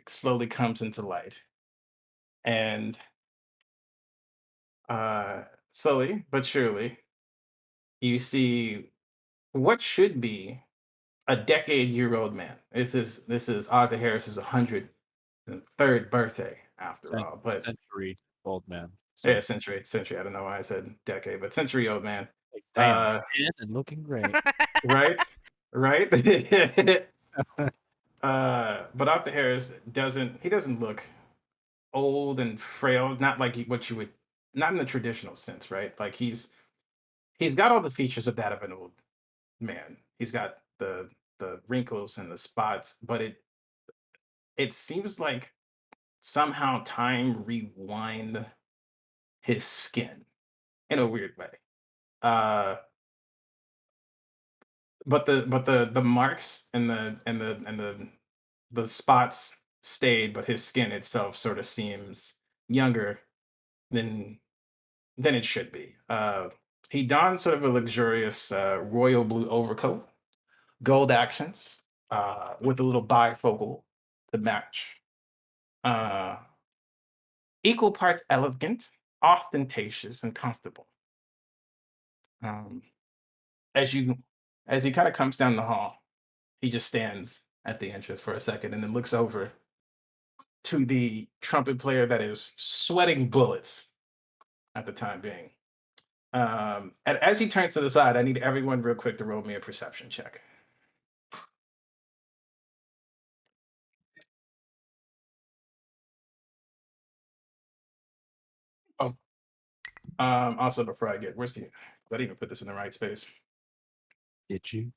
slowly comes into light. And slowly but surely, you see what should be a decade-year-old man. This is Arthur Harris's 103rd birthday, after all. But Century old man. yeah, So century. I don't know why I said decade, but century-old man. like, damn, Uh, man, and looking great. right, right. But Arthur Harris doesn't look old and frail. Not like what you would, not in the traditional sense, right? Like he's got all the features of that of an old man. He's got the wrinkles and the spots, but it seems like somehow time rewind his skin in a weird way. Uh, but the marks and the spots stayed, but his skin itself sort of seems younger than than it should be. He donned sort of a luxurious royal blue overcoat, gold accents, with a little bifocal to match. Uh, Equal parts elegant, ostentatious, and comfortable. Um, as you as he kind of comes down the hall, he just stands at the entrance for a second and then looks over to the trumpet player that is sweating bullets at the time being. And as he turns to the side, I need everyone real quick to roll me a perception check. Oh, also before I get, where's the? Did I even put this in the right space? Did you?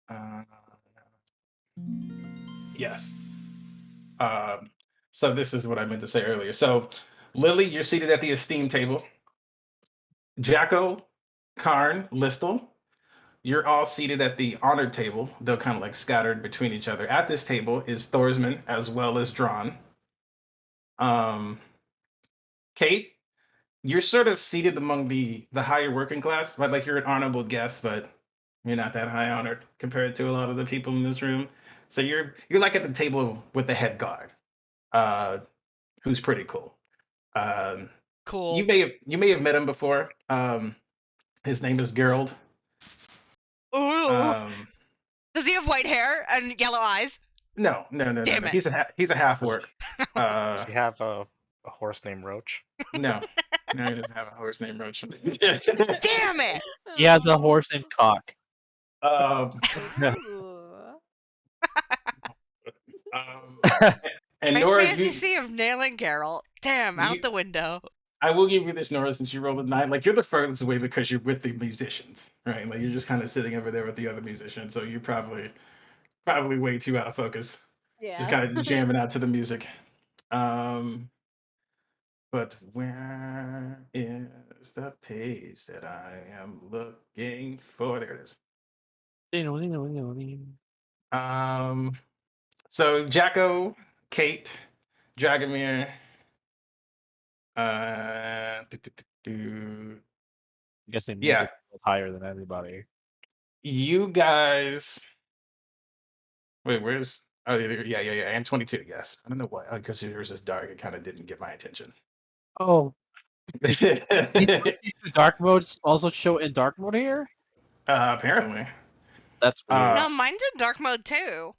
Uh, yes. So this is what I meant to say earlier. So, Lily, you're seated at the esteemed table. Jacko, Karn, Listel, you're all seated at the honored table, though kind of like scattered between each other. At this table is Thorsman as well as Drawn. Um, Kate, you're sort of seated among the higher working class, right? Like you're an honorable guest, but you're not that high honored compared to a lot of the people in this room. So you're like at the table with the head guard, uh, who's pretty cool. Um, Cool. you may have met him before. His name is Gerald. Ooh. Um, Does he have white hair and yellow eyes? no. Damn it. He's a half orc. Does he have a horse named Roach? No, he doesn't have a horse named Roach. Damn it! He has a horse named Cock. Um, Ooh. and My Nora, fantasy of nailing Geralt. Damn, out you- the window. I will give you this, Nora, since you rolled a 9. Like you're the furthest away because you're with the musicians, right? Like you're just kind of sitting over there with the other musicians, so you're probably way too out of focus, Yeah. just kind of jamming out to the music. But where is the page that I am looking for? There it is. So Jacko, Kate, Dragomir, do, do, do, do. I'm guessing Yeah. music is higher than everybody. You guys. Wait, where's? Oh, yeah, and 22. Yes, I don't know why. Because yours is dark. It kind of didn't get my attention. Oh, dark modes also show in dark mode here. Apparently. That's weird. No, mine's in dark mode too.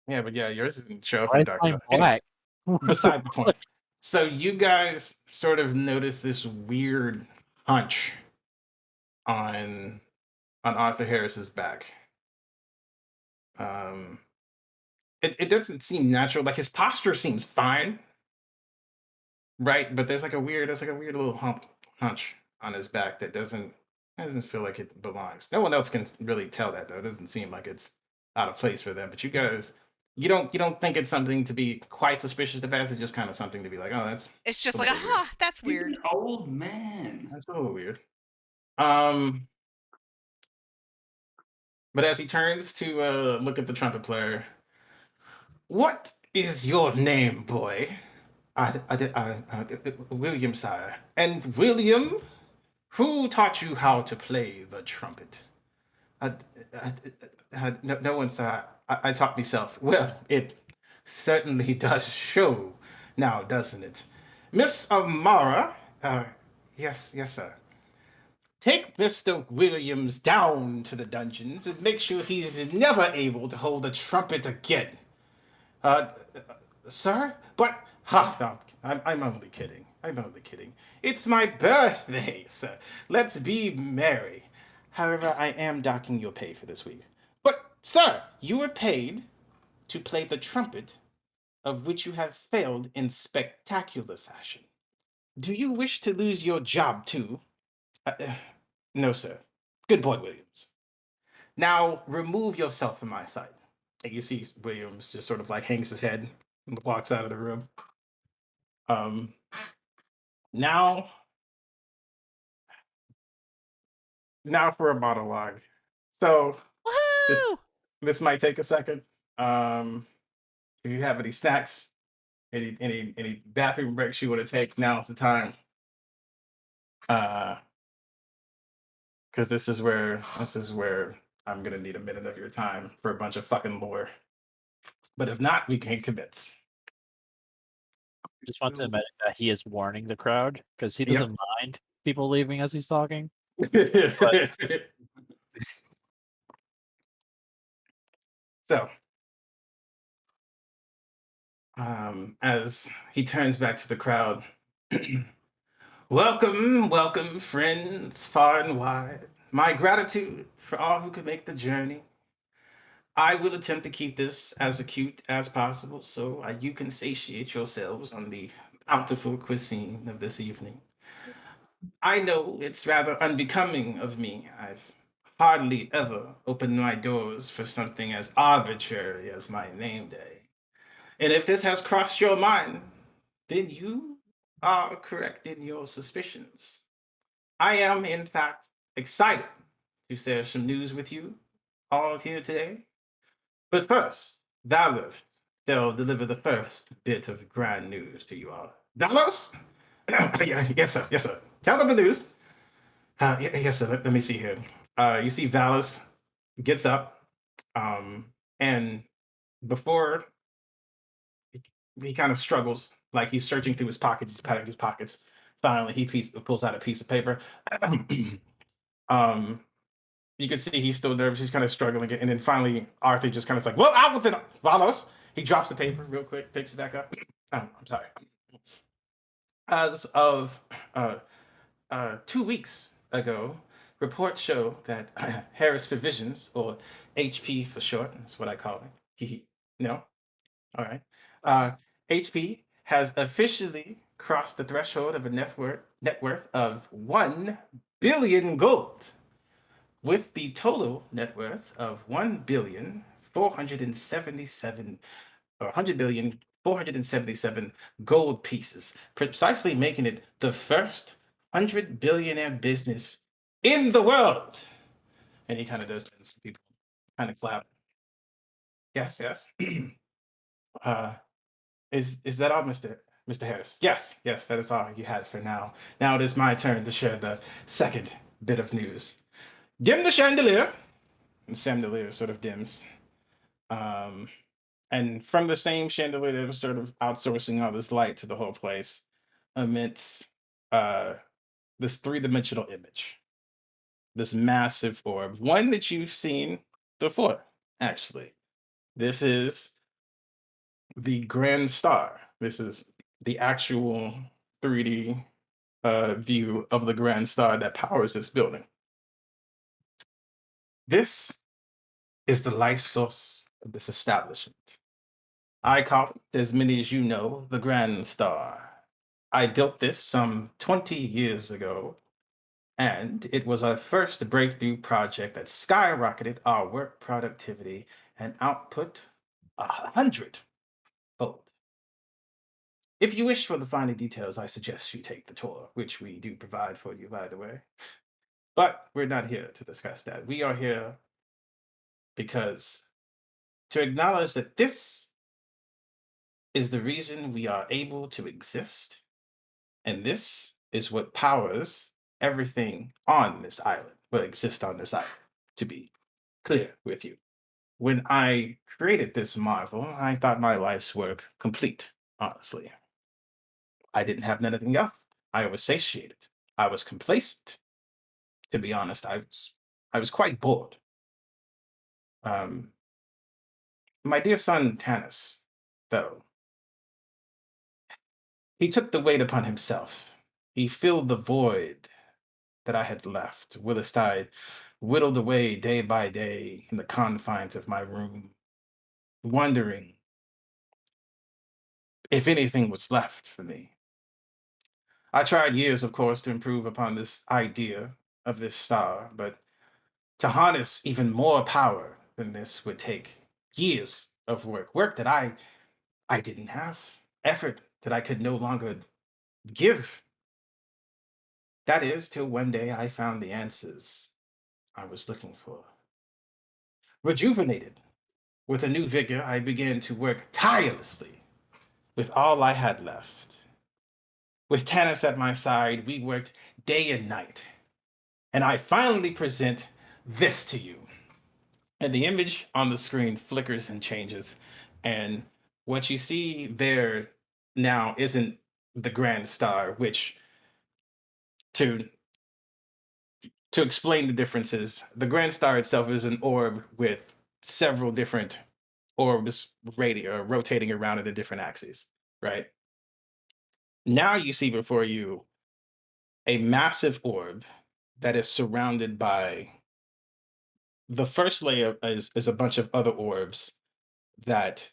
Yeah, but yeah, yours didn't show up Why in is dark mine mode. black? Beside the point. So you guys sort of notice this weird hunch on Arthur Harris's back. It doesn't seem natural. Like his posture seems fine, right? But there's like a weird little hunch on his back that doesn't feel like it belongs. No one else can really tell that though. It doesn't seem like it's out of place for them. But you guys, you don't think it's something to be quite suspicious of. As it's just kind of something to be like, oh, It's just a like, little weird. aha, that's He's weird. an old man. That's a little weird. But as he turns to look at the trumpet player, what is your name, boy? William, sire. And William, Who taught you how to play the trumpet? Uh, no one, sir. I taught myself. Well, it certainly does show now, doesn't it? Miss Amara, yes, sir. Take Mr. Williams down to the dungeons and make sure he's never able to hold a trumpet again. Uh, sir? But, ha, no, I'm only kidding. I'm only kidding. It's my birthday, sir. Let's be merry. However, I am docking your pay for this week. But, sir, you were paid to play the trumpet, of which you have failed in spectacular fashion. Do you wish to lose your job too? No, sir. Good boy, Williams. Now remove yourself from my sight. And you see Williams just sort of like hangs his head and walks out of the room. Um, now, now for a monologue. So this Woohoo! this might take a second. Um, if you have any snacks, any bathroom breaks you want to take, now's the time. Because this is where I'm gonna need a minute of your time for a bunch of fucking lore. But if not, we can commence. Just want to Well, imagine that he is warning the crowd because he Yep. doesn't mind people leaving as he's talking. So, as he turns back to the crowd, welcome, friends far and wide. My gratitude for all who could make the journey. I will attempt to keep this as acute as possible so you can satiate yourselves on the bountiful cuisine of this evening. I know it's rather unbecoming of me. I've hardly ever opened my doors for something as arbitrary as my name day. And if this has crossed your mind, then you are correct in your suspicions. I am, in fact, excited to share some news with you all here today. But first, Valor shall deliver the first bit of grand news to you all. Valos? Yes, sir. Yes, sir. Tell them the news. Yes, sir. Let me see here. You see Valis gets up, and before he kind of struggles, like he's searching through his pockets, he's patting his pockets. Finally, pulls out a piece of paper. um, you can see he's still nervous. He's kind of struggling, and then finally Arthur just kind of like, "Well, out with it, Valos." He drops the paper real quick, picks it back up. I'm sorry. As of 2 weeks ago, reports show that Harris Provisions, or HP for short, that's what I call it. No, all right. HP has officially crossed the threshold of a net worth of 1 billion gold, with the total net worth of 1,477 or 100,477 gold pieces, precisely making it the first 100 billionaire business in the world. And he kind of does this. People kind of clap. Yes, yes. uh, is that all, Mr. Harris? Yes, yes, that is all you had for now. Now it is my turn to share the second bit of news. Dim the chandelier. The chandelier sort of dims. Um, and from the same chandelier that was sort of outsourcing all this light to the whole place, emits uh, this three-dimensional image, this massive orb, one that you've seen before, actually. This is the Grand Star. This is the actual 3D view of the Grand Star that powers this building. This is the life source of this establishment. I call it, as many as you know, the Grand Star. I built this some 20 years ago, and it was our first breakthrough project that skyrocketed our work productivity and output 100-fold. If you wish for the finer details, I suggest you take the tour, which we do provide for you, by the way. But we're not here to discuss that. We are here because to acknowledge that this is the reason we are able to exist, and this is what powers everything on this island will exist on this island, to be clear with you. When I created this marvel, I thought my life's work complete, honestly. I didn't have anything else. I was satiated. I was complacent. To be honest, I was quite bored. Um, my dear son Tanis, though, he took the weight upon himself. He filled the void that I had left, whilst I whittled away day by day in the confines of my room, wondering if anything was left for me. I tried years, of course, to improve upon this idea of this star, but to harness even more power than this would take years of work that I didn't have, effort that I could no longer give. That is, till one day I found the answers I was looking for. Rejuvenated, with a new vigor, I began to work tirelessly with all I had left. With Tanis at my side, we worked day and night, and I finally present this to you. And the image on the screen flickers and changes, and what you see there now isn't the grand star, which to explain the differences, the grand star itself is an orb with several different orbs rotating around in the different axes, right? Now you see before you a massive orb that is surrounded by the first layer is a bunch of other orbs that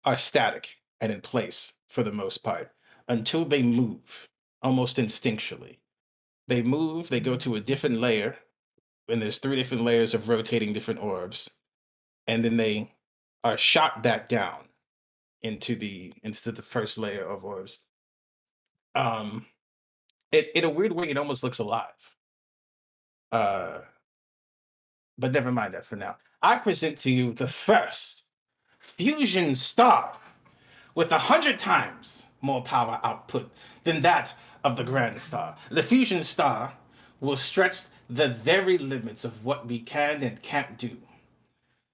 are static and in place for the most part until they move almost instinctually. They move, they go to a different layer, and there's three different layers of rotating different orbs, and then they are shot back down into the first layer of orbs. Um, it in a weird way, it almost looks alive. Uh, but never mind that for now. I present to you the first fusion star with 100 times more power output than that of the grand star. The fusion star will stretch the very limits of what we can and can't do.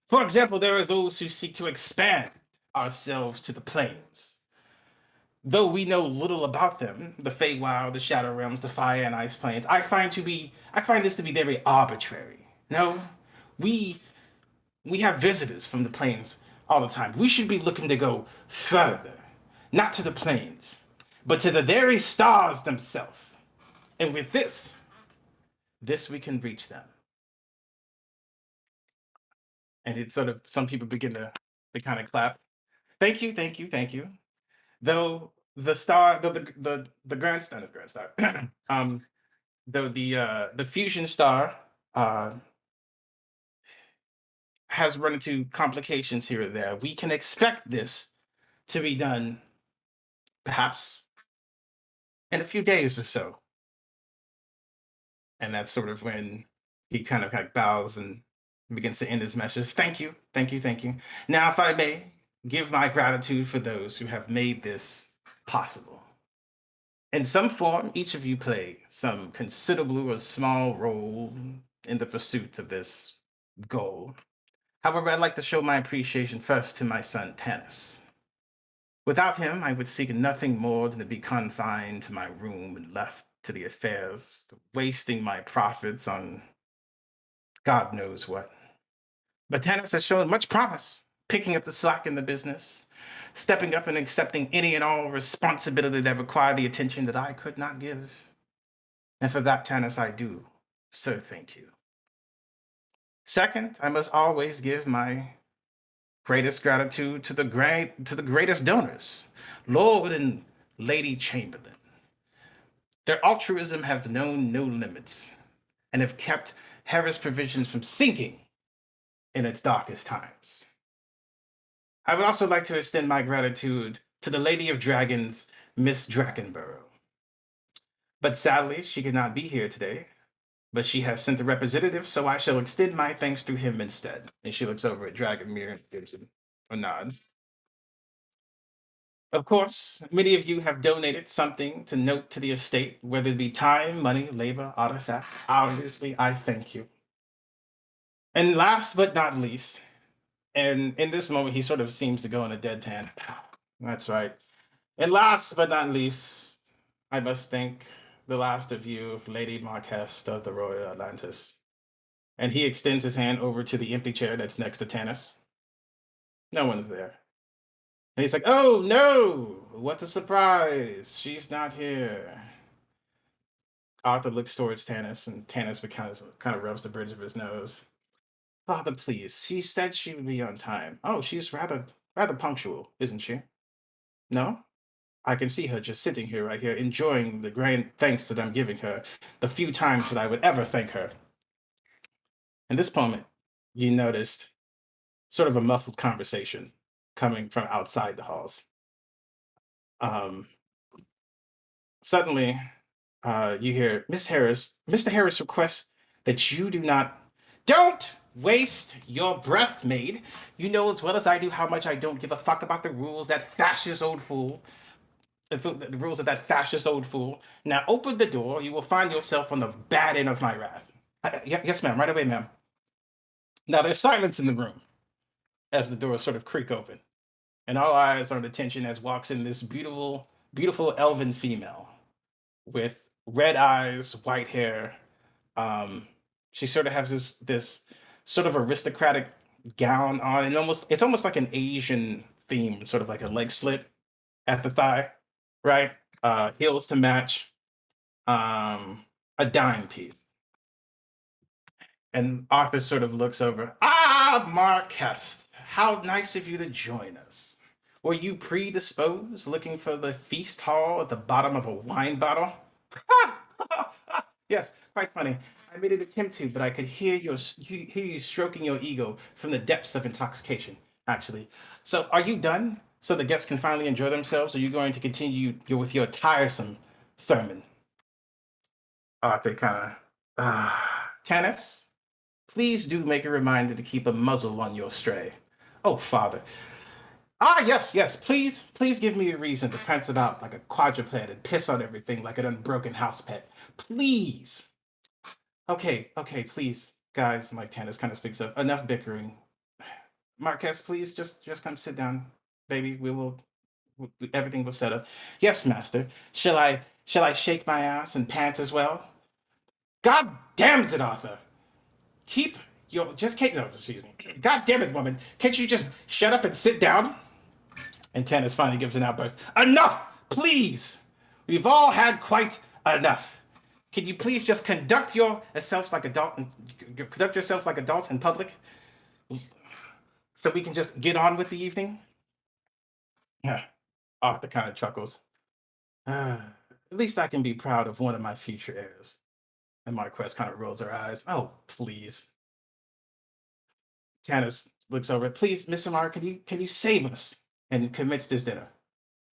For example, there are those who seek to expand ourselves to the planes. Though we know little about them, the Feywild, the Shadow Realms, the Fire and Ice Planes, I find this to be very arbitrary. No, we we have visitors from the planes all the time. We should be looking to go further, not to the planes, but to the very stars themselves. And with this we can reach them. And it's sort of some people begin to kind of clap. Thank you, thank you, thank you. Though the star, the grand star, not the grand star, though the fusion star uh, has run into complications here or there, we can expect this to be done perhaps in a few days or so. And that's sort of when he kind of like bows and begins to end his message. Thank you, thank you, thank you. Now, if I may, give my gratitude for those who have made this possible. In some form, each of you play some considerable or small role in the pursuit of this goal. However, I'd like to show my appreciation first to my son, Tanis. Without him, I would seek nothing more than to be confined to my room and left to the affairs, wasting my profits on God knows what. But Tanis has shown much promise, picking up the slack in the business, stepping up and accepting any and all responsibility that required the attention that I could not give. And for that, Tanis, I do so thank you. Second, I must always give my greatest gratitude to the greatest donors, Lord and Lady Chamberlain. Their altruism have known no limits and have kept Harris Provisions from sinking in its darkest times. I would also like to extend my gratitude to the Lady of Dragons, Miss Drakenborough. But sadly, she could not be here today, but she has sent a representative, so I shall extend my thanks to him instead. And she looks over at Dragomir and gives him a nod. Of course, many of you have donated something to note to the estate, whether it be time, money, labor, artifact. Obviously, I thank you. And last but not least, and in this moment, he sort of seems to go in a deadpan. That's right. And last but not least, I must thank the last of you, Lady Marquess of the Royal Atlantis. And he extends his hand over to the empty chair that's next to Tanis. No one is there. And he's like, oh no, what a surprise. She's not here. Arthur looks towards Tanis, and Tanis kind of rubs the bridge of his nose. Father, please. She said she would be on time. Oh, she's rather punctual, isn't she? No? I can see her just sitting here right here, enjoying the grand thanks that I'm giving her, the few times that I would ever thank her. In this moment, you noticed sort of a muffled conversation coming from outside the halls. Um, Suddenly, you hear Mr. Harris requests that you do not. Don't waste your breath, maid. You know as well as I do how much I don't give a fuck about the rules, that fascist old fool. The rules of that fascist old fool. Now open the door. You will find yourself on the bad end of my wrath. Yes, ma'am. Right away, ma'am. Now there's silence in the room as the doors sort of creak open, and all eyes are on attention as walks in this beautiful, beautiful elven female with red eyes, white hair. Um, she sort of has this sort of aristocratic gown on, and it's almost like an Asian theme, sort of like a leg slit at the thigh, right? Heels to match, a dime piece. And Arthur sort of looks over. Ah, Marquess, how nice of you to join us. Were you predisposed, looking for the feast hall at the bottom of a wine bottle? Yes, quite funny. I made an attempt to, but I could hear you stroking your ego from the depths of intoxication. Actually, so are you done? So the guests can finally enjoy themselves. Or are you going to continue with your tiresome sermon? Arthur kind of. Tanis, please do make a reminder to keep a muzzle on your stray. Oh, father. Ah, yes, yes. Please give me a reason to prance about like a quadruped and piss on everything like an unbroken house pet. Please. Okay, please, guys. Mike Tanis kind of speaks up. Enough bickering. Marquez, please just come sit down, baby. Everything will set up. Yes, master. Shall I shake my ass and pant as well? God damn it, Arthur. Keep your just can't no, excuse me. God damn it, woman. Can't you just shut up and sit down? And Tanis finally gives an outburst. Enough! Please! We've all had quite enough. Can you please just conduct yourselves like adults in public? So we can just get on with the evening? Yeah. Arthur kind of chuckles. At least I can be proud of one of my future heirs. And Marquez kind of rolls her eyes. Oh, please. Tanis looks over. Please, Miss Amara, can you save us? And commits this dinner.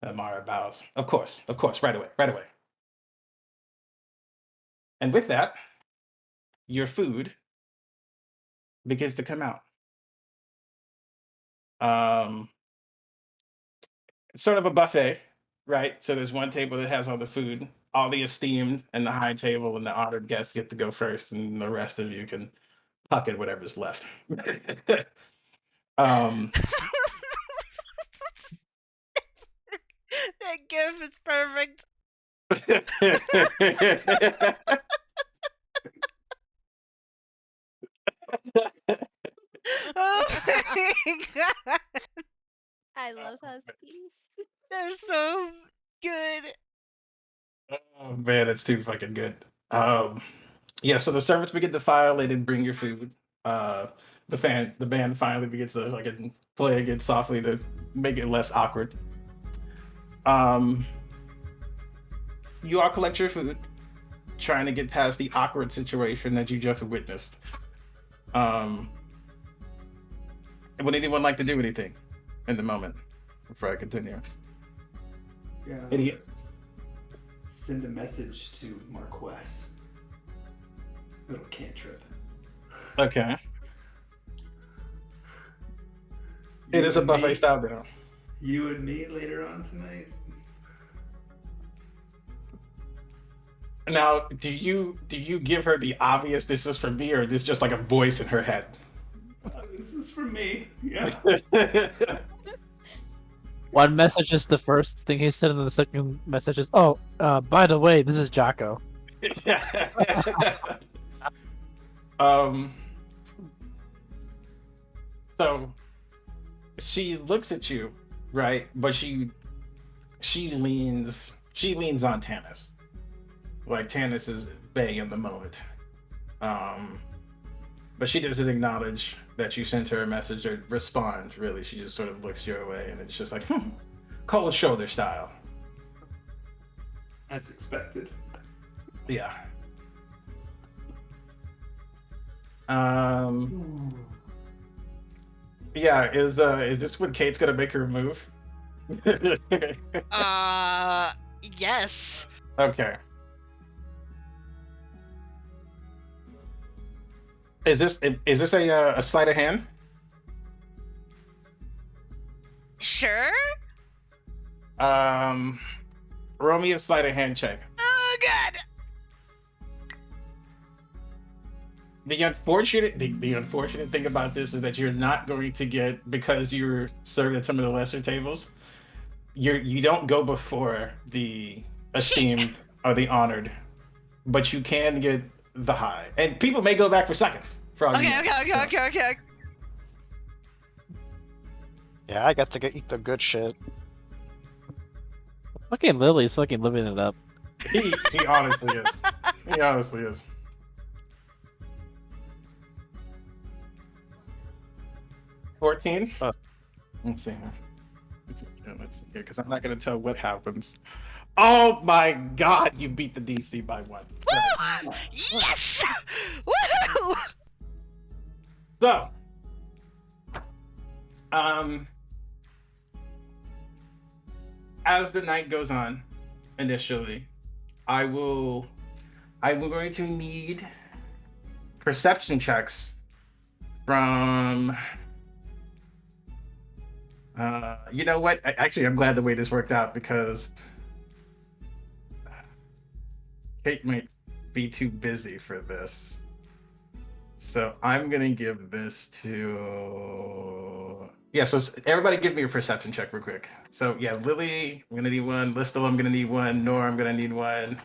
Amara bows. Of course, right away. And with that, your food begins to come out. It's sort of a buffet, right? So there's one table that has all the food. All the esteemed and the high table and the honored guests get to go first, and the rest of you can pocket whatever's left. um, That gif is perfect. Oh my god. I love huskies. They're so good. Oh man, that's too fucking good. Yeah, so the servants begin to file. They didn't bring your food. The band finally begins to fucking play again softly to make it less awkward. You all collect your food, trying to get past the awkward situation that you just witnessed. Would anyone like to do anything in the moment before I continue? Yeah. Idiot. Send a message to Marquess. Little cantrip. Okay. It is a buffet style dinner. You and me later on tonight. Now, do you give her the obvious "this is for me" or this just like a voice in her head? This is for me. Yeah. One message is the first thing he said, and the second message is, "Oh, by the way, this is Jocko." um. So she looks at you, right? But she leans on Tanis. Like Tanis is bay in the moment. But she doesn't acknowledge that you sent her a message or respond, really. She just sort of looks your way and it's just like, cold shoulder style. As expected. Yeah. Yeah, is this when Kate's gonna make her move? Yes. Okay. Is this a sleight of hand? Sure. Roll me a sleight of hand check. Oh god. The unfortunate thing about this is that you're not going to get, because you're served at some of the lesser tables. You don't go before the esteemed or the honored, but you can get the high, and people may go back for seconds. For all you know. Okay. Yeah, I got to eat the good shit. Fucking Lily's fucking living it up. He honestly is. He honestly is. $14. Let's see. Let's see here, because I'm not going to tell what happens. Oh my God! You beat the DC by 1. Woo! Yes! Woo! So, as the night goes on, initially, I'm going to need perception checks from. You know what? Actually, I'm glad the way this worked out because Kate might be too busy for this. So I'm gonna give this to so everybody give me a perception check real quick. So yeah, Lily, I'm gonna need one. Listel, I'm gonna need one. Nora, I'm gonna need one.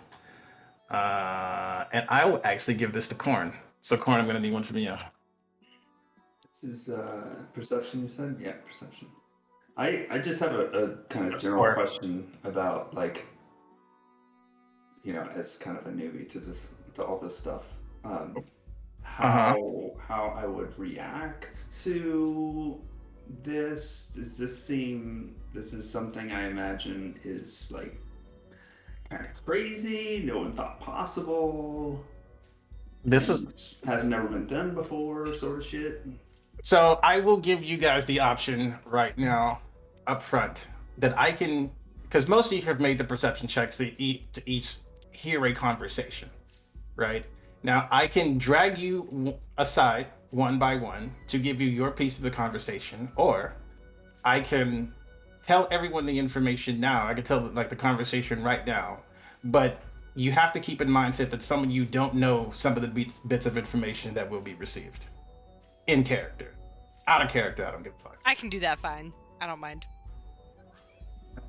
And I will actually give this to Corn. So Corn, I'm gonna need one from you. This is perception, you said? Yeah, perception. I just have a kind of general question about, like, you know, as kind of a newbie to all this stuff. How I would react to this. Does this seem, this is something I imagine is like kind of crazy, no one thought possible, hasn't never been done before, sort of shit? So I will give you guys the option right now up front that I can, because most of you have made the perception checks to each hear a conversation, right? Now I can drag you aside one by one to give you your piece of the conversation, or I can tell everyone the information now. I can tell like the conversation right now, but you have to keep in mindset that some of you don't know some of the bits of information that will be received. In character. Out of character, I don't give a fuck. I can do that fine. I don't mind.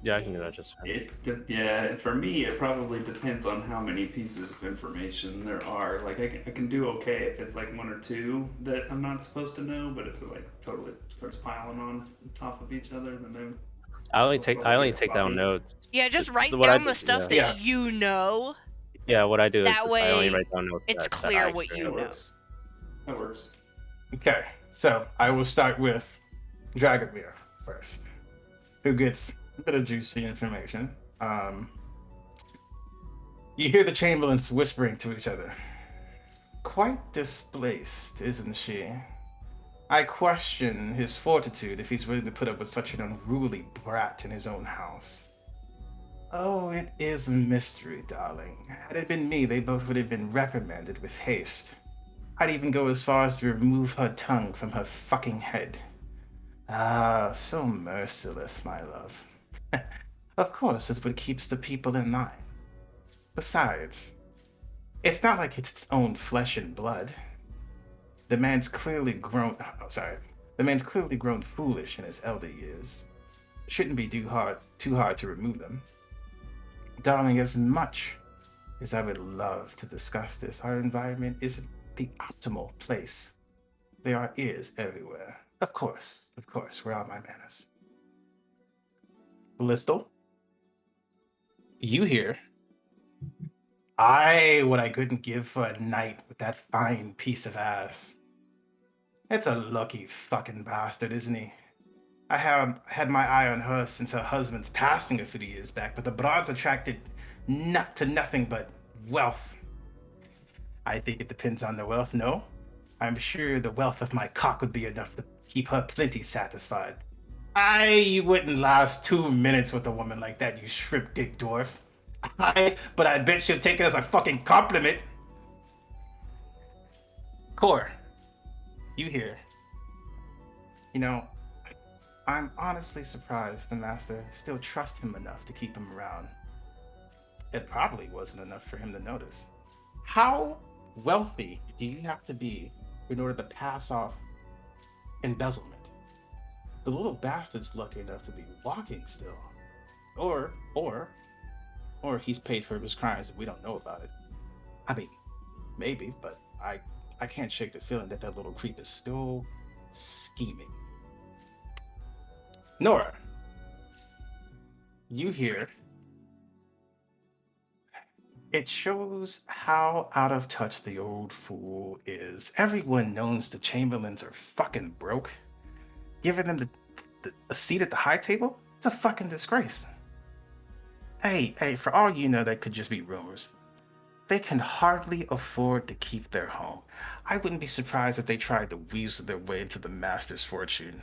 Yeah, I can do that just fine. Yeah, for me, it probably depends on how many pieces of information there are. Like, I can do okay if it's like 1 or 2 that I'm not supposed to know, but if it like totally starts piling on top of each other, then I only take down notes. Yeah, just write What I down the do- stuff yeah. that you know. Yeah, what I do is That just I only way write down notes. it's that clear I what you experienced. know. That works. Okay, so I will start with Dragomir first, who gets a bit of juicy information. You hear the chamberlains whispering to each other. Quite displaced, isn't she? I question his fortitude if he's willing to put up with such an unruly brat in his own house. Oh, it is a mystery, darling. Had it been me, they both would have been reprimanded with haste. I'd even go as far as to remove her tongue from her fucking head. Ah, so merciless, my love. Of course, it's what keeps the people in line. Besides, it's not like it's its own flesh and blood. The man's clearly grown. Oh, sorry. The man's clearly grown foolish in his elder years. Shouldn't be too hard to remove them. Darling, as much as I would love to discuss this, our environment isn't the optimal place. There are ears everywhere. Of course, where are my manners? Listel, you here? What I couldn't give for a night with that fine piece of ass. It's a lucky fucking bastard, isn't he? I have had my eye on her since her husband's passing a few years back, but the broad's attracted not to nothing but wealth. I think it depends on the wealth, no? I'm sure the wealth of my cock would be enough to keep her plenty satisfied. You wouldn't last 2 minutes with a woman like that, you shrimp dick dwarf. But I bet she'll take it as a fucking compliment. Core, you here? You know, I'm honestly surprised the master still trusts him enough to keep him around. It probably wasn't enough for him to notice. How wealthy do you have to be in order to pass off embezzlement? The little bastard's lucky enough to be walking still. Or he's paid for his crimes and we don't know about it. I mean, maybe, but I can't shake the feeling that that little creep is still scheming. Nora, you here. It shows how out of touch the old fool is. Everyone knows the Chamberlains are fucking broke. Giving them a seat at the high table? It's a fucking disgrace. Hey, for all you know, that could just be rumors. They can hardly afford to keep their home. I wouldn't be surprised if they tried to weasel their way into the master's fortune.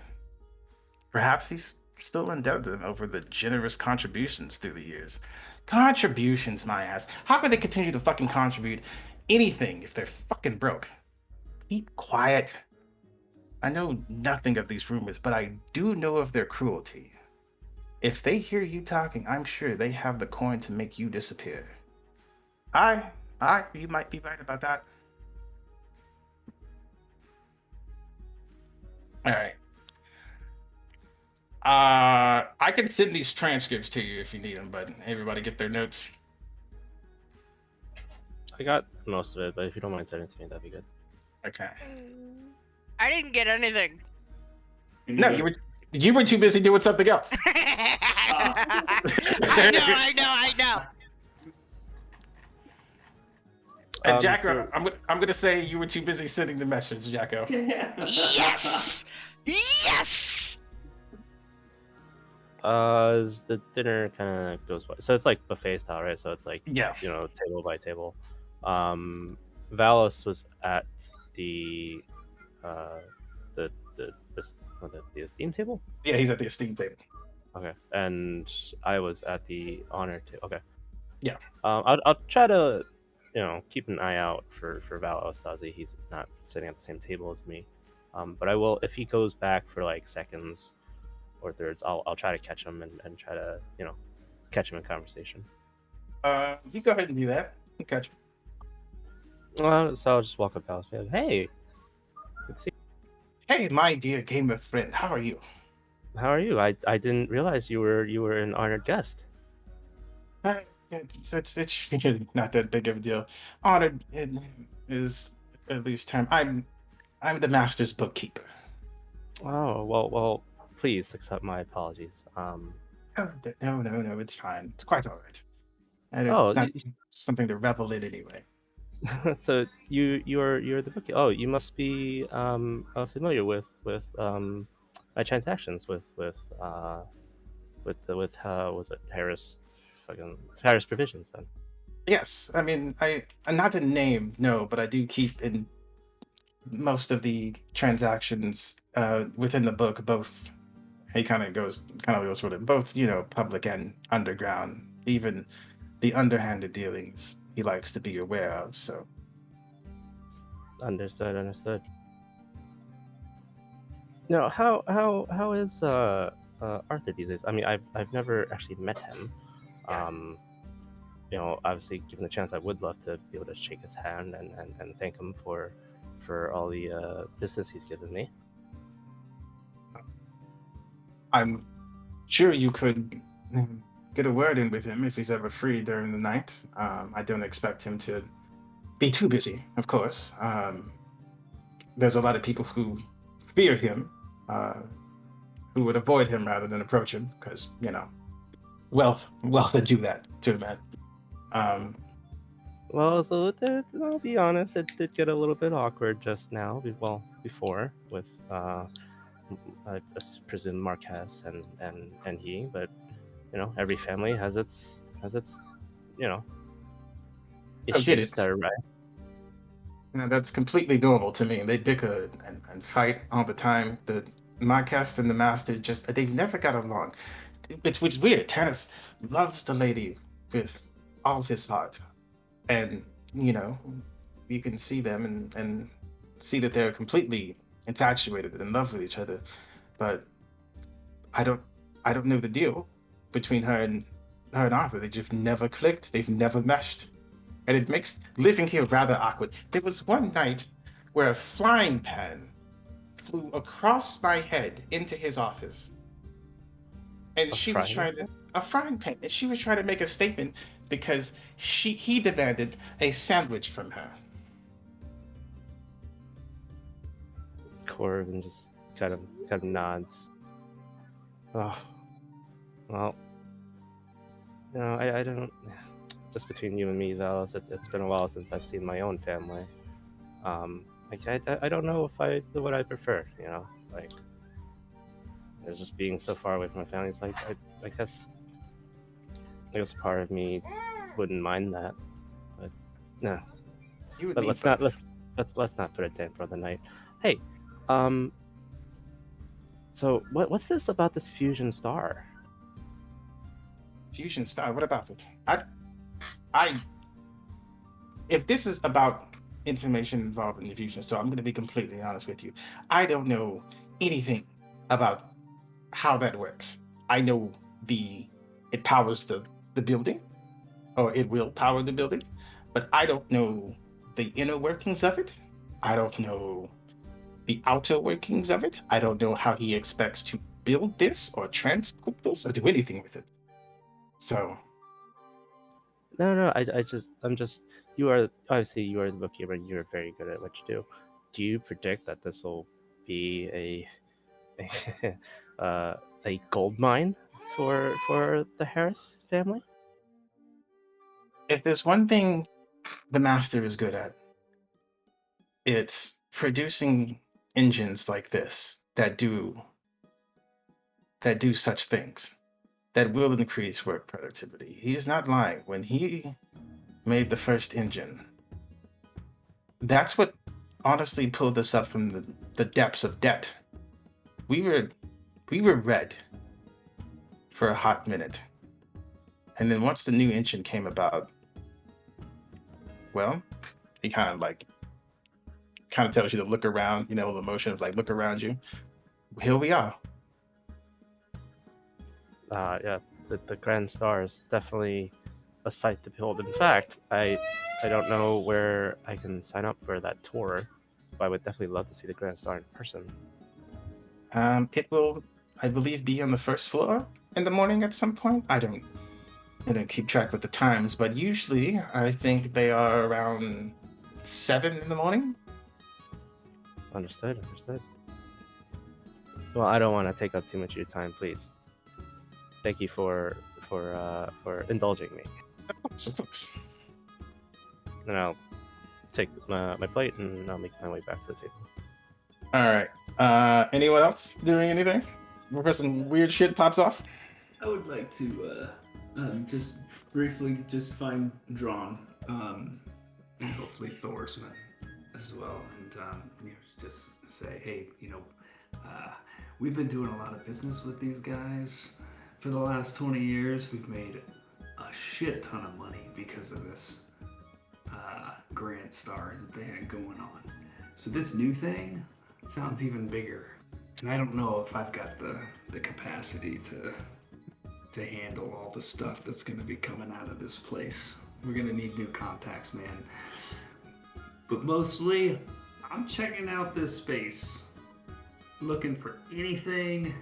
Perhaps he's still indebted to them over the generous contributions through the years. Contributions, my ass. How could they continue to fucking contribute anything if they're fucking broke? Keep quiet. I know nothing of these rumors, but I do know of their cruelty. If they hear you talking, I'm sure they have the coin to make you disappear. You might be right about that. All right. I can send these transcripts to you if you need them, but everybody get their notes. I got most of it, but if you don't mind sending it to me, that'd be good. Okay. I didn't get anything. No, you were too busy doing something else. I know. And Jacko, I'm gonna say you were too busy sending the message, Jacko. Yes! Yes! The dinner kind of goes by. So it's like buffet style, right? So it's like, Yeah. Table by table. Valos was at the esteem table. Yeah, he's at the esteem table. Okay, and I was at the honor table. Okay. Yeah. I'll try to, keep an eye out for Valos. Obviously, he's not sitting at the same table as me. But I will, if he goes back for like seconds or thirds, I'll try to catch him and try to, catch him in conversation. You go ahead and do that. You catch him. So I'll just walk up to Valos and be like, hey, good to see you. Hey, my dear gamer friend, how are you? How are you? I didn't realize you were an honored guest. It's really not that big of a deal. Honored is a loose term. I'm the master's bookkeeper. Oh, well, please accept my apologies. Oh, no, it's fine. It's quite all right. And Oh, it's not something to revel in anyway. So you're the bookkeeper. Oh, you must be familiar with my transactions with was it Harris Provisions then? Yes, I mean, I not to name, no, but I do keep in most of the transactions within the book, both he kind of goes with it, both public and underground, even the underhanded dealings he likes to be aware of. So Understood. No, how is Arthur these days? I mean, I've never actually met him. Um, obviously, given the chance, I would love to be able to shake his hand and thank him for all the business he's given me. I'm sure you could get a word in with him if he's ever free during the night. I don't expect him to be too busy, of course. There's a lot of people who fear him, who would avoid him rather than approach him, because wealth to do that to him. Um, Well, so I'll be honest, it did get a little bit awkward just now. Before with I presume Marquez and he, but every family has its oh, get issues it? that arise. That's completely normal to me. They bicker and fight all the time. My cast and the master they've never got along. It's which is weird. Tannis loves the lady with all his heart. And, you can see them and see that they're completely infatuated and in love with each other. But I don't know the deal between her and Arthur. They just never clicked. They've never meshed. And it makes living here rather awkward. There was one night where a flying pan flew across my head into his office. And A she was frying trying to a frying pan, and she was trying to make a statement because he demanded a sandwich from her. Corbin just kind of nods. Oh, well, I don't. Just between you and me, Valis, it's been a while since I've seen my own family. I don't know if what I prefer. Like it's just being so far away from my family. It's like I guess part of me wouldn't mind that, but no. You would But need let's not both. let's not put a damper on the night. Hey, so what's this about this fusion star? Fusion Star. What about it? I if this is about information involved in the Fusion Star, I'm going to be completely honest with you. I don't know anything about how that works. I know it powers the building, or it will power the building, but I don't know the inner workings of it. I don't know the outer workings of it. I don't know how he expects to build this or transport this or do anything with it. So No, I'm just. You are obviously you are the bookkeeper. And you're very good at what you do. Do you predict that this will be a gold mine for the Harris family? if there's one thing the master is good at, it's producing engines like this that do such things, that will increase work productivity. He's not lying. When he made the first engine, that's what honestly pulled us up from the depths of debt. We were red for a hot minute. And then once the new engine came about, well, he kind of tells you to look around, the motion of like look around you. Here we are. Yeah, the Grand Star is definitely a sight to behold. In fact, I don't know where I can sign up for that tour, but I would definitely love to see the Grand Star in person. It will, I believe, be on the first floor in the morning at some point. I don't keep track with the times, but usually I think they are around 7 in the morning. Understood. Well, I don't want to take up too much of your time, please. Thank you for indulging me. Of course. And I'll take my plate and I'll make my way back to the table. All right. Anyone else doing anything before some weird shit pops off? I would like to just briefly just find Drawn, and hopefully Thorsman as well, and just say, hey, we've been doing a lot of business with these guys for the last 20 years. We've made a shit ton of money because of this Grand Star that they had going on. So this new thing sounds even bigger. And I don't know if I've got the capacity to handle all the stuff that's gonna be coming out of this place. We're gonna need new contacts, man. But mostly, I'm checking out this space, looking for anything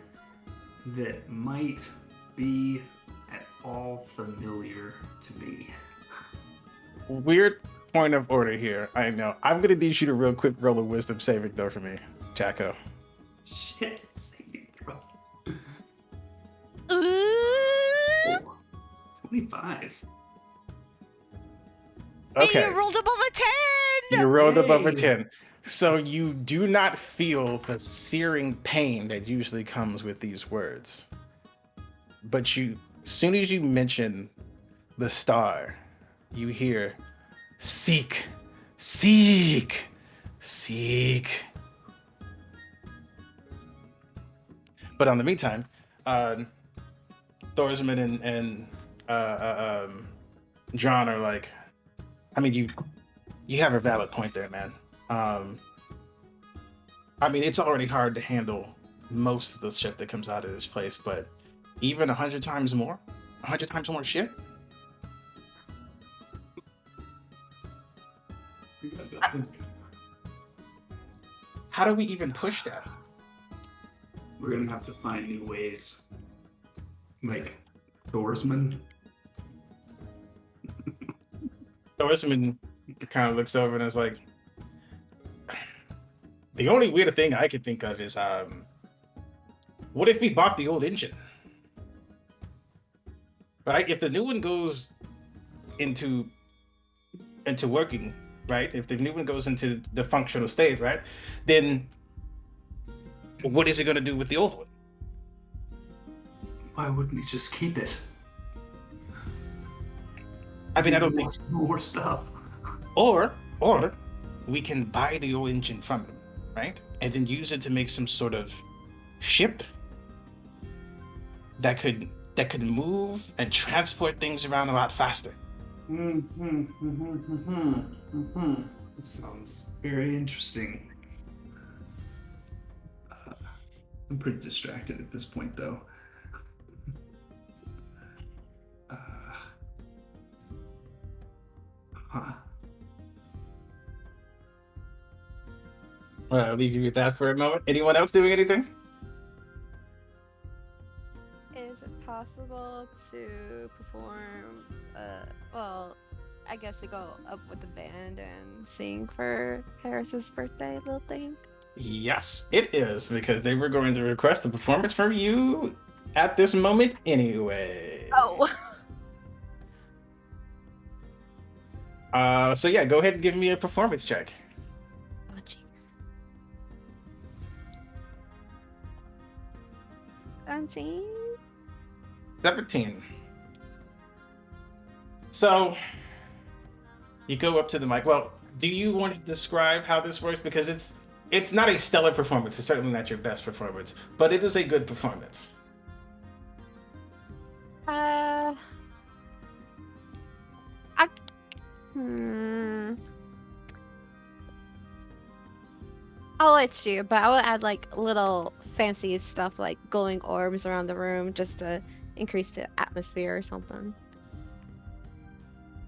that might be at all familiar to me. Weird point of order here. I know. I'm gonna need you to real quick roll a wisdom saving throw for me, Jacko. Shit, saving throw. Ooh. 25. Hey, Okay. you rolled above a 10! You rolled above a Yay. 10. So you do not feel the searing pain that usually comes with these words. But you, as soon as you mention the star, you hear seek, seek, seek. But in the meantime, Thorsman and John are like, I mean, you have a valid point there, man. I mean, it's already hard to handle most of the shit that comes out of this place, but even 100 times more shit. How do we even push that? We're gonna have to find new ways. Like Thorsman. Thorsman kind of looks over and is like, the only weird thing I can think of is, what if we bought the old engine? Right? If the new one goes into working, right? If the new one goes into the functional state, right? Then what is it going to do with the old one? Why wouldn't we just keep it? I mean, I don't think. More stuff. Or we can buy the old engine from him, right? And then use it to make some sort of ship that could move and transport things around a lot faster. That sounds very interesting. I'm pretty distracted at this point, though. Huh. Well, I'll leave you with that for a moment. Anyone else doing anything? Is it possible to perform, well, I guess to go up with the band and sing for Harris's birthday little thing? Yes, it is, because they were going to request a performance from you at this moment anyway. Oh! So yeah, go ahead and give me a performance check. Oh, gee. 17? 17. So you go up to the mic. Well, do you want to describe how this works? Because it's not a stellar performance. It's certainly not your best performance, but it is a good performance. I'll let you, but I will add like little fancy stuff like glowing orbs around the room just to increase the atmosphere or something.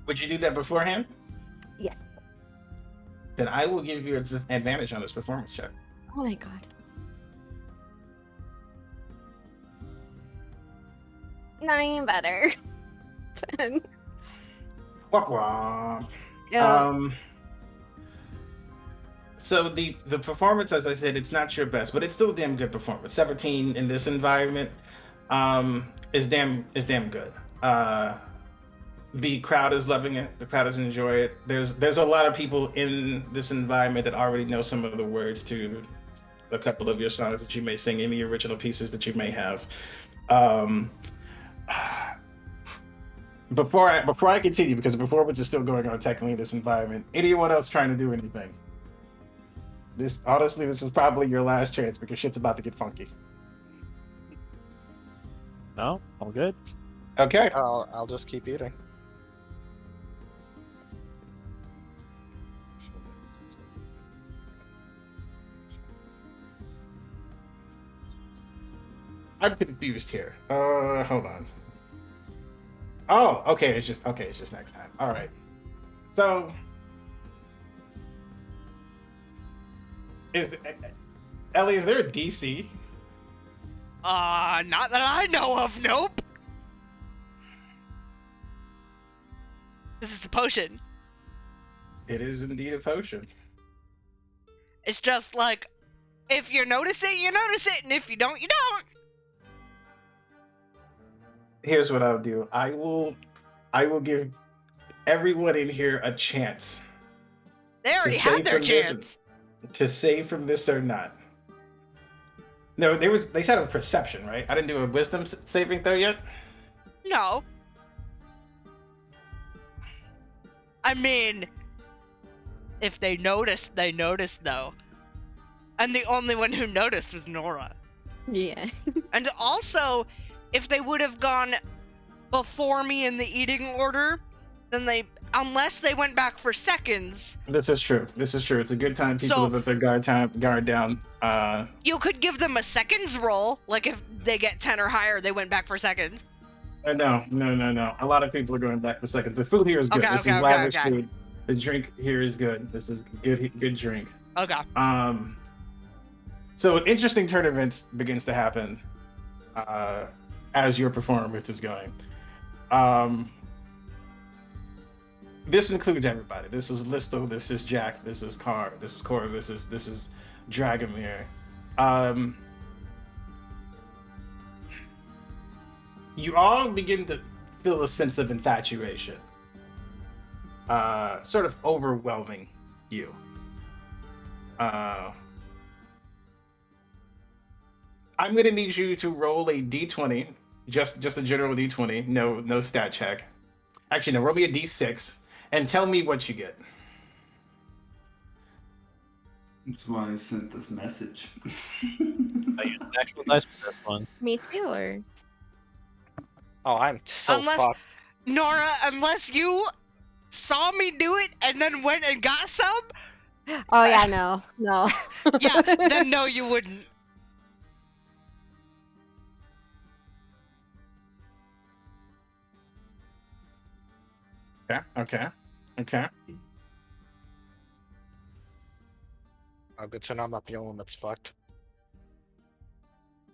Would you do that beforehand? Yeah. Then I will give you an advantage on this performance check. Oh my god. Not even better. 10. Wah, wah. Yeah. So the performance, as I said, it's not your best, but it's still a damn good performance. 17 in this environment is damn good. The crowd is loving it. The crowd is enjoying it. There's a lot of people in this environment that already know some of the words to a couple of your songs that you may sing, any original pieces that you may have. Before I continue, because the performance is still going on technically in this environment, anyone else trying to do anything? This is probably your last chance because shit's about to get funky. No, all good. Okay. I'll just keep eating. I'm confused here. Hold on. Oh, okay. It's just next time. All right. So, is Ellie? Is there a DC? Not that I know of. Nope. This is a potion. It is indeed a potion. It's just like, if you notice it, you notice it, and if you don't, you don't. Here's what I'll do. I will give everyone in here a chance They already save had their from this- chance. to save from this or not. No, they said a perception, right? I didn't do a wisdom saving throw yet. No. I mean, if they noticed, they noticed, though. And the only one who noticed was Nora. Yeah. And also, if they would have gone before me in the eating order, then unless they went back for seconds, This is true. This is true. It's a good time. People So- have put their guard down. you could give them a seconds roll. Like if they get 10 or higher, they went back for seconds. No. A lot of people are going back for seconds. The food here is good. Okay, This okay, is okay, lavish okay. food. The drink here is good. This is good drink. Okay. So an interesting turn of events begins to happen as your performance is going. This includes everybody. This is Listo. This is Jack. This is Car. This is Cora. This is Dragomir. You all begin to feel a sense of infatuation, sort of overwhelming you. I'm going to need you to roll a d20, just a general d20, no stat check. Actually, no, roll me a d6 and tell me what you get. That's why I sent this message. I use an actual dice for this one. Me too, or Oh, I'm so Unless- fucked. Nora, unless you saw me do it and then went and got some, oh yeah, no. yeah, then no, you wouldn't. Okay. Oh, good to know I'm not the only one that's fucked.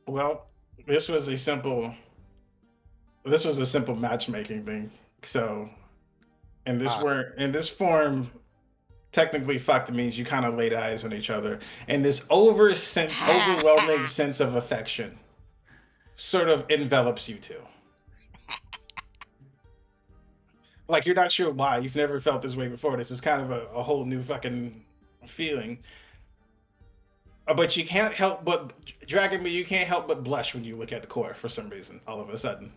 Well, this was a simple matchmaking thing. So, in this form, technically, fucked means you kind of laid eyes on each other, and this overwhelming sense of affection sort of envelops you two. Like you're not sure why. You've never felt this way before. This is kind of a whole new fucking feeling. But you can't help but Dragomir, you can't help but blush when you look at the core for some reason. All of a sudden.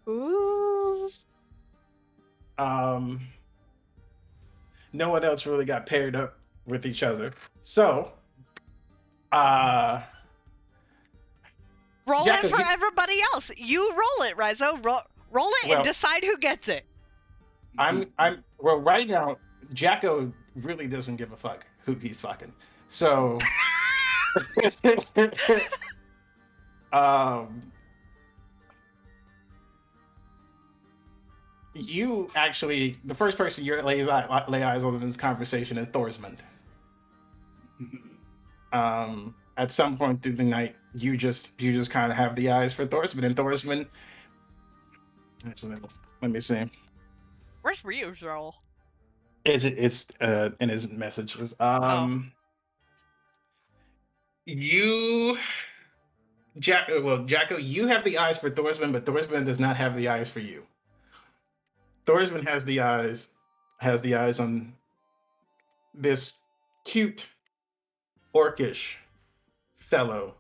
Ooh. No one else really got paired up with each other. So, Roll Jacko, it for you- everybody else. You roll it, Rizzo. Roll it Well- and decide who gets it. well right now, Jacko really doesn't give a fuck who he's fucking. So you actually the first person you lay eyes on in this conversation is Thorsmond. At some point through the night, you just kind of have the eyes for Thorsmond, and Thorsmond. Actually, let me see. Where's Ryu's roll? It's in his messages. Jacko, you have the eyes for Thorsmond, but Thorsmond does not have the eyes for you. Thorsmond has the eyes on this cute, orcish fellow.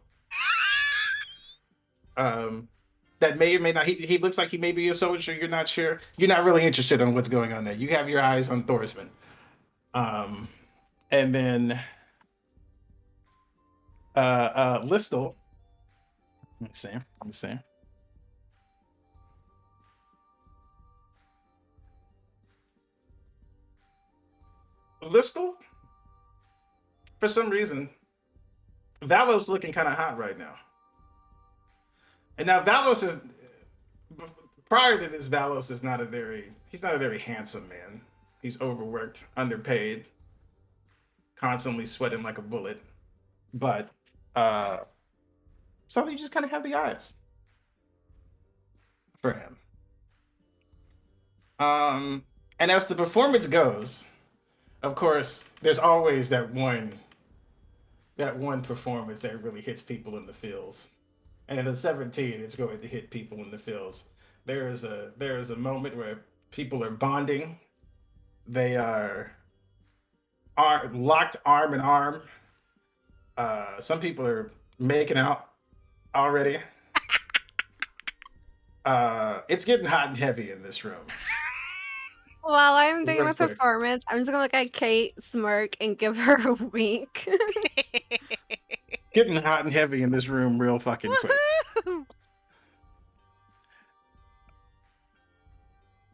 That may or may not. He looks like he may be a soldier. You're not sure. You're not really interested in what's going on there. You have your eyes on Thorsmond. And then Listel. Let me see. Listel, for some reason, Valo's looking kind of hot right now. And now Valos is prior to this. Valos is not a very he's not a very handsome man. He's overworked, underpaid, constantly sweating like a bullet. But so you just kind of have the eyes for him. And as the performance goes, of course, there's always that one performance that really hits people in the feels. And at 17, it's going to hit people in the feels. There is a moment where people are bonding. They are locked arm in arm. Some people are making out already. It's getting hot and heavy in this room. While I'm doing Real my quick. performance, I'm just gonna look at Kate, smirk, and give her a wink. Getting hot and heavy in this room real fucking quick.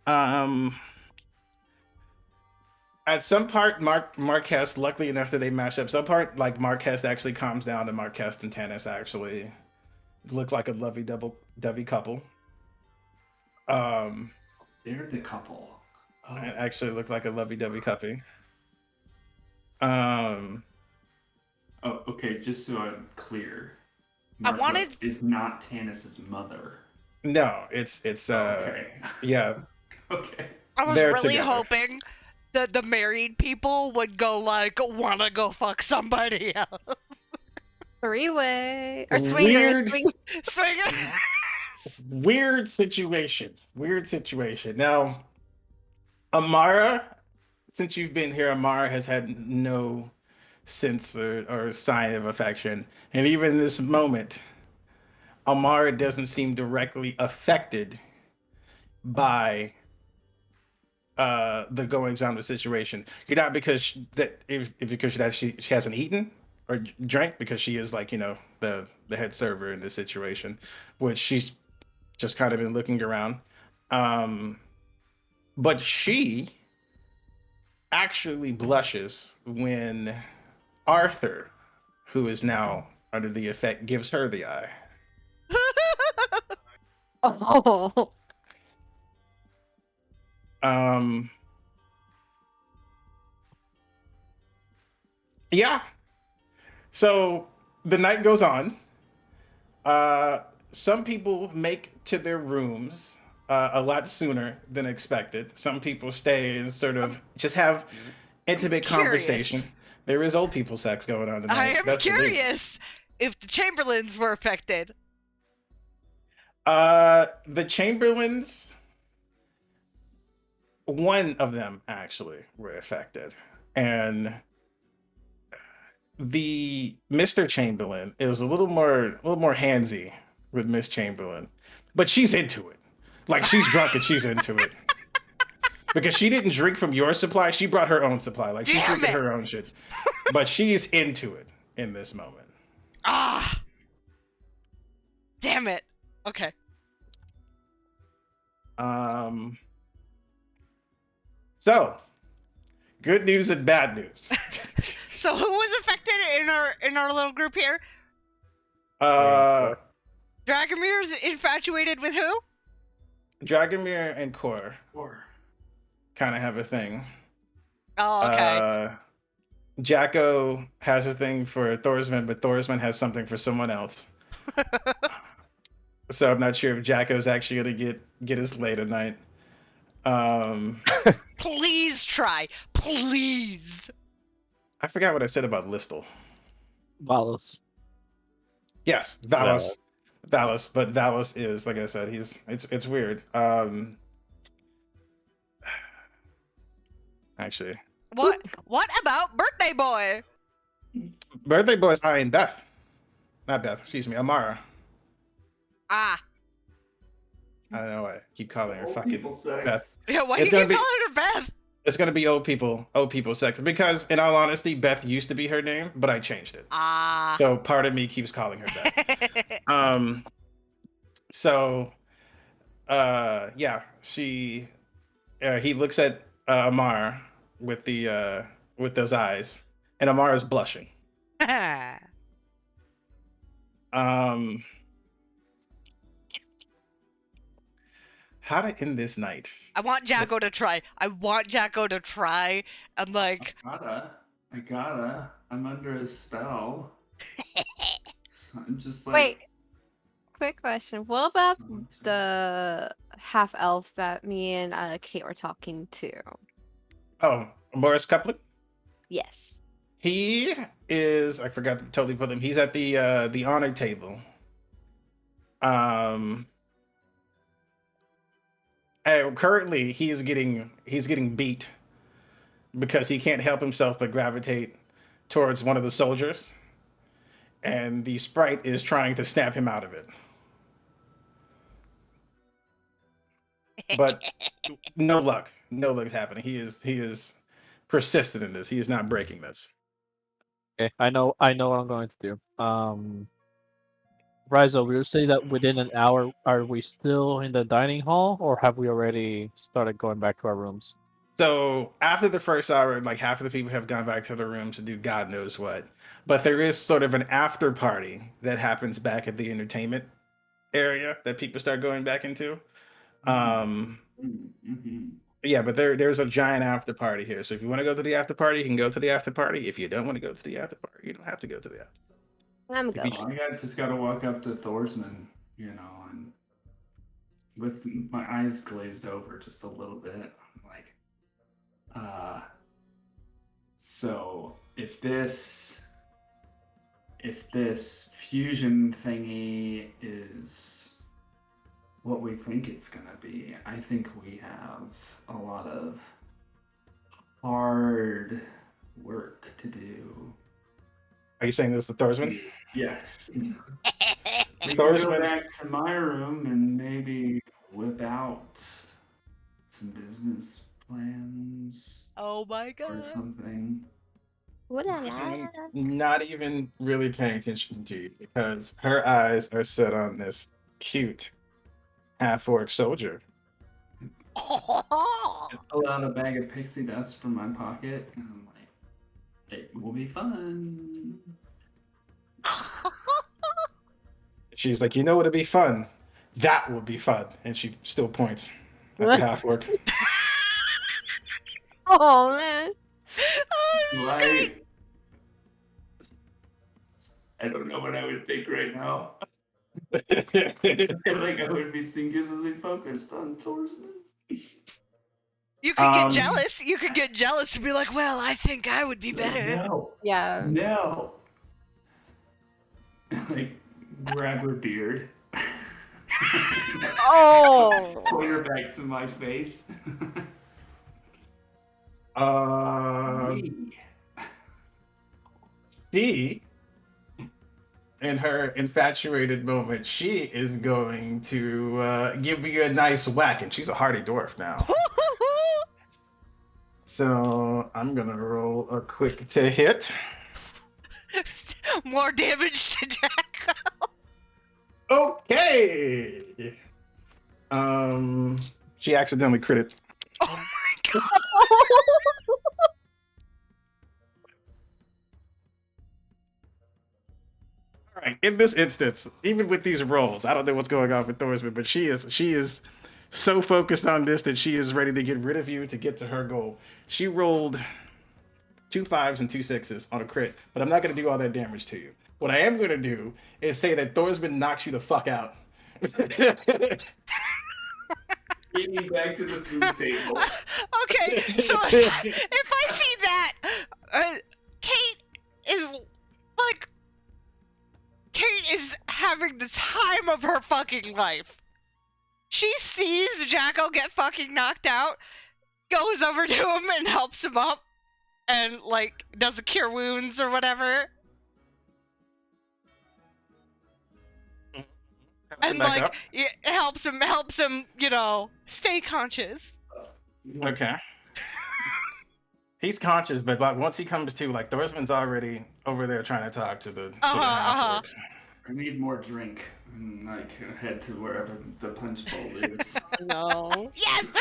Woohoo! At some part, Marquez, luckily enough that they match up. Some part, like Marquez actually calms down, and Marquez and Tannis actually look like a lovey-dovey couple. They're the couple. Oh, It actually looked like a lovey-dovey couple. oh, okay. Just so I'm clear, I Marquez wanted- is not Tannis's mother. No, it's Okay. yeah. Okay. I was They're really together. hoping that the married people would go like, wanna go fuck somebody else. Three-way. Or swingers. Weird. Swing. Weird situation. Now, Amara, since you've been here, Amara has had no sense or sign of affection. And even in this moment, Amara doesn't seem directly affected by the goings on of the situation. You're not because she hasn't eaten or drank, because she is, like, the head server in this situation, which she's just kind of been looking around. But she actually blushes when Arthur, who is now under the effect, gives her the eye. Oh. Yeah. So the night goes on. Some people make to their rooms a lot sooner than expected. Some people stay and sort of just have intimate curious. conversation. There is old people sex going on tonight. I am Best believe it. curious if the Chamberlains were affected. The Chamberlains, one of them actually were affected, and the Mr. Chamberlain is a little more handsy with Miss Chamberlain, but she's into it. Like, she's drunk and she's into it. Because she didn't drink from your supply, she brought her own supply. Like, she's Damn drinking it. her own shit. But she's into it in this moment. Ah. Damn it. Okay. So, good news and bad news. So who was affected in our little group here? uh, Dragomir's infatuated with who? Dragomir and Kor Or kind of have a thing. Oh, okay. Jacko has a thing for Thorsman, but Thorsman has something for someone else. So I'm not sure if Jacko's actually gonna get us late tonight. Please try. Please. I forgot what I said about Listel. Valos. Yes, Valos. Valos, but Valos is, like I said, it's weird. Actually, What about Birthday Boy? Birthday Boy is eyeing Beth. Not Beth, excuse me, Amara. Ah. I don't know why I keep calling her old fucking people sex. Beth. Yeah, why do It's you gonna keep be- calling her Beth? It's gonna be old people sex. Because in all honesty, Beth used to be her name, but I changed it. Ah. So part of me keeps calling her Beth. So yeah, he looks at Amara with those eyes, and Amara's blushing. how to end this night. I want Jacko to try. I want Jacko to try. I'm like, I gotta. I'm under a spell. So I'm just like. Wait, quick question. What about Someone to- the half elves that me and Kate were talking to? Oh, Morris Couplet. Yes. He is. I forgot to totally put him. He's at the honor table. And currently he's getting beat because he can't help himself but gravitate towards one of the soldiers, and the sprite is trying to snap him out of it. But no luck. No luck happening. He is persistent in this. He is not breaking this. Okay, I know what I'm going to do. Rizzo, we'll say that within an hour, are we still in the dining hall, or have we already started going back to our rooms? So after the first hour, like half of the people have gone back to their rooms to do God knows what. But there is sort of an after party that happens back at the entertainment area that people start going back into. Mm-hmm. Yeah, but there's a giant after party here. So if you want to go to the after party, you can go to the after party. If you don't want to go to the after party, you don't have to go to the after. I'm If you going. I just gotta walk up to Thorsman, and with my eyes glazed over just a little bit. I'm like, so if this fusion thingy is what we think it's gonna be, I think we have a lot of hard work to do. Are you saying this to Thorsman? Yes. We can Thorsman's- go back to my room and maybe whip out some business plans oh my or god. something. What She's not even really paying attention to you because her eyes are set on this cute half-orc soldier. I pull out a bag of pixie dust from my pocket and I'm like, it will be fun. She's like, you know what'd be fun? That would be fun. And she still points at the half-orc. Oh man. Oh, this is great. I don't know what I would think right now. I feel like I would be singularly focused on Thorsman. You could get Um, jealous. You could get jealous and be like, well, I think I would be better. No. Yeah. No. Like, grab her beard. Oh. Point her back to my face. She, in her infatuated moment, she is going to give you a nice whack, and she's a hardy dwarf now. So I'm gonna roll a quick to hit. More damage to Jacko. Okay. She accidentally critted. Oh my god. All right. In this instance, even with these rolls, I don't know what's going on with Thorsman, but she is so focused on this that she is ready to get rid of you to get to her goal. She rolled 2 5s and 2 6s on a crit, but I'm not going to do all that damage to you. What I am going to do is say that Thorsman knocks you the fuck out. Bring me back to the food table. Okay, so if I see that, Kate is like, Kate is having the time of her fucking life. She sees Jacko get fucking knocked out, goes over to him and helps him up, and like does a cure wounds or whatever, and Back like up. helps him, stay conscious. Okay. He's conscious, but like once he comes to, like, Thorsman's already over there trying to talk to the half-orc. I need more drink. And head to wherever the punch bowl is. No. Yes,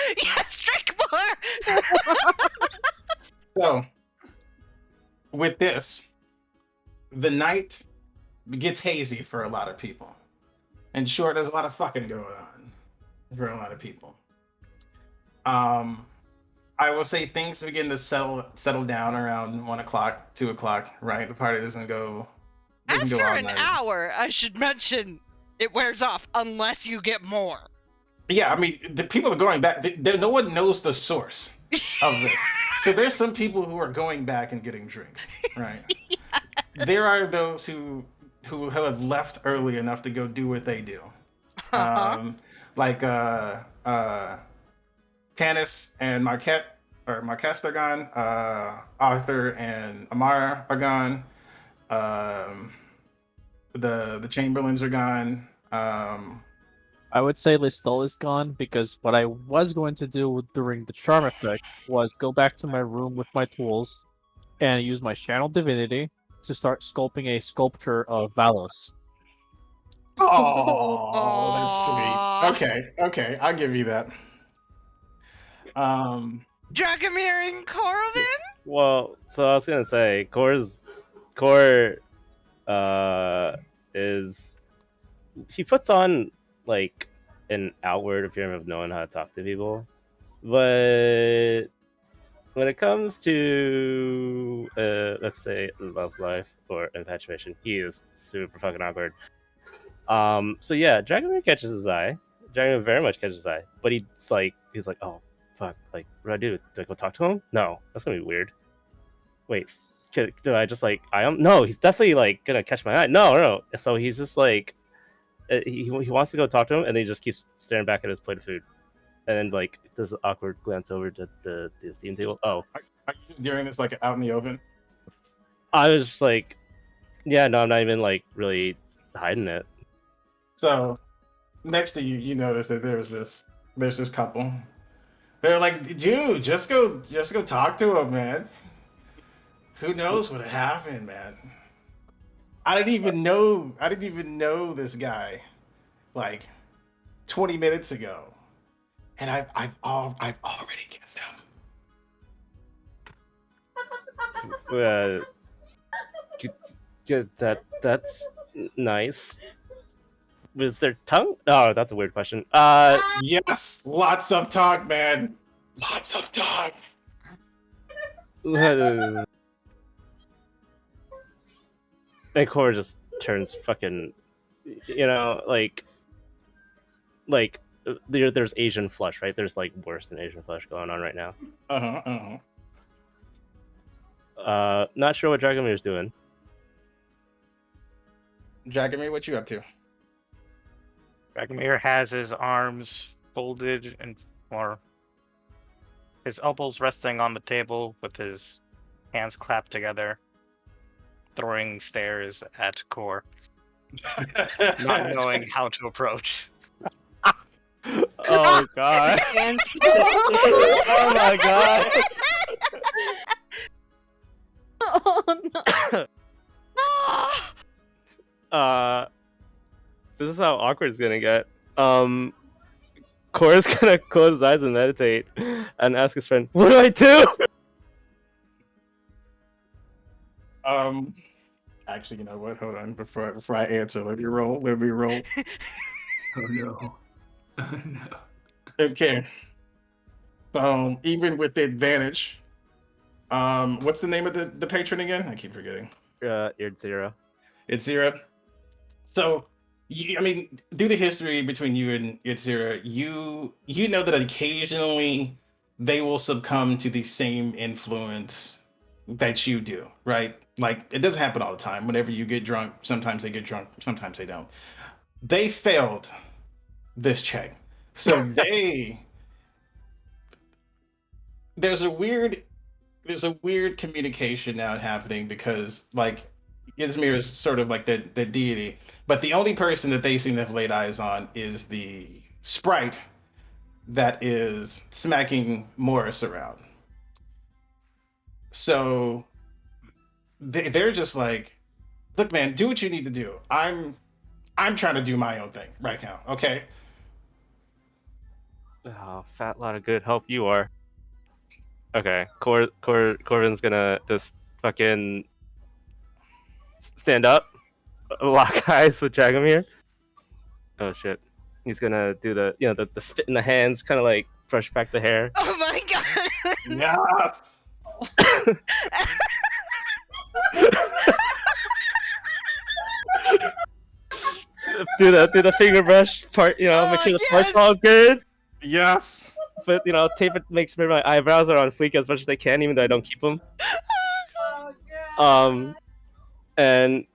drink more. So, with this, the night gets hazy for a lot of people. And sure, there's a lot of fucking going on. for a lot of people. I will say things begin to settle down around 1 o'clock, 2 o'clock. Right, the party doesn't go After all an night. hour, I should mention, it wears off unless you get more. Yeah, I mean, the people are going back. No one knows the source of this. So there's some people who are going back and getting drinks, right? There are those who have left early enough to go do what they do. Like Tanis and Marquette are gone. Arthur and Amara are gone. The Chamberlains are gone. I would say Listol is gone because what I was going to do during the charm effect was go back to my room with my tools and use my channel divinity to start sculpting a sculpture of Valos. Oh, that's Aw. sweet. Okay, I'll give you that. Dragomir and Corvin? Well, so I was gonna say, Core is he puts on like an outward appearance of knowing how to talk to people, but when it comes to let's say love life or infatuation, he is super fucking awkward. So yeah, Dragomir catches his eye. Dragomir very much catches his eye, but he's like, oh fuck, like what do I do? Do I go talk to him? No, that's gonna be weird. Wait, do I just like I am? No, he's definitely like gonna catch my eye. No. So he's just like he wants to go talk to him, and then he just keeps staring back at his plate of food, and then like does an awkward glance over to the steam table. Oh, are you just doing this like out in the open? I was just like, yeah, no, I'm not even like really hiding it. So next to you, you notice that there's this couple. They're like, dude, just go talk to him, man. Who knows what happened, man? I didn't even know this guy like 20 minutes ago, and I've already guessed him. That's nice. Was their tongue? Oh, that's a weird question. Yes, lots of talk, man. Lots of talk. And Cora just turns fucking, like there's Asian flush, right? There's like worse than Asian flush going on right now. Not sure what Dragomir's doing. Dragomir, what you up to? Dragomir has his arms folded or his elbows resting on the table with his hands clapped together, throwing stares at Core, not knowing how to approach. Oh god. Oh my god. Oh no. This is how awkward it's gonna get. Cora's gonna close his eyes and meditate and ask his friend, what do I do? Actually, you know what? Hold on. Before I answer, let me roll. Oh no. Oh no. Okay. Even with the advantage, what's the name of the patron again? I keep forgetting. Ydzira. It's Zira. So, I mean, through the history between you and Ydzira, you know that occasionally they will succumb to the same influence that you do, right? Like, it doesn't happen all the time. Whenever you get drunk, sometimes they get drunk, sometimes they don't. They failed this check. So there's a weird communication now happening because like Izmir is sort of like the deity, but the only person that they seem to have laid eyes on is the sprite that is smacking Morris around. So they're just like, look, man, do what you need to do. I'm trying to do my own thing right now, okay? Oh, fat lot of good help you are. Okay, Corvin's gonna just fucking stand up, lock eyes with Dragomir. Oh shit. He's gonna do the the spit in the hands, kind of like brush back the hair. Oh my god. Yes. do the finger brush part, make sure the part's yes! all good. Yes. But tape it, makes sure my eyebrows are on fleek as much as they can, even though I don't keep them. And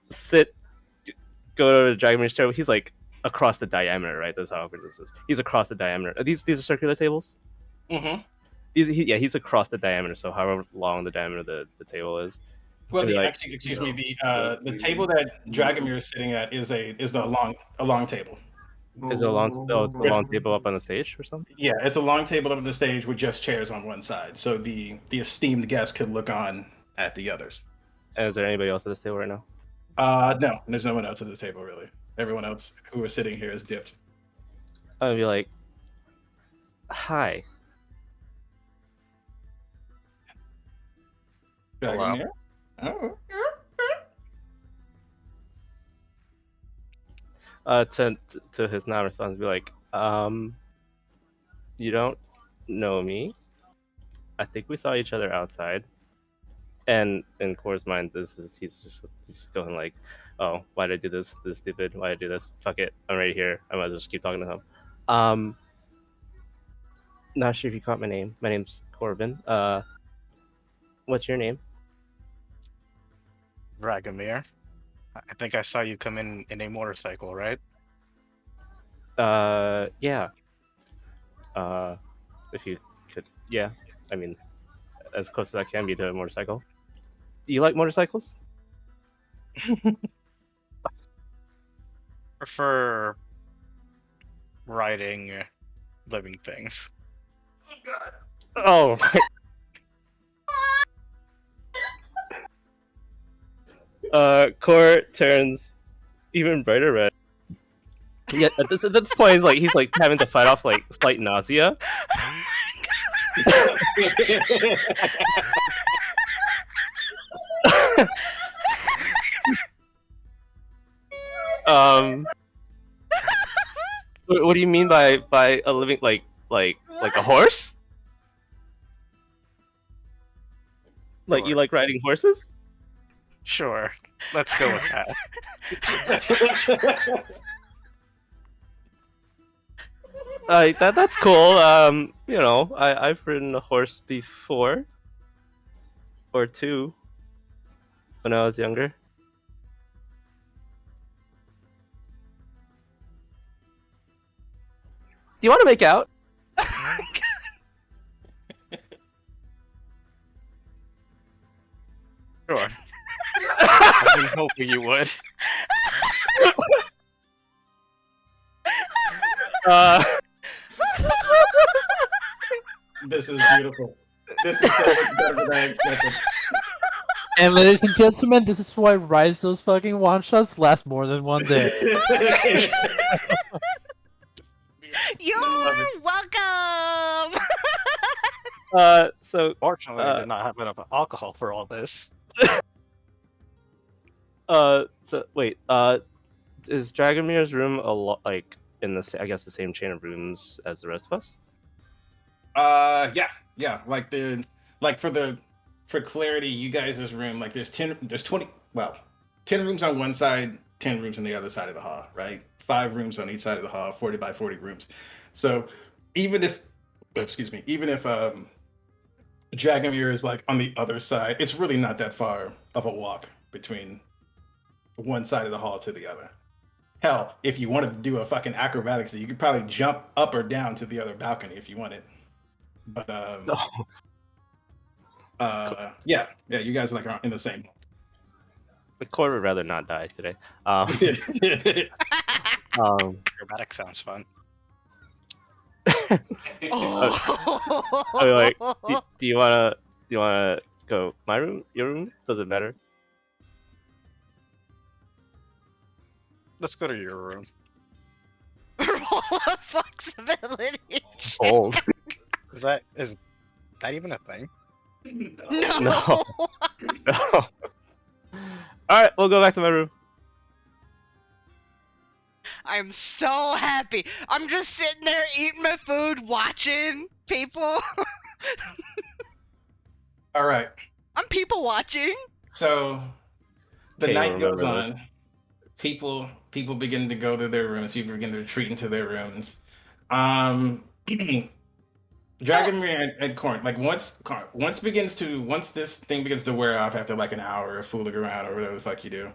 go to the Dragomir's table. He's like across the diameter, right? That's how awkward this is. He's across the diameter. These are circular tables. Mm-hmm. He's across the diameter, so however long the diameter the table is. Well, Maybe like, actually, excuse me. The table that Dragomir is sitting at is a long table. Is it a long table up on the stage or something? Yeah, it's a long table up on the stage with just chairs on one side, so the esteemed guest could look on at the others. And is there anybody else at this table right now? No, there's no one else at this table really. Everyone else who is sitting here is dipped. I'd be like, hi. Dragomir? Oh. To his non-response, be like, you don't know me. I think we saw each other outside. And in Core's mind, he's just going like, oh, why did I do this? This is stupid. Why did I do this? Fuck it. I'm right here. I might as well just keep talking to him. Not sure if you caught my name. My name's Corbin. What's your name? Dragomir. I think I saw you come in a motorcycle, right? Yeah. If you could, yeah. I mean, as close as I can be to a motorcycle. Do you like motorcycles? Prefer riding living things. Oh my. Core turns even brighter red. Yeah, at this point, he's like having to fight off like slight nausea. What do you mean by a living like a horse? Like you like riding horses? Sure, let's go with that. That's cool. I've ridden a horse before, or two, when I was younger. Do you want to make out? Sure. I've been hoping you would. This is beautiful. This is so much better than I expected. And ladies and gentlemen, this is why Rise fucking one shots last more than one day. You're welcome. So Fortunately, I did not have enough alcohol for all this. so wait, is Dragomir's room a lot like in the same chain of rooms as the rest of us? Yeah. For clarity, you guys' room, like there's 10 rooms on one side, 10 rooms on the other side of the hall, right? 5 rooms on each side of the hall, 40 by 40 rooms. So even if Dragomir is like on the other side, it's really not that far of a walk between one side of the hall to the other. Hell, if you wanted to do a fucking acrobatics, you could probably jump up or down to the other balcony if you wanted. But yeah, you guys like are in the same. The Core would rather not die today. Acrobatic sounds fun. Like, do you wanna go my room, your room? Doesn't matter. Let's go to your room. Roll a flexibility. Old. Is that even a thing? No. No. All right, we'll go back to my room. I'm so happy. I'm just sitting there eating my food, watching people. All right. I'm people watching. So the Okay, night goes remember this. on. People begin to go to their rooms. People begin to retreat into their rooms. Um, Dragomir and Corn, like once this thing begins to wear off after like an hour of fooling around or whatever the fuck you do.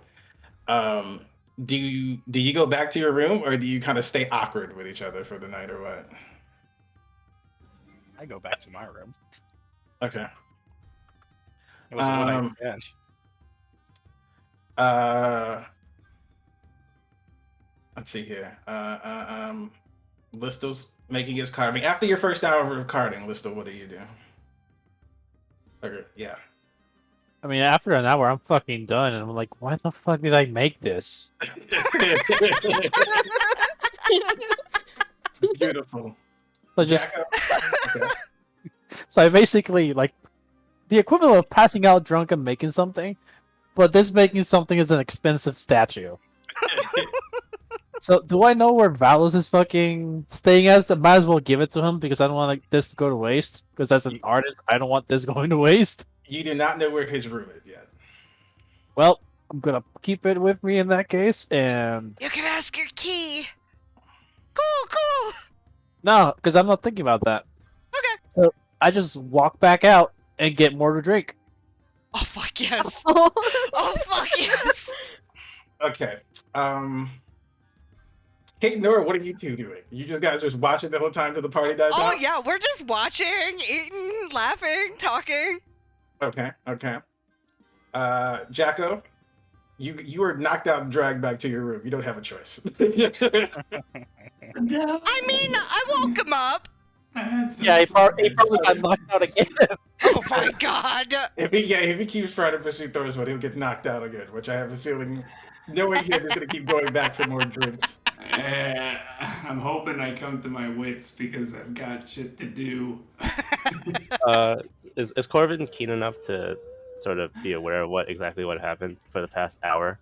Um, do you go back to your room or do you kind of stay awkward with each other for the night or what? I go back to my room. Okay. It was a one night Um, stand. Let's see here. Listel's making his carving. After your first hour of carving, Listel, what do you do? Okay, yeah. I mean, after an hour, I'm fucking done, and I'm like, why the fuck did I make this? Beautiful. So just Jacko. Okay. so I basically like the equivalent of passing out drunk and making something, but this making something is an expensive statue. So do I know where Valos is fucking staying as? I might as well give it to him because I don't want this to go to waste. Because as an artist, I don't want this going to waste. You do not know where his room is yet. Well, I'm gonna keep it with me in that case, and You can ask your key. Cool. no, because I'm not thinking about that. Okay. So I just walk back out and get more to drink. Oh fuck yes. Oh fuck yes. Okay. Kate and Nora, what are you two doing? You just guys just watching the whole time till the party dies Oh out? yeah, we're just watching, eating, laughing, talking. Okay. Jacko, you were knocked out and dragged back to your room. You don't have a choice. No. I mean, I woke him up. Yeah, he probably got knocked out again. Oh my god. if he keeps trying to pursue Thorswood, he'll get knocked out again, which I have a feeling, knowing him, is going to keep going back for more drinks. I'm hoping I come to my wits because I've got shit to do. Is Corbin keen enough to sort of be aware of what happened for the past hour?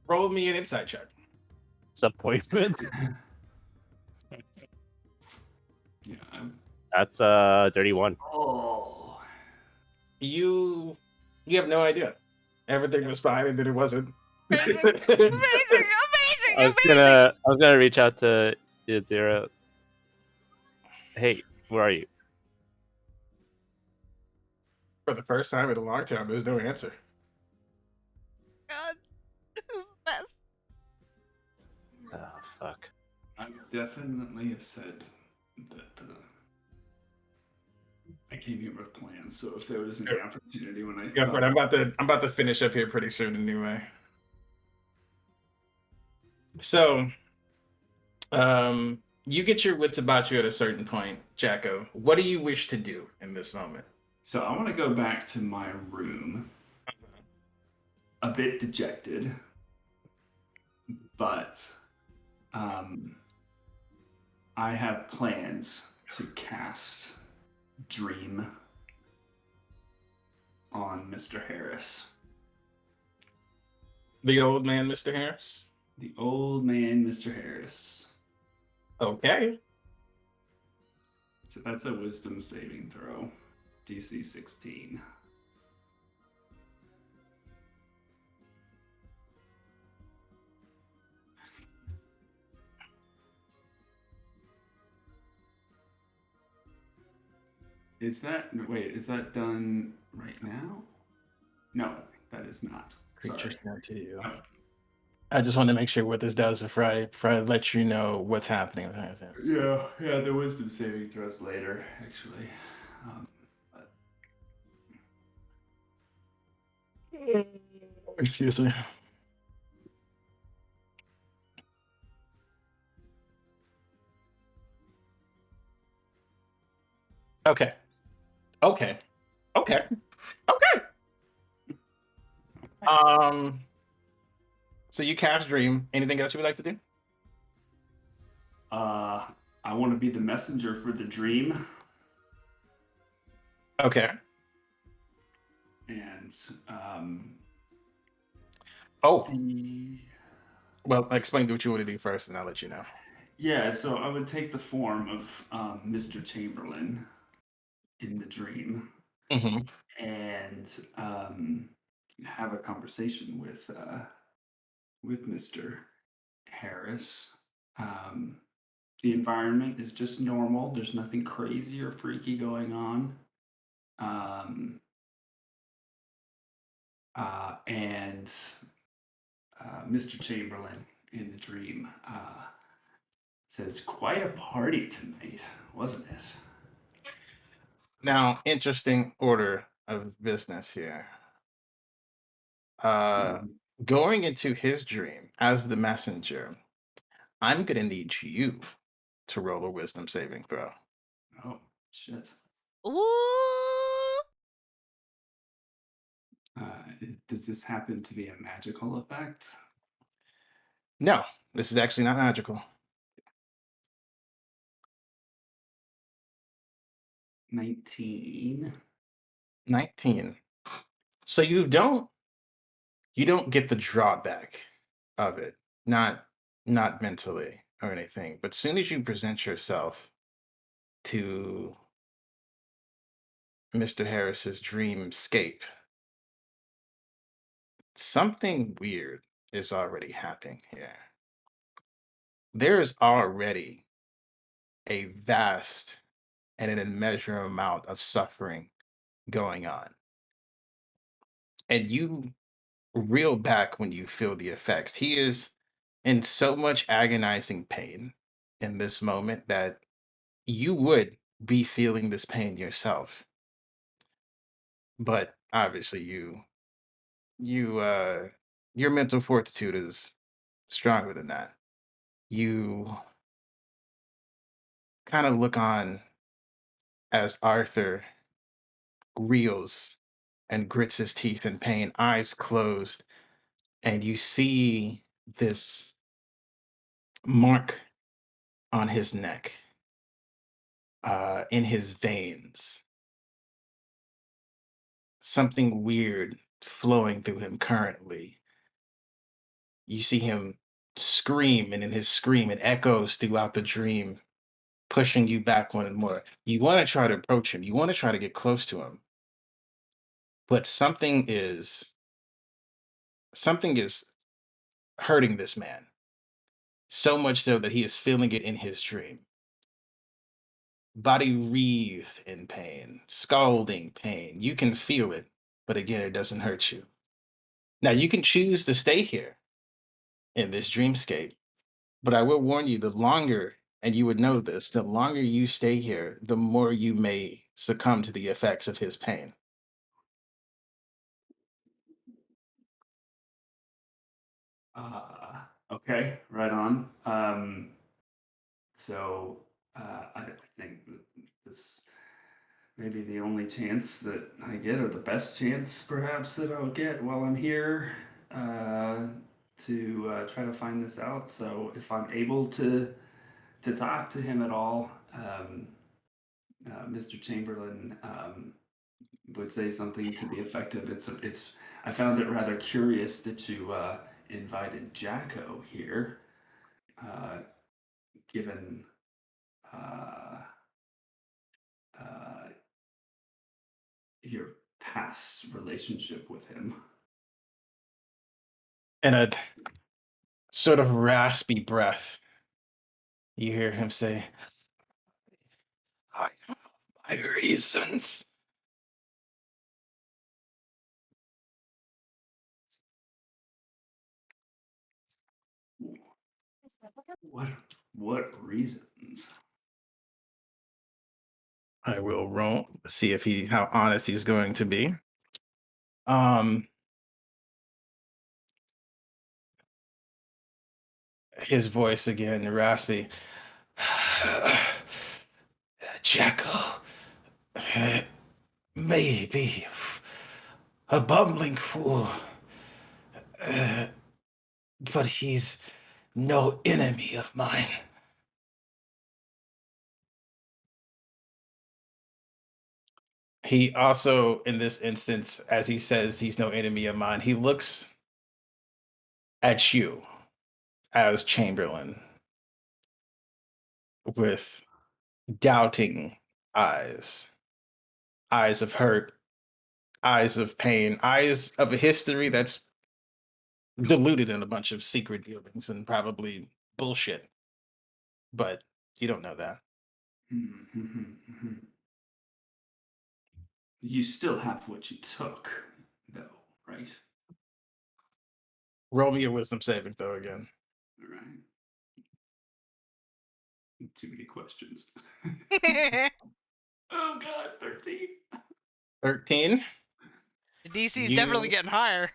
Roll me an insight check. Disappointment. Yeah. That's 31. Oh. You have no idea. Everything was fine, and then it wasn't. Amazing. I was gonna reach out to Zero. Hey, where are you? For the first time in a long time, there's no answer. God, this is the best. Oh fuck. I definitely have said that I came here with plans. So if there was an opportunity when I Yeah, thought, but I'm about to finish up here pretty soon anyway. So, you get your wits about you at a certain point, Jacko. What do you wish to do in this moment? so I want to go back to my room, a bit dejected, but I have plans to cast Dream on Mr. Harris. The old man, Mr. Harris? The old man, Mr. Harris. Okay. So that's a wisdom saving throw. DC 16. Is that done right now? No, that is not. Creatures Sorry. not to you. Oh. I just want to make sure what this does before I let you know what's happening. Yeah, the wisdom saving throws later, actually. Excuse me. Okay. So you cast Dream. Anything else you would like to do? I want to be the messenger for the dream, Okay. and Oh, the Well, explain what you want to do first, and I'll let you know. Yeah, so I would take the form of Mr. Chamberlain in the dream Hmm. and have a conversation with Mr. Harris. Um, the environment is just normal. There's nothing crazy or freaky going on. Um, and Mr. Chamberlain in the dream says, "Quite a party tonight, wasn't it?" Now, interesting order of business here. Uh, Mhm. Going into his dream as the messenger, I'm gonna need you to roll a wisdom saving throw. Oh, shit. Ooh. Does this happen to be a magical effect? No, this is actually not magical. 19. 19. So you don't get the drawback of it. Not mentally or anything. But soon as you present yourself to Mr. Harris's dreamscape, something weird is already happening here. There is already a vast and an immeasurable amount of suffering going on. And you reel back when you feel the effects. He is in so much agonizing pain in this moment that you would be feeling this pain yourself. But obviously you your mental fortitude is stronger than that. You kind of look on as Arthur reels and grits his teeth in pain, eyes closed, and you see this mark on his neck, in his veins, something weird flowing through him currently. You see him scream, and in his scream, it echoes throughout the dream, pushing you back one and more. You want to try to approach him, you want to try to get close to him, but something is hurting this man, so much so that he is feeling it in his dream. Body wreathed in pain, scalding pain. You can feel it, but again, it doesn't hurt you. Now, you can choose to stay here in this dreamscape, but I will warn you, the longer, and you would know this, the longer you stay here, the more you may succumb to the effects of his pain. Okay, right on. So I think that this may be the only chance that I get, or the best chance perhaps that I'll get while I'm here uh, to try to find this out. So if I'm able to talk to him at all, Mr. Chamberlain would say something to the effect of, it's I found it rather curious that you invited Jacko here, uh, given uh, uh, your past relationship with him. And a sort of raspy breath, you hear him say, I have my reasons. What what reasons? I will roll, see if how honest he's going to be. Um, his voice again, raspy. Jackal, uh, maybe a bumbling fool, uh, but he's no enemy of mine. He also, in this instance, as he says he's no enemy of mine, he looks at you as Chamberlain with doubting eyes, eyes of hurt, eyes of pain, eyes of a history that's diluted in a bunch of secret dealings and probably bullshit. But you don't know that. You still have what you took, though, right? Roll me a wisdom saving throw again. All right. Too many questions. The Oh God, 13. 13. DC's definitely You getting higher.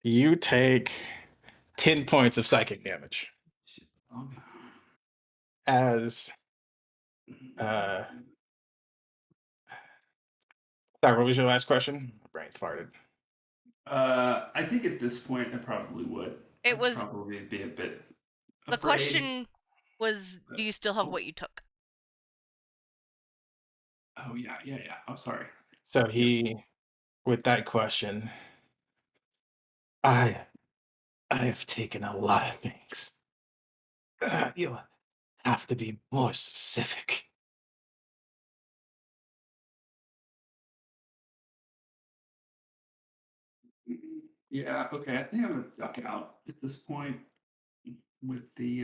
you take 10 points of psychic damage Shit. Oh, as uh sorry, what was your last question? My brain farted. I think at this point I probably would. It I'd was probably be a bit the afraid. question was, do you still have Oh. what you took? Oh yeah. Oh, sorry. So he with that question, I have taken a lot of things. You have to be more specific. Yeah. Okay. I think I'm gonna duck out at this point with the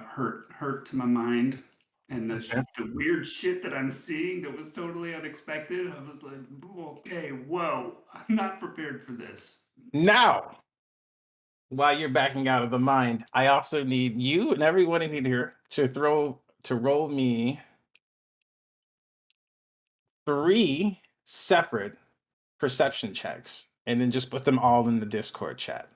hurt to my mind and Okay. the weird shit that I'm seeing that was totally unexpected. I was like, okay, whoa, I'm not prepared for this. Now, while you're backing out of the mind, I also need you and everyone in here to roll me 3 separate perception checks and then just put them all in the Discord chat.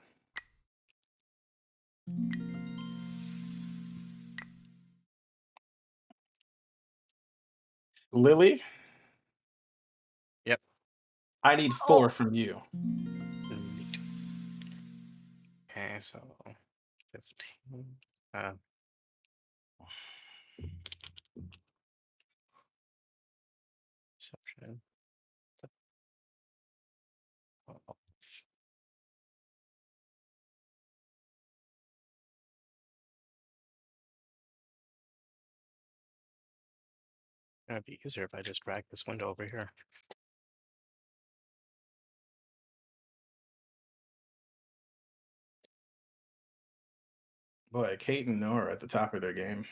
Lily, Yep. I need 4 from you. Neat. Okay, so 15. Perception. Oh, it'd be easier if I just drag this window over here. Boy, Kate and Nora at the top of their game.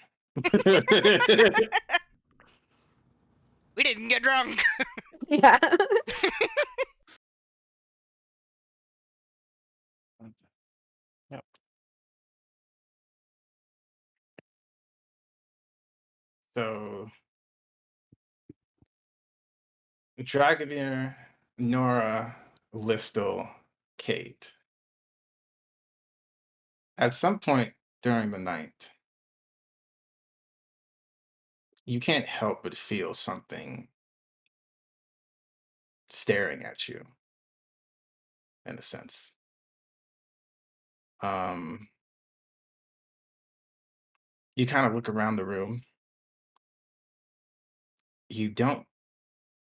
We didn't get drunk. Yeah. Yep. So, Dragomir, Nora, Listel, Kate. At some point during the night, you can't help but feel something staring at you, in a sense. Um, you kind of look around the room. You don't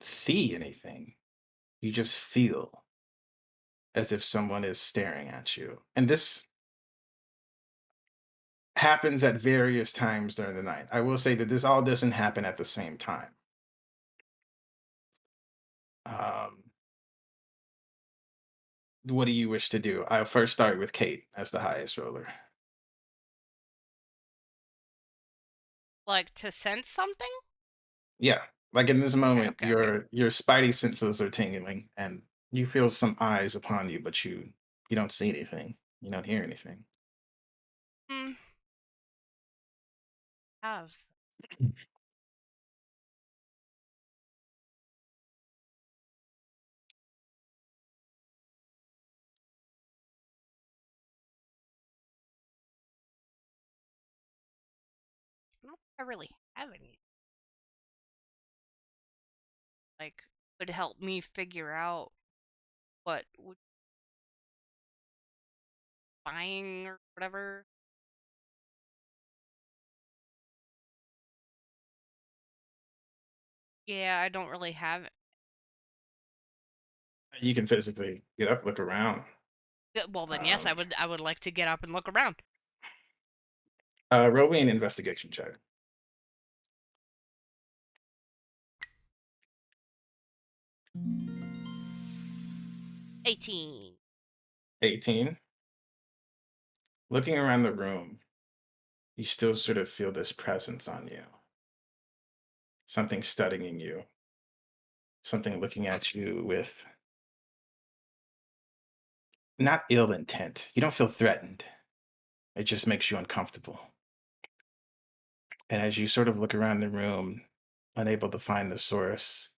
see anything. You just feel as if someone is staring at you. And this happens at various times during the night. I will say that this all doesn't happen at the same time. Um, what do you wish to do? I'll first start with Kate as the highest roller. Like to sense something? Yeah, like in this moment, Okay, okay. your spidey senses are tingling, and you feel some eyes upon you, but you don't see anything. You don't hear anything. Hmm. Have. I don't think I really have any. Like, could help me figure out what would buying or whatever. Yeah, I don't really have You can physically get up, look around. Well, then yes, Um, I would like to get up and look around. Roll me an investigation check. 18. 18. Looking around the room, you still sort of feel this presence on you. Something studying you. Something looking at you with not ill intent. You don't feel threatened. It just makes you uncomfortable. And as you sort of look around the room, unable to find the source,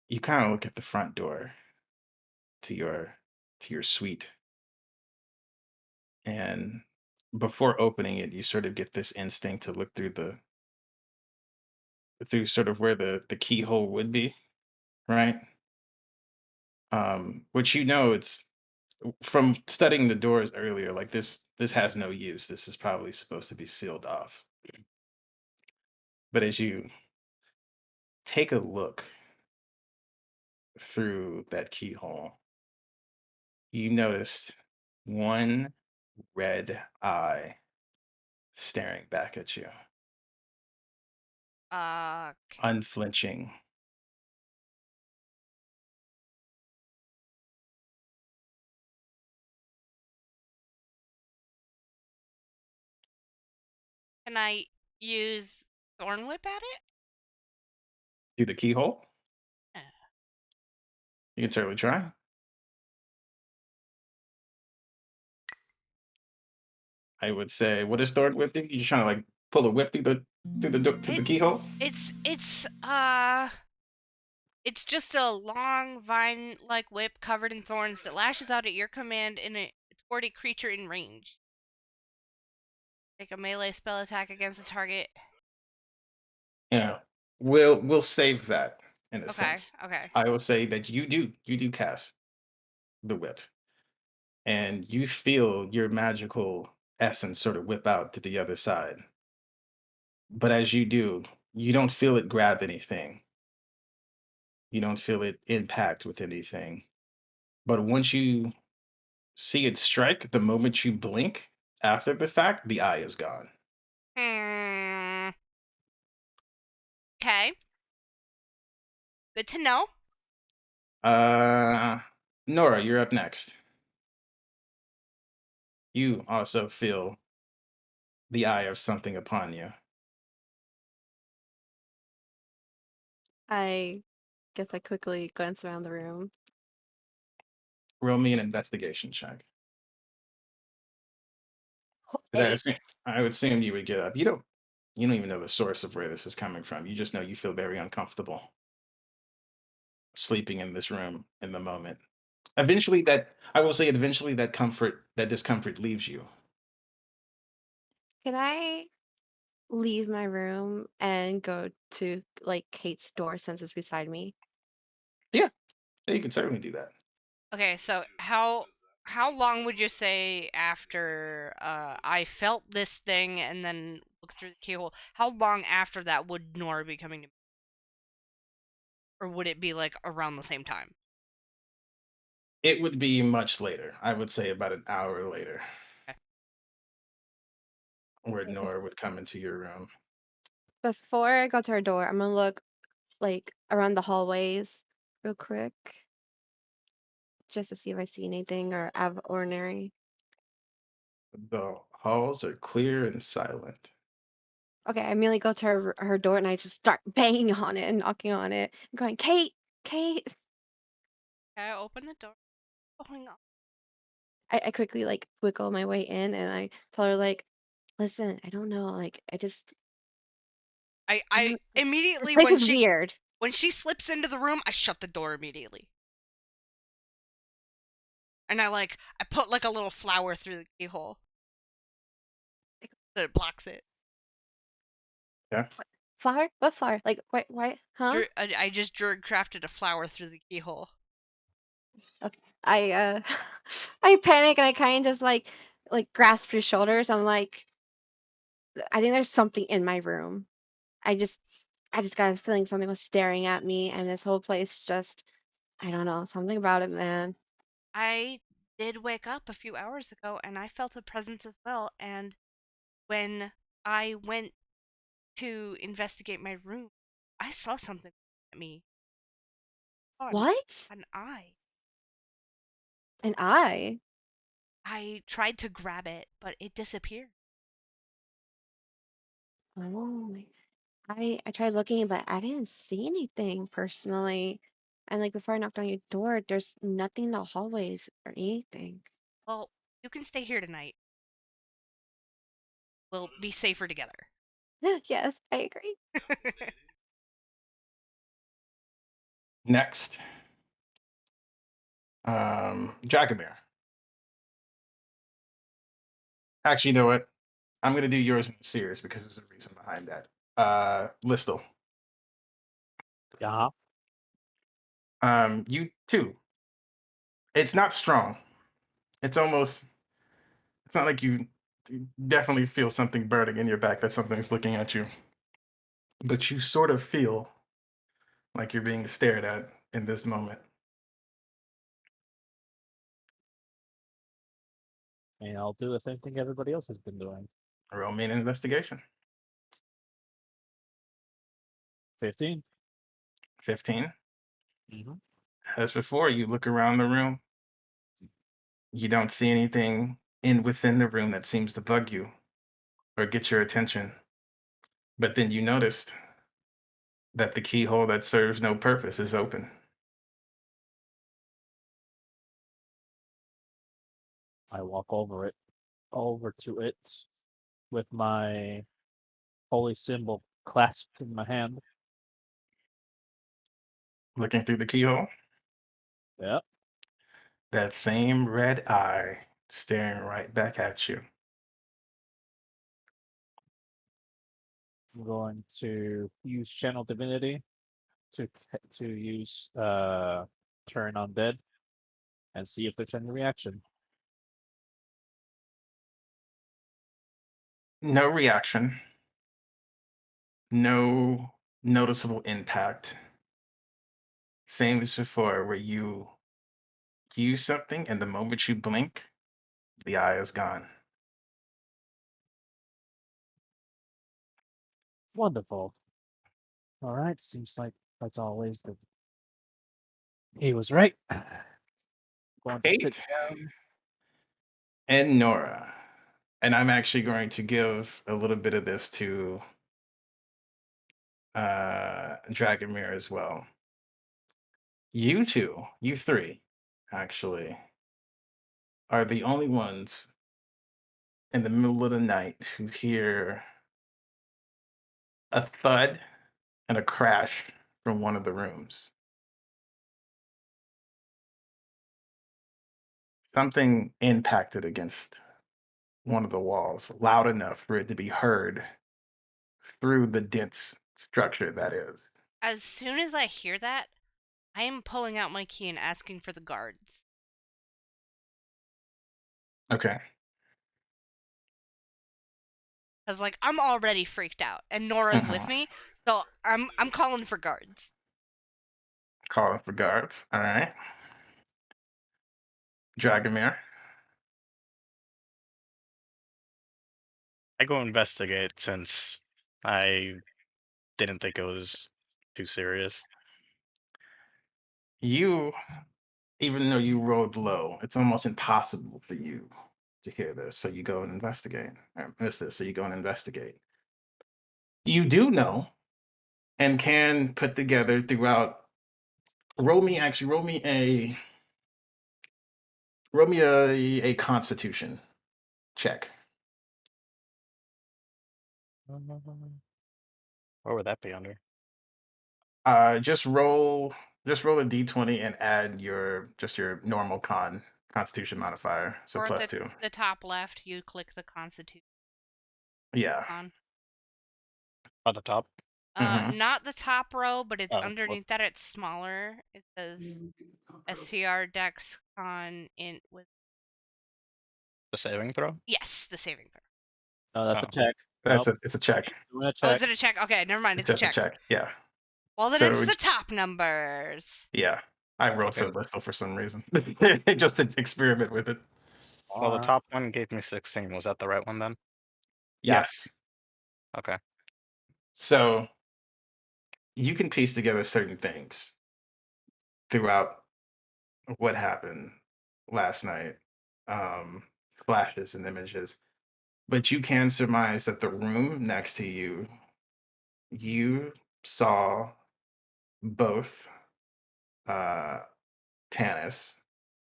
you kind of look at the front door to your suite. And before opening it, you sort of get this instinct to look through sort of where the keyhole would be, right? Which it's from studying the doors earlier, like this has no use. This is probably supposed to be sealed off. But as you take a look through that keyhole, you noticed one red eye staring back at you, Okay. unflinching. Can I use Thorn Whip at it? Through the keyhole? Yeah. You can certainly try. I would say, what is Thorn Whip? You trying to like pull a whip through the keyhole? It's it's just a long vine-like whip covered in thorns that lashes out at your command toward a creature in range. Make a melee spell attack against the target. Yeah. We'll save that in a Okay, sense. okay. I will say that you do cast the whip, and you feel your magical essence sort of whip out to the other side. But as you do, you don't feel it grab anything. You don't feel it impact with anything. But once you see it strike, the moment you blink after the fact, the eye is gone. Hmm. Okay. Good to know. Uh, Nora, you're up next. You also feel the eye of something upon you. I guess I quickly glance around the room. Roll me an investigation check. 'Cause 8. I would assume you would get up. You don't even know the source of where this is coming from. You just know you feel very uncomfortable sleeping in this room in the moment. Eventually that discomfort leaves you. Can I leave my room and go to like Kate's door since it's beside me? Yeah, you can certainly do that. Okay, so how long would you say after I felt this thing and then looked through the keyhole? How long after that would Nora be coming to me? Or would it be like around the same time? It would be much later. I would say about an hour later, Okay. where Okay, Nora would come into your room. before I go to her door, I'm gonna look like around the hallways real quick just to see if I see anything or out of ordinary. The halls are clear and silent. Okay, I immediately go to her door and I just start banging on it and knocking on it and going, Kate, Kate. Okay, I open the door. Going on. I quickly like wiggle my way in and I tell her like, listen, I don't know, like I I don't, this immediately place is weird. when she slips into the room, I shut the door immediately. And I put like a little flower through the keyhole. So it blocks it. Yeah. Flower? What flower? Like why huh? I just druid crafted a flower through the keyhole. Okay. I panic and I kind of just like grasp your shoulders. I'm like, I think there's something in my room. I just got a feeling something was staring at me and this whole place just I don't know, something about it, man. I did wake up a few hours ago and I felt a presence as well. And when I went to investigate my room, I saw something at me. Oh, What? an eye. An eye? I tried to grab it, but it disappeared. Oh my. I tried looking, but I didn't see anything personally. And like before I knocked on your door, there's nothing in the hallways or anything. Well, you can stay here tonight. We'll be safer together. Yes, I agree. Next, Dragomir. Actually, you know what? I'm gonna do yours in series because there's a reason behind that. Listel. Yeah. You too. It's not strong. It's almost. It's not like you definitely feel something burning in your back that something's looking at you, but you sort of feel like you're being stared at in this moment. And I'll do the same thing everybody else has been doing. Roll me an investigation. 15. 15. Mm-hmm. As before, you look around the room. You don't see anything within the room that seems to bug you or get your attention. But then you noticed that the keyhole that serves no purpose is open. I walk over to it with my holy symbol clasped in my hand. Looking through the keyhole, Yep. that same red eye staring right back at you. I'm going to use Channel Divinity to use Turn Undead and see if there's any reaction. No reaction, no noticeable impact. Same as before, where you use something and the moment you blink, the eye is gone. Wonderful. All right. Seems like that's always the. He was right. Going to sit Kate down. and Nora. And I'm actually going to give a little bit of this to Dragomir as well. You two, you three, actually, are the only ones in the middle of the night who hear a thud and a crash from one of the rooms. Something impacted against one of the walls loud enough for it to be heard through the dense structure that is. As soon as I hear that, I am pulling out my key and asking for the guards. Okay. Cause like I'm already freaked out, and Nora's with Mhm. me, so I'm calling for guards. Calling for guards. All right. Dragomir. I go investigate since I didn't think it was too serious. You, even though you rolled low, it's almost impossible for you to hear this. So you go and investigate. Or miss this, so you go and investigate. You do know and can put together throughout. Roll me a constitution check. What would that be under? Just roll a d20 and add your normal constitution modifier. So Or at plus 2. the top left, you click the Constitution Yeah. on. On the top? Mhm. Not the top row, but it's Oh, underneath that. It's smaller. It says STR Dex Con in with. the saving throw? Yes, the saving throw. Oh, that's Oh, a check. It's a check. Doing a Oh, check. is it a check? Okay, never mind. It's It's a just a check. check. Yeah. Well, then So it's the top numbers. yeah. I rolled for Okay. Listel for some reason, just to experiment with it. Well, the top one gave me 16. Was that the right one then? Yeah. Yes. Okay. So you can piece together certain things throughout what happened last night, um, flashes and images, but you can surmise that the room next to you, you saw both uh, Tanis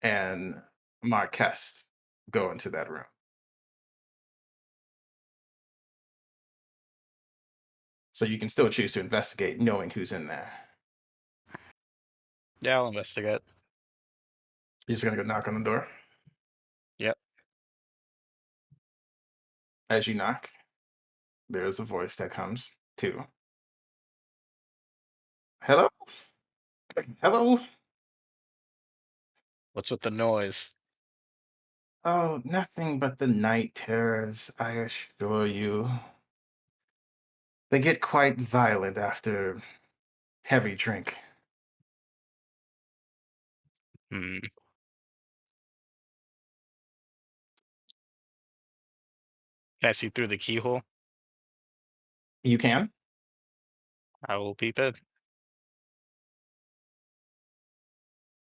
and Marquest go into that room. So you can still choose to investigate knowing who's in there. Yeah, I'll investigate. You're just gonna go knock on the door. Yep. As you knock, there's a voice that comes to. Hello? Hello? What's with the noise? Oh, nothing but the night terrors, I assure you. They get quite violent after heavy drink. Hmm. Can I see through the keyhole? You can? I will peep it.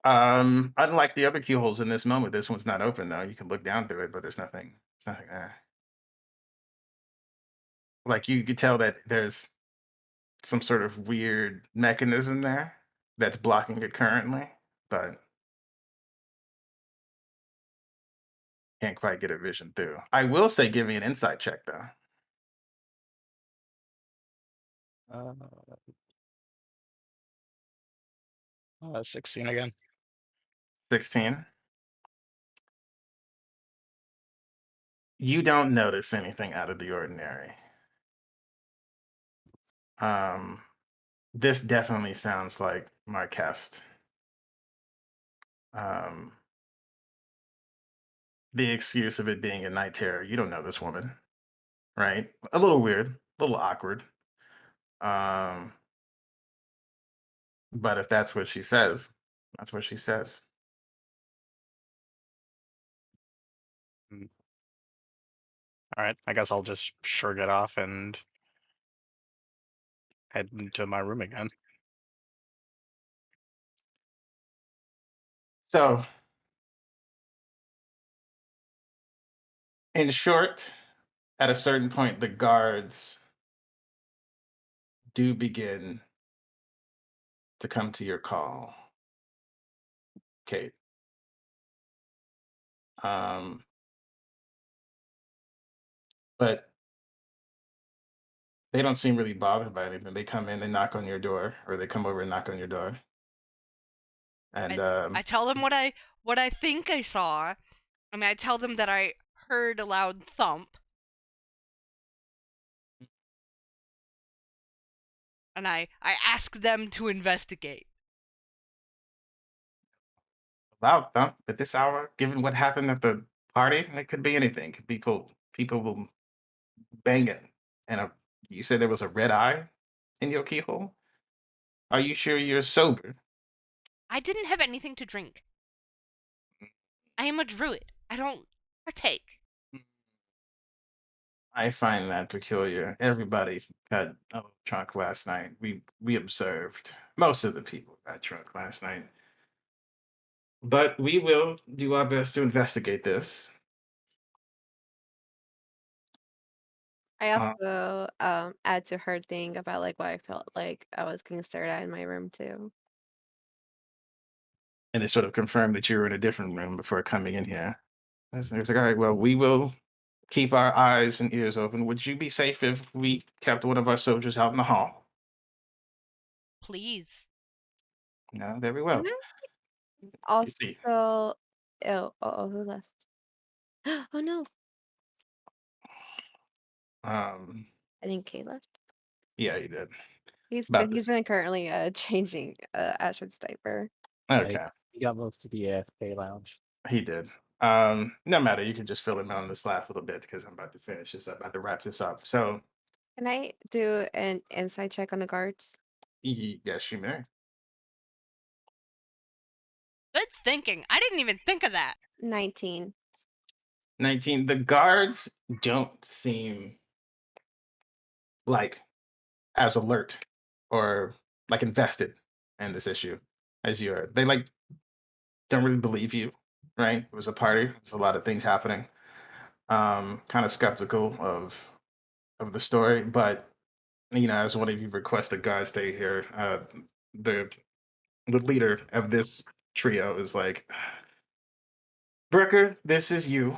Unlike the other keyholes in this moment, this one's not open though. You can look down through it, but there's nothing there. Like you could tell that there's some sort of weird mechanism there that's blocking it currently, but can't quite get a vision through. I will say give me an insight check though. Uh, 16 again. 16. You don't notice anything out of the ordinary. Um, this definitely sounds like Marquest. Um, the excuse of it being a night terror, you don't know this woman, right? A little weird, a little awkward. Um, but if that's what she says, that's what she says. Mm. All right. I guess I'll just shrug it off and head into my room again. So, in short, at a certain point, the guards do begin to come to your call, Kate. Um, but they don't seem really bothered by anything. They come in, they knock on your door, or they come over and knock on your door. And I tell them what I think I saw. I mean, I tell them that I heard a loud thump, and I ask them to investigate. loud thump at this hour, given what happened at the party, it could be anything. People will banging. And you said there was a red eye in your keyhole. Are you sure you're sober? I didn't have anything to drink. I am a druid. I don't partake. I find that peculiar. Everybody got a little drunk last night. We observed most of the people got drunk last night. But we will do our best to investigate this. I Uh, also add to her thing about like why I felt like I was getting stared at in my room too. and they sort of confirmed that you were in a different room before coming in here. It's like, all right, well, we will keep our eyes and ears open. Would you be safe if we kept one of our soldiers out in the hall? Please. No, very well. Mhm. You see. Also, who left? Oh no, Um, I think Kay left. yeah, you did. He's About been this. he's been currently changing Astrid's diaper. Yeah, Okay, he got moved to the AFK lounge. he did. No matter, you can just fill him on this last little bit because I'm about to finish this up, about to wrap this up. So, Can I do an inside check on the guards? yes, you may. thinking? I didn't even think of that. 19. 19. The guards don't seem like as alert or like invested in this issue as you are. They like don't really believe you, right? It was a party. There's a lot of things happening. Kind of skeptical of the story, but as one of you requested guys stay here, the the leader of this trio is like, Brooker, this is you.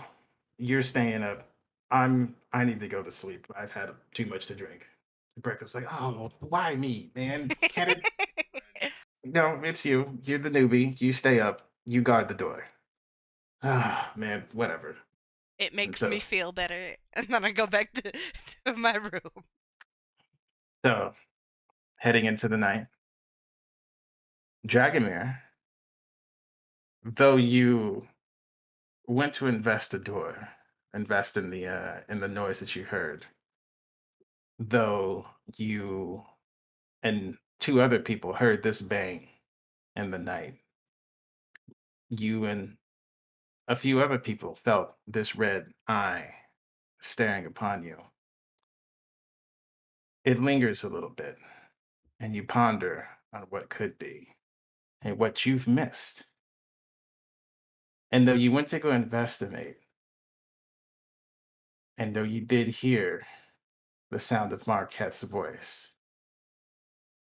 You're staying up. I need to go to sleep. I've had too much to drink. Brooker's like, oh, why me, man? Can't it? No, it's you. You're the newbie. You stay up. You guard the door. Ah, man, whatever. It makes so- me feel better, and then I go back to my room. So, heading into the night, Dragomir, though you went to invest invest in the noise that you heard, though you and two other people heard this bang in the night, you and a few other people felt this red eye staring upon you. It lingers a little bit, and you ponder on what could be and what you've missed. And though you went to go investigate, and though you did hear the sound of Marquette's voice,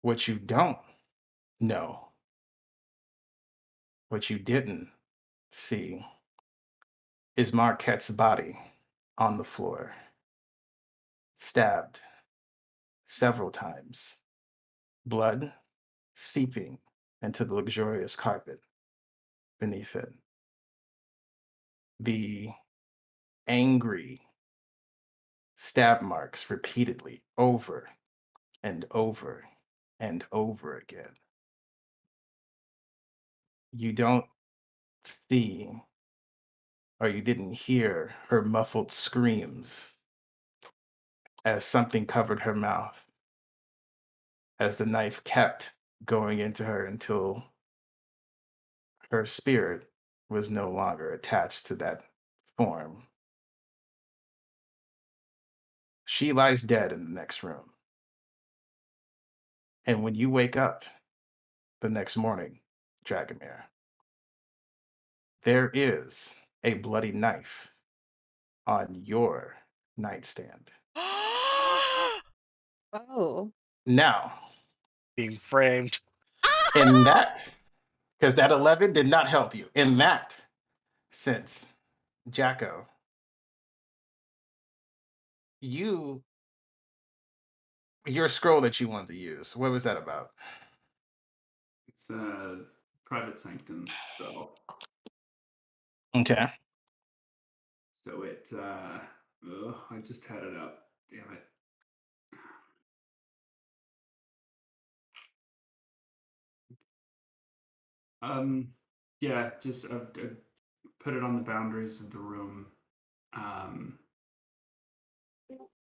what you don't know, what you didn't see, is Marquette's body on the floor, stabbed several times, blood seeping into the luxurious carpet beneath it. The angry stab marks repeatedly over and over and over again. You don't see or you didn't hear her muffled screams as something covered her mouth, as the knife kept going into her until her spirit was no longer attached to that form. She lies dead in the next room. And when you wake up the next morning, Dragomir, there is a bloody knife on your nightstand. Oh. Now, Being framed. in that, because that 11 did not help you, in that sense, Jacko, you, your scroll that you wanted to use, what was that about? It's a private sanctum spell. Okay. So I just had it up. Damn it. Yeah, just put it on the boundaries of the room.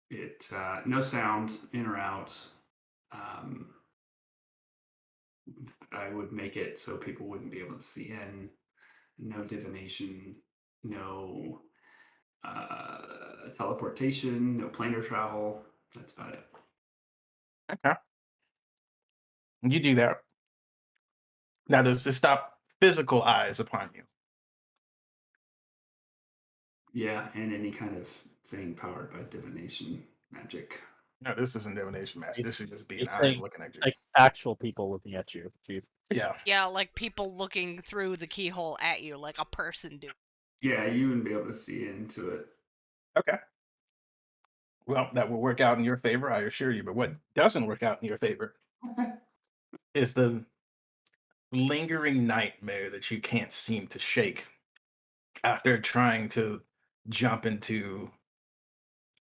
It no sound in or out. I would make it so people wouldn't be able to see in. No divination, no teleportation, no planar travel. That's about it. Okay. You do that. Now, does this stop physical eyes upon you? Yeah, and any kind of thing powered by divination magic. No, this isn't divination magic. He's- This should just be an he's eye saying, looking at you. Like actual people looking at you, Chief. Yeah. Yeah, like people looking through the keyhole at you, like a person do. Yeah, you wouldn't be able to see into it. Okay. Well, that will work out in your favor, I assure you. But what doesn't work out in your favor is the lingering nightmare that you can't seem to shake after trying to jump into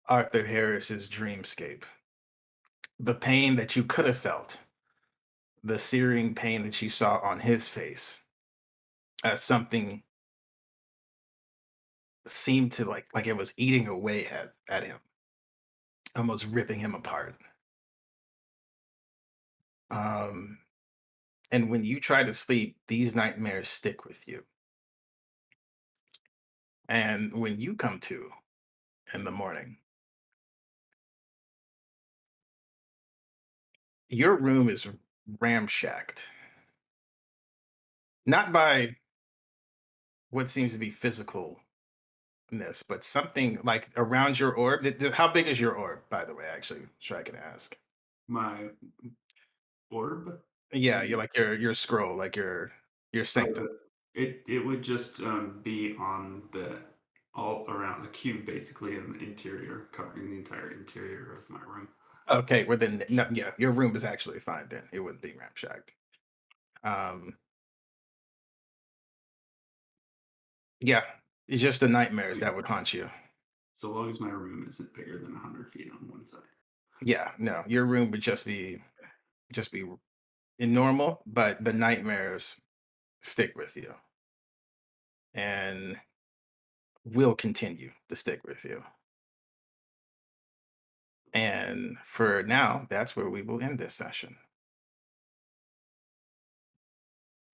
Arthur Harris's dreamscape. The pain that you could have felt, the searing pain that you saw on his face, as something seemed to like it was eating away at him, almost ripping him apart. Um, And when you try to sleep, these nightmares stick with you. And when you come to in the morning, your room is ramshacked. Not by what seems to be physicalness, but something like around your orb. How big is your orb, by the way? Actually, sure I can ask. My orb. Yeah, you're like your scroll, like your sanctum. It would just be on the all around the cube, basically in the interior, covering the entire interior of my room. Okay, well then, no, yeah, your room is actually fine. Then it wouldn't be ramshacked. Um, yeah, it's just the nightmares that would haunt you. So long as my room isn't bigger than 100 feet on one side. Yeah, no, your room would just be in normal, but the nightmares stick with you and will continue to stick with you. And for now, that's where we will end this session.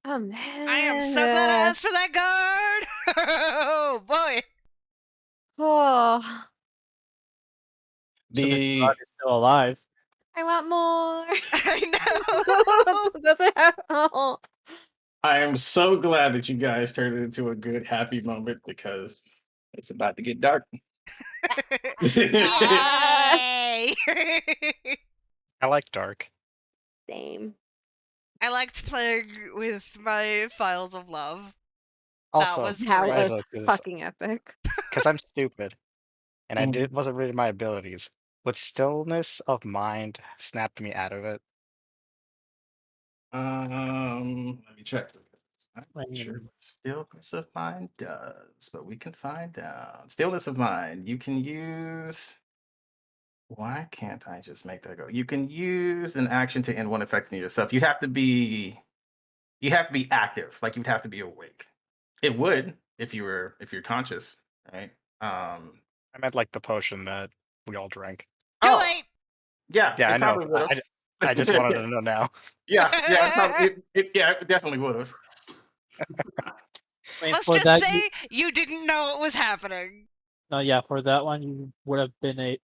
Oh man. I am so glad I asked for that guard. Oh boy. Oh, So the The guard is still alive. I want more. I know. Doesn't have. Oh. I am so glad that you guys turned it into a good, happy moment because it's about to get dark. Yay! I like dark. Same. I liked playing with my files of love. Also, was That great. was Liza, because fucking epic. I'm stupid and I Mhm. wasn't reading my abilities. Would stillness of mind snap me out of it? Let me check. I'm not I sure mean, what stillness of mind does, but we can find out. Stillness of mind. You can use. Why can't I just make that go? You can use an action to end one effect on yourself. You have to be. You have to be active. Like you'd have to be awake. It would if you're conscious, right? I meant like the potion that we all drank. Too Oh, late. yeah, Yeah, I it know. probably would have. I just wanted to know now. Yeah, it probably, yeah, it definitely would have. I mean, Let's for just that, say you didn't know it was happening. no, yeah, for that one, you would have been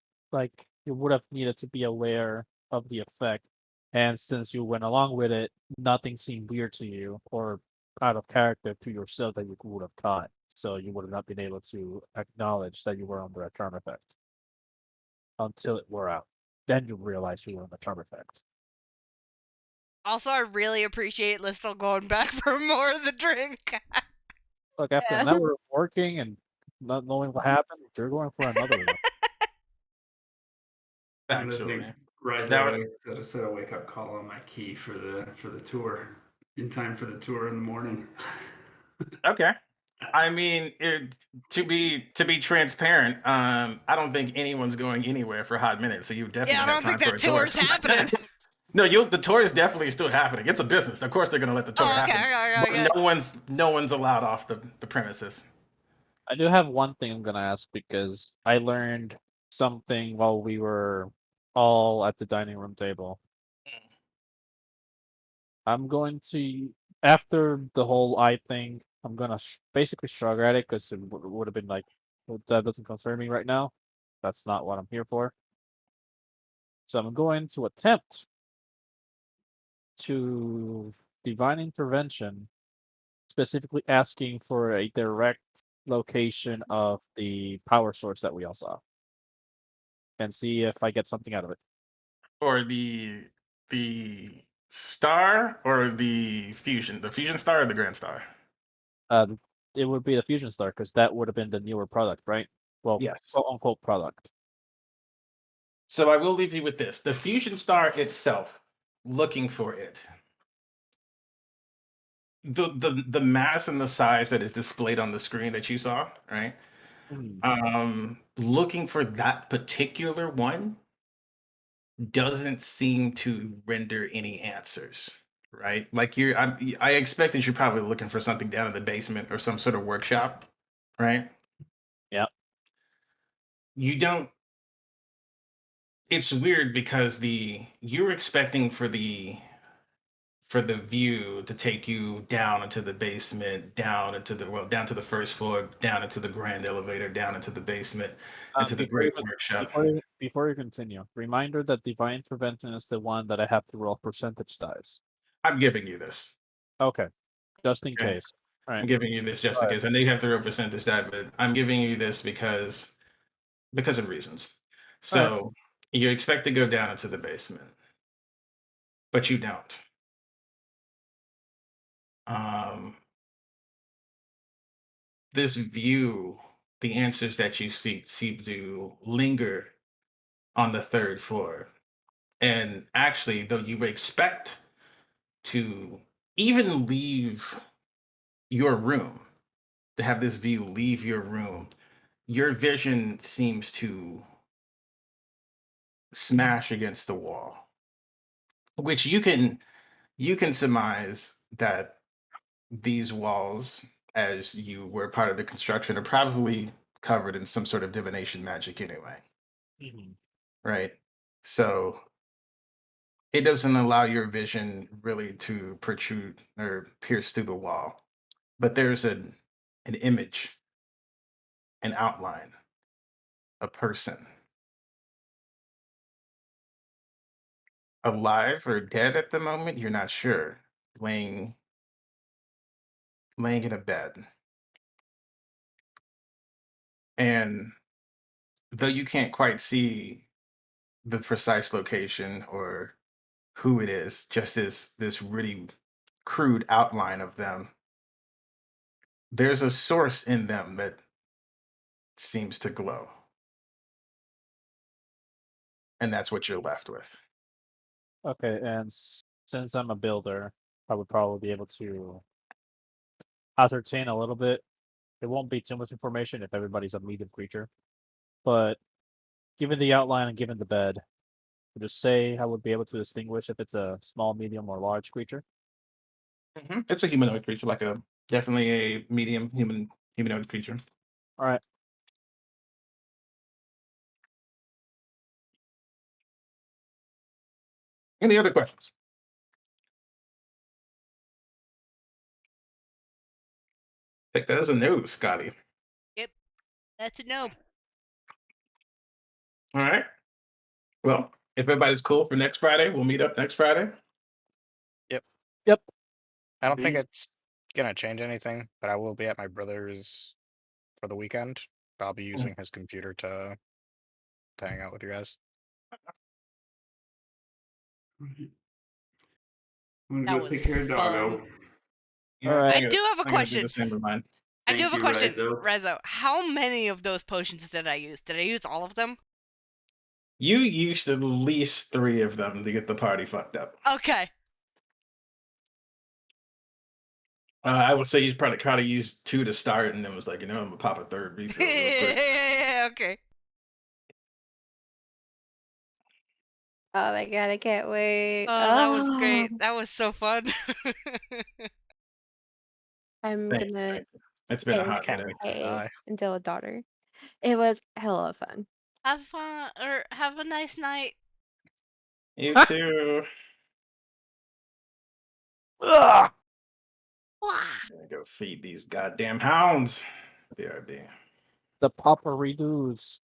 you would have needed to be aware of the effect, and since you went along with it, nothing seemed weird to you or out of character to yourself that you would have caught. So you would have not been able to acknowledge that you were under a charm effect until it wore out. Then you realize you were on the charm effect. Also, I really appreciate Listel going back for more of the drink. Look, after an Yeah. hour of working and not knowing what happened, you're going for another one. I'm gonna Actually, think Rise that Away would, set a wake up call on my key for the tour in time for the tour in the morning. okay. I mean, to be transparent, I don't think anyone's going anywhere for a hot minute, so you definitely Yeah, I have don't time think for that a tour. tour's happening. No, the tour is definitely still happening. It's a business. Of course, they're going to let the tour Oh, okay, happen. okay, But okay. no one's allowed off the premises. I do have one thing I'm gonna ask because I learned something while we were all at the dining room table. I'm going to, after the whole eye thing, I'm gonna basically shrug at it because it would have been like, well, that doesn't concern me right now. That's not what I'm here for. So I'm going to attempt to divine intervention, specifically asking for a direct location of the power source that we all saw, and see if I get something out of it. Or the star or the fusion star or the grand star. Uh, it would be the Fusion Star because that would have been the newer product, right? Well, Yes. quote unquote product. So I will leave you with this: the fusion star itself. Looking for it. The mass and the size that is displayed on the screen that you saw, right? Looking for that particular one doesn't seem to render any answers, right? Like I expect that you're probably looking for something down in the basement or some sort of workshop, right? Yeah. You don't. It's weird because you're expecting for the view to take you down into the basement, down to the first floor, down into the grand elevator, down into the basement, into the great workshop. Before you continue, reminder that divine intervention is the one that I have to roll percentage dice. I'm giving you this. Okay, just in Okay. case. All I'm right. giving you this just in case. I know you have to roll percentage die, but I'm giving you this because of reasons. All right. So you expect to go down into the basement, but you don't. Um, this view, the answers that you seek seem to linger on the third floor. And actually, though you expect to even leave your room, to have this view leave your room, your vision seems to smash against the wall, which you can surmise that these walls, as you were part of the construction, are probably covered in some sort of divination magic anyway, Mhm. right? So it doesn't allow your vision really to protrude or pierce through the wall. But there's an image, an outline, a person, alive or dead at the moment, you're not sure, laying in a bed. And though you can't quite see the precise location or who it is, just this really crude outline of them, there's a source in them that seems to glow. And that's what you're left with. Okay, and since I'm a builder, I would probably be able to ascertain a little bit. It won't be too much information if everybody's a medium creature, but given the outline and given the bed, would just say I would be able to distinguish if it's a small, medium, or large creature. It's a humanoid creature, like a definitely a medium humanoid creature. All right. Any other questions? Take that as a no, Scotty. That's a no. All right. Well, if everybody's cool for next Friday, we'll meet up next Friday. Yep. I don't think Mhm. it's gonna change anything, but I will be at my brother's for the weekend. But I'll be using his computer to hang out with you guys. I'm That gonna go was take care of Doggo. fun. Yeah, Alright. I do have a I gotta do question. the same with mine. I do Thank have a you, question, Rizzo. Rezo. How many of those potions did I use? Did I use all of them? You used at least 3 of them to get the party fucked up. Okay. I would say you probably used 2 to start, and then was like, I'm gonna pop a third refill real quick. Okay. Oh my god, I can't wait. Oh, that was great. Oh, That was so fun. I'm Thank you, gonna thank you. It's been a hot Can't minute. wait to pay die. until a daughter. It was hella fun. Have fun or have a nice night. You Ah! too. Ugh! Wah. Gotta go feed these goddamn hounds. BRB. The Paparidus.